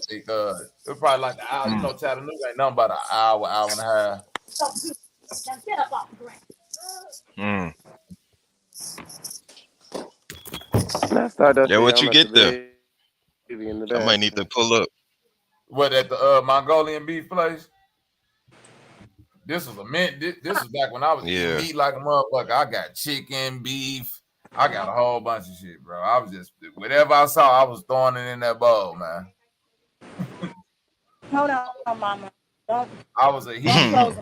It's probably like an hour. You know, Chattanooga ain't nothing but an hour and a half. Yeah, what you get there? I might need to pull up. What, at the Mongolian beef place? This was this was back when I was eating meat like a motherfucker. I got chicken, beef. I got a whole bunch of shit, bro. I was just whatever I saw, I was throwing it in that bowl, man. Hold on, mama. Don't. I was a heat. Hey,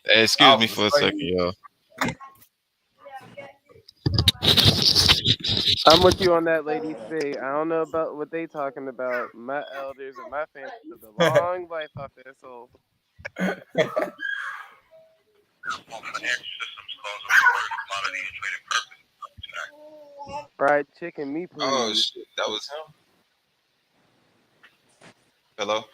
excuse me for a second, y'all. I'm with you on that, lady. Say, I don't know about what they talking about. My elders and my family lived a long life off their soul. Fried chicken, me please. Oh shit, that was him. Hello.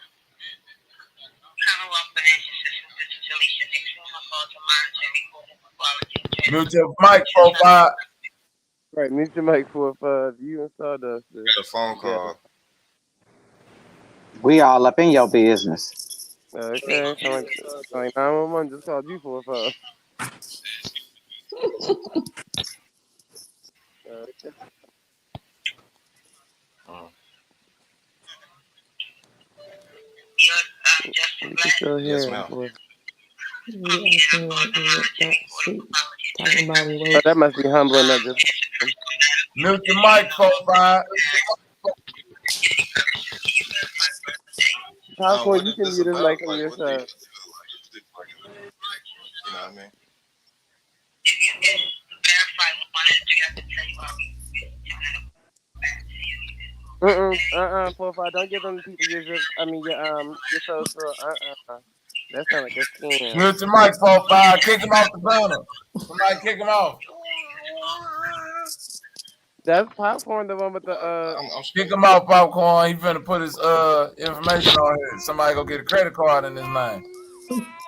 Mute your mic, 4-5. Right, mute your mic, 4-5. You and Stardust. Got a phone call. We all up in your business. Okay, like 911 just called you 4-5. Yes, ma'am. That must be humbling. That just mute your mic, 4-5. Popcorn, you can mute his mic on your side. You know what I mean? 4 or 5. Don't give them people your social. That sounds like a scam. Mute your mic, 4-5. Kick him off the panel. Somebody kick him off. That's Popcorn, the one with the Kick him off, Popcorn. He finna put his information on here. Somebody go get a credit card in his name.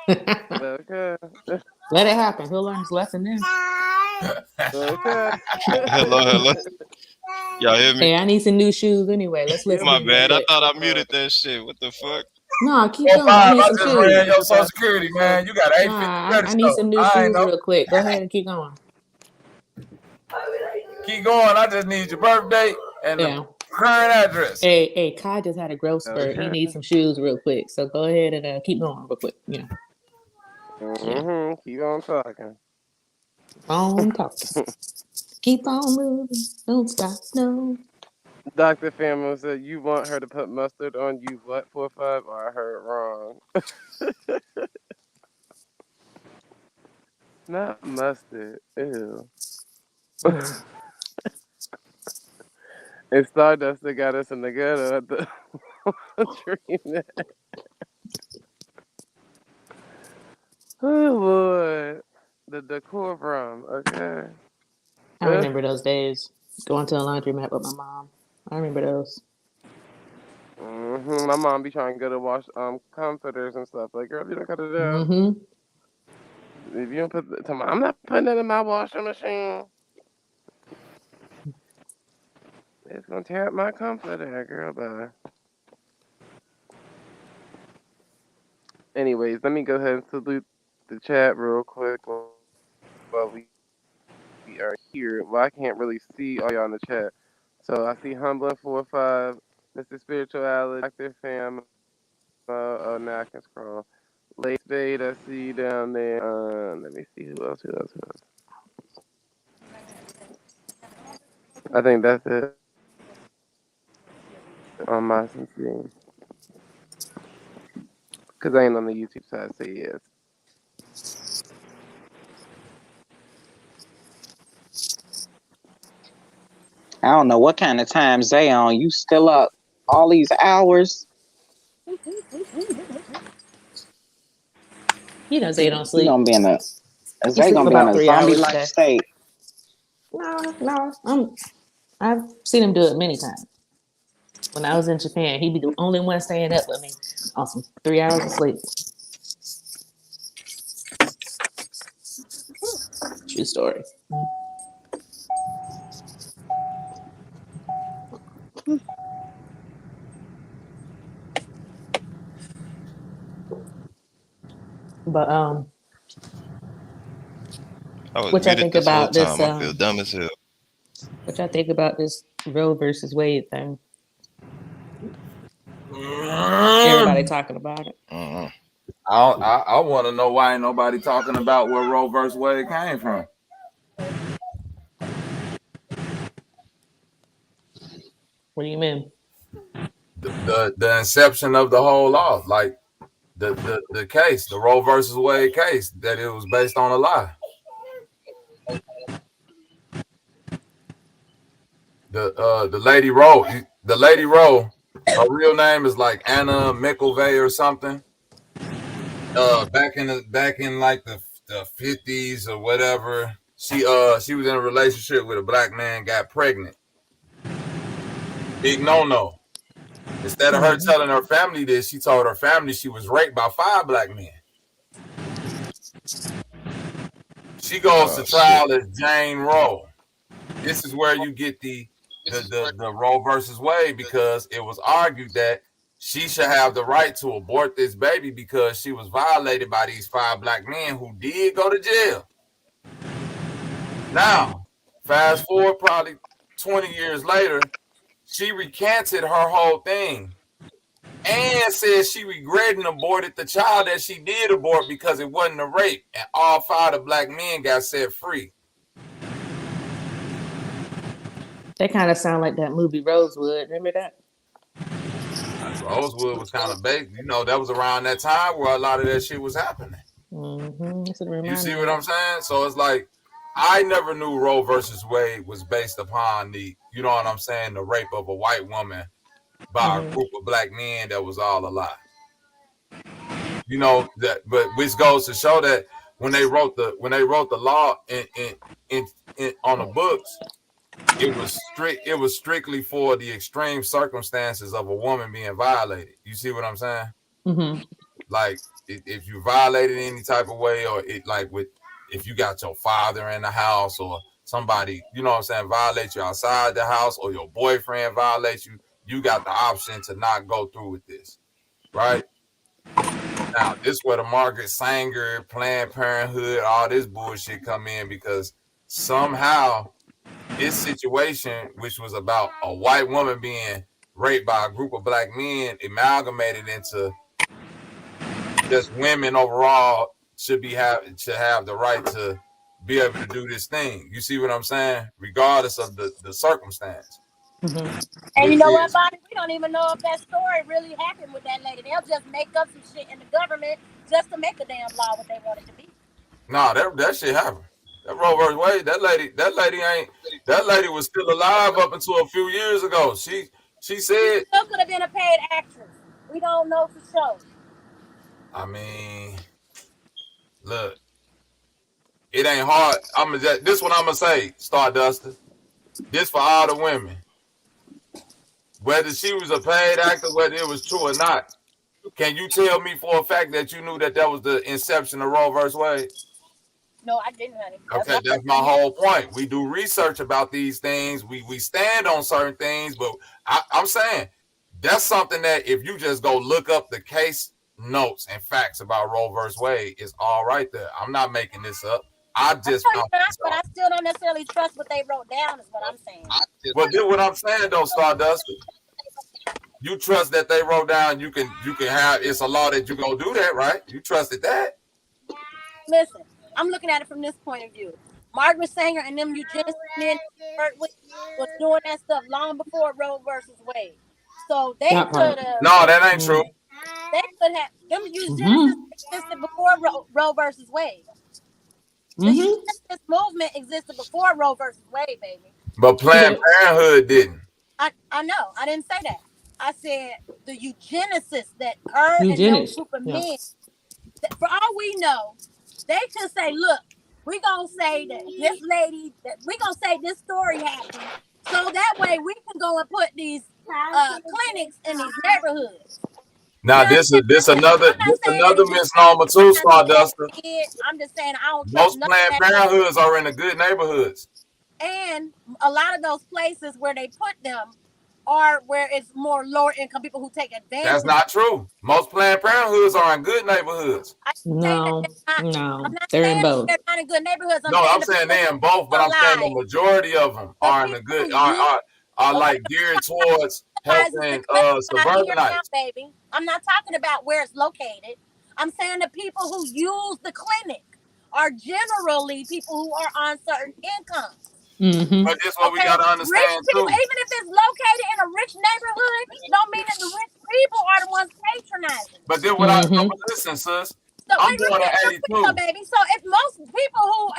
Okay. Let it happen. He'll learn his lesson then. Okay. Hello. Y'all hear me? Hey, I need some new shoes anyway. Let's listen. My to bad. I it. thought I muted that shit. What the fuck? No, keep 4-5, going. I need I some just ran shoes. your social security, man. You got 850 Nah, credit I need some new score. I ain't shoes know. real quick. Go ahead and keep going. Keep going. I just need your birthday and Yeah. the current address. Hey, Kai just had a growth spurt. He Okay. needs some shoes real quick. So go ahead and keep going real quick. Yeah. Keep on talking. On talking. Keep on moving. Don't stop. No. Dr. Famo said you want her to put mustard on you. What, 4-5? Or I heard wrong. Not mustard. Ew. And Stardust that got us in the ghetto at the dream. Oh Lord. The decorum, okay. I remember those days. Going to the laundromat with my mom. I remember those. My mom be trying to go to wash comforters and stuff. Like, girl, if you don't cut it out. Mm-hmm. If you don't put the, I'm not putting it in my washing machine. It's gonna tear up my comforter, girl. Bye. Anyways, let me go ahead and salute the chat real quick while we are here. Well, I can't really see all y'all in the chat. So I see Humbling 4-5, Mr. Spirituality, Dr. Fam, now I can scroll. Late Spade, I see you down there. Let me see who else. I think that's it on my screen. Because I ain't on the YouTube side, say yes. I don't know what kind of times they on. You still up all these hours? You know Zay don't You sleep. gonna be in a He Zay sleep gonna be in about a 3 hours a zombie-like day. state. No. I've seen him do it many times. When I was in Japan, he'd be the only one staying up with me on some 3 hours of sleep. True story. But I was what y'all muted think this whole about this? time. I feel dumb as hell. What y'all think about this Roe versus Wade thing? Everybody talking about it. I want to know why ain't nobody talking about where Roe versus Wade came from. What do you mean? The inception of the whole law, like the case, the Roe versus Wade case, that it was based on a lie. The Lady Roe, her real name is like Anna McIlvey or something. Back in like the 50s or whatever, she was in a relationship with a black man, got pregnant. Big no. Instead of her telling her family this, she told her family she was raped by 5 black men. She goes to trial as Jane Roe. This is where you get the Roe versus Wade, because it was argued that she should have the right to abort this baby because she was violated by these 5 black men who did go to jail. Now, fast forward probably 20 years later, she recanted her whole thing and said she regretted and aborted the child that she did abort because it wasn't a rape, and all 5 of the black men got set free. They kind of sound like that movie Rosewood. Remember that? Rosewood was kind of big. That was around that time where a lot of that shit was happening. Mm-hmm. You see what I'm saying? So it's like, I never knew Roe versus Wade was based upon the, you know what I'm saying, the rape of a white woman by a group of black men that was all a lie. You know that, but which goes to show that when they wrote the law in on the books, it was strictly for the extreme circumstances of a woman being violated. You see what I'm saying? Mm-hmm. Like if you violated any type of way, or it like with if you got your father in the house or somebody, you know what I'm saying, violate you outside the house, or your boyfriend violates you, you got the option to not go through with this, right? Now, this is where the Margaret Sanger, Planned Parenthood, all this bullshit come in, because somehow this situation, which was about a white woman being raped by a group of black men, amalgamated into just women overall should have the right to be able to do this thing. You see what I'm saying? Regardless of the circumstance. Mm-hmm. And you know what, Bonnie? We don't even know if that story really happened with that lady. They'll just make up some shit in the government just to make a damn law what they want it to be. Nah, that shit happened. That Roe versus Wade, that lady was still alive up until a few years ago. She said she still could have been a paid actress. We don't know for sure. I mean, look, it ain't hard. This what I'm gonna say, Stardust. This for all the women. Whether she was a paid actor, whether it was true or not, can you tell me for a fact that you knew that was the inception of Roe versus Wade? No, I didn't, honey. Okay, that's my whole point. We do research about these things. We stand on certain things, but I'm saying that's something that if you just go look up the case notes and facts about Roe versus Wade, it's all right there. I'm not making this up. But I still don't necessarily trust what they wrote down, is what I'm saying. Well, do what I'm saying though, Stardust. You trust that they wrote down you can have, it's a law that you gonna do that, right? You trusted that. Listen, I'm looking at it from this point of view. Margaret Sanger and them eugenicist men was doing that stuff long before Roe versus Wade. So they could have. No, that ain't true. They could have. Them eugenicists existed before Roe versus Wade. The eugenicist movement existed before Roe versus Wade, baby. But Planned Parenthood didn't. I know. I didn't say that. I said the eugenicists that her and those group of men. For all we know, they could say, "Look, we gonna say that this lady, we gonna say this story happened, so that way we can go and put these clinics in these neighborhoods." Now this another misnomer too, Stardust. I'm just saying I don't. Most Planned Parenthoods are in the good neighborhoods, and a lot of those places where they put them are where it's more lower income people who take advantage. That's not true. Most Planned Parenthoods are in good neighborhoods. No, they're in both. They're not in good neighborhoods. I'm saying they're in both, but I'm saying the majority of them are in the good, are like geared towards helping suburbanites. Baby, I'm not talking about where it's located. I'm saying the people who use the clinic are generally people who are on certain incomes. Mm-hmm. But that's what we gotta understand people, too. even if it's located in a rich neighborhood, don't mean that the rich people are the ones patronizing. But then what listen, sis. So I'm going to 82. Baby. So if most people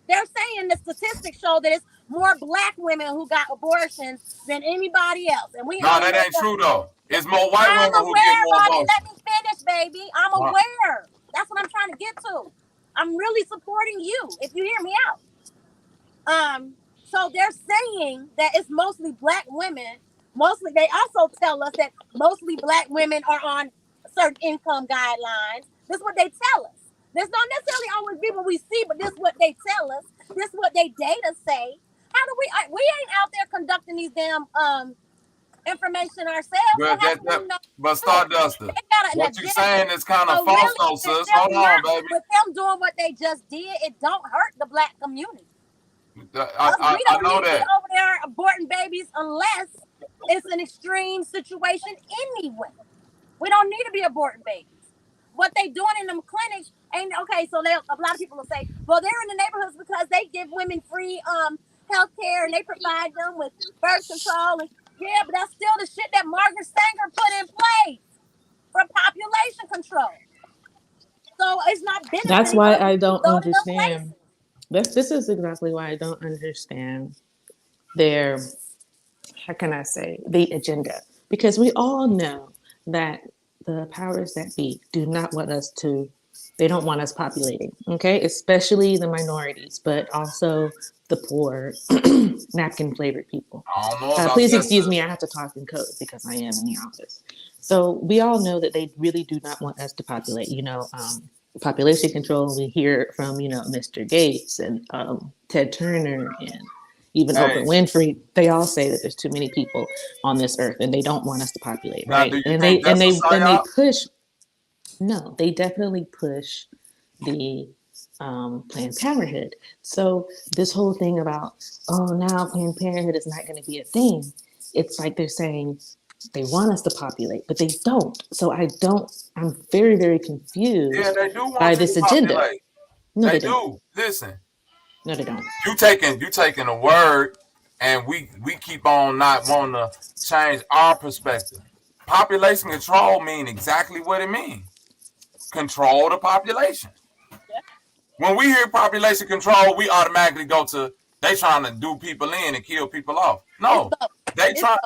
they're saying the statistics show that it's more black women who got abortions than anybody else, and that ain't true though. It's more white women who get more abortions. Let me finish, baby. I'm aware. That's what I'm trying to get to. I'm really supporting you. If you hear me out. So they're saying that it's mostly black women. Mostly, they also tell us that mostly black women are on certain income guidelines. This is what they tell us. This don't necessarily always be what we see, but this is what they tell us. This is what they data say. How do we ain't out there conducting these damn information ourselves. But Stardust, what you saying is kind of false though, sis. Hold on, baby. With them doing what they just did, it don't hurt the black community. I know that. Over there aborting babies unless it's an extreme situation anyway. We don't need to be aborting babies. What they doing in them clinics ain't okay. So a lot of people will say, well, they're in the neighborhoods because they give women free health care and they provide them with birth control. And yeah, but that's still the shit that Margaret Sanger put in place for population control. So it's not benefiting. That's why I don't understand. This is exactly why I don't understand their, how can I say, the agenda. Because we all know that the powers that be do not want us to, they don't want us populating, okay? Especially the minorities, but also the poor, napkin flavored people. I don't know about Please that. excuse me, I have to talk in code because I am in the office. So we all know that they really do not want us to populate. Population control, we hear it from, Mr. Gates and Ted Turner and even Hey. Oprah Winfrey. They all say that there's too many people on this earth and they don't want us to populate, Now, right? do you And think that's a they psyop? push. No, they definitely push the Planned Parenthood. So this whole thing about, oh, now Planned Parenthood is not going to be a thing. It's like they're saying they want us to populate, but they don't. So I'm very, very confused Yeah, they do want by you this to agenda. populate. No, They they don't. do. Listen, No, they don't. you taking a word, and we keep on not wanting to change our perspective. Population control mean exactly what it means. Control the population. When we hear population control, we automatically go to they trying to do people in and kill people off. No, they try.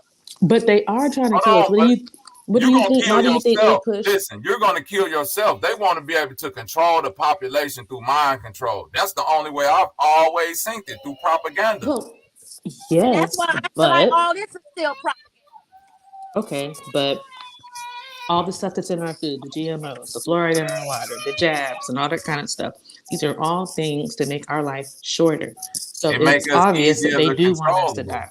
But they are trying to Hold kill us. on, What but do you gonna think? kill Why do you think they yourself. push? Listen, you're gonna kill yourself. They want to be able to control the population through mind control. That's the only way I've always seen it, through propaganda. Well, And yes, that's why I feel like but all this is still propaganda. okay, but all the stuff that's in our food, the GMOs, the fluoride in our water, the jabs, and all that kind of stuff. These are all things to make our life shorter. So It make it's us obvious that easier they to do want us to controllable. die.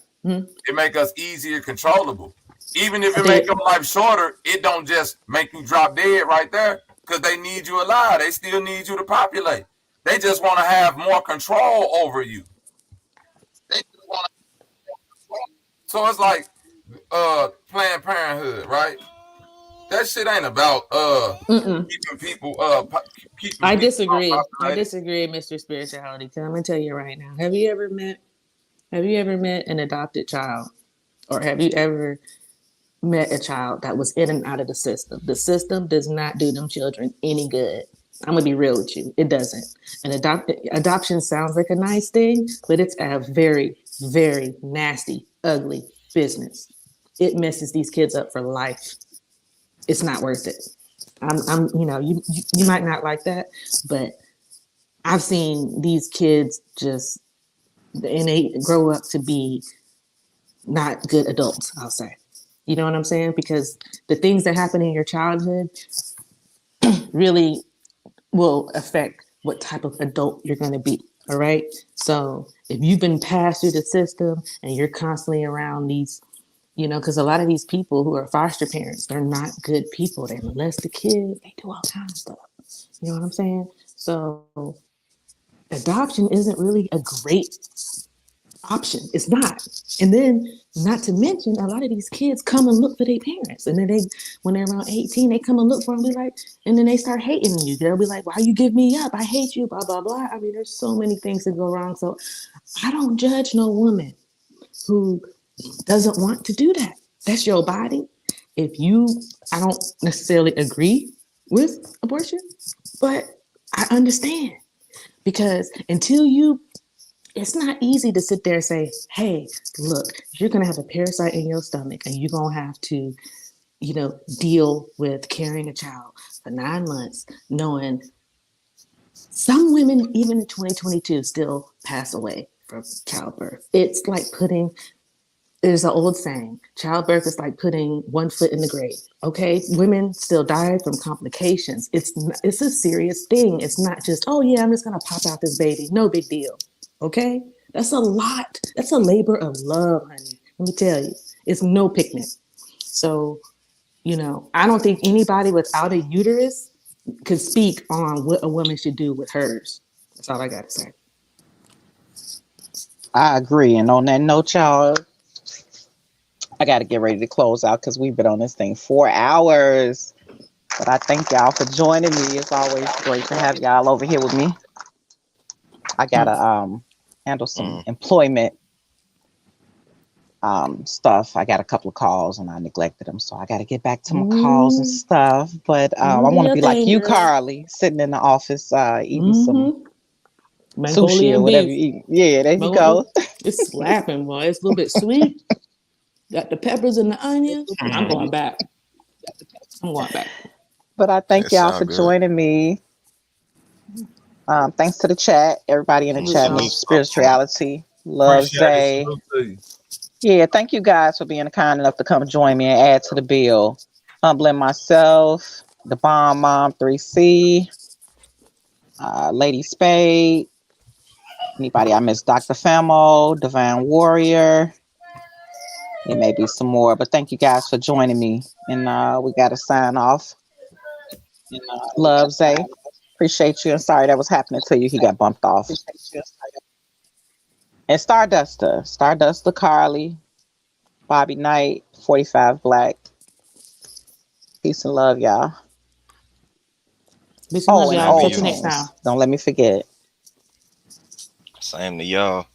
It make us easier controllable. Even if it They- make your life shorter, it don't just make you drop dead right there because they need you alive. They still need you to populate. They just want to have more control over you. So it's like Planned Parenthood, right? That shit ain't about keeping people keeping I people disagree. I unpopulated. disagree, Mr. Spirituality. Because I'm gonna tell you right now. Have you ever met an adopted child, or have you ever met a child that was in and out of the system? The system does not do them children any good. I'm gonna be real with you. It doesn't. And adoption sounds like a nice thing, but it's a very, very nasty, ugly business. It messes these kids up for life. It's not worth it. You might not like that, but I've seen these kids just, and they grow up to be not good adults, I'll say. You know what I'm saying? Because the things that happen in your childhood really will affect what type of adult you're going to be. All right. So if you've been passed through the system and you're constantly around these, because a lot of these people who are foster parents, they're not good people. They molest the kids. They do all kinds of stuff. You know what I'm saying? So adoption isn't really a great option. It's not. And then, not to mention, a lot of these kids come and look for their parents. And then when they're around 18, they come and look for them, and then they start hating you. They'll be like, why you give me up? I hate you, blah, blah, blah. I mean, there's so many things that go wrong. So I don't judge no woman who doesn't want to do that. That's your body. I don't necessarily agree with abortion, but I understand. Because it's not easy to sit there and say, hey, look, you're going to have a parasite in your stomach and you're going to have to, deal with carrying a child for 9 months, knowing some women, even in 2022, still pass away from childbirth. It's like there's an old saying, childbirth is like putting one foot in the grave. Okay. Women still die from complications. It's a serious thing. It's not just, oh yeah, I'm just going to pop out this baby. No big deal. Okay. That's a lot. That's a labor of love, honey. Let me tell you, it's no picnic. So, I don't think anybody without a uterus could speak on what a woman should do with hers. That's all I got to say. I agree. And on that note, y'all, I got to get ready to close out because we've been on this thing 4 hours. But I thank y'all for joining me. It's always great to have y'all over here with me. I got to handle some employment stuff. I got a couple of calls and I neglected them. So I got to get back to my calls and stuff. But I want to be like you, Carly, sitting in the office eating some Mongolian whatever beef. you eat. Yeah, there you Mongo- go. It's slapping, boy. It's a little bit sweet. Got the peppers and the onions. I'm going back. I'm going back. But I thank It y'all for sound good. joining me. Thanks to the chat, everybody in the chat, Miss Salute. Spirituality, Love Appreciate it. Zay. Salute to you. Yeah, thank you guys for being kind enough to come join me and add to the bill. Humbling myself, the Bomb Mom 3C, Lady Spade, anybody I missed, Dr. Famo, Divine Warrior. There may be some more, but thank you guys for joining me. And we got to sign off. Love Zay. Appreciate you. And sorry that was happening to you. He got bumped off. And Starduster Carly, Bobby Knight, 45 Black. Peace and love, y'all. Peace and love, And y'all. Same to Catch you you. next time. Don't let me forget. Same to y'all.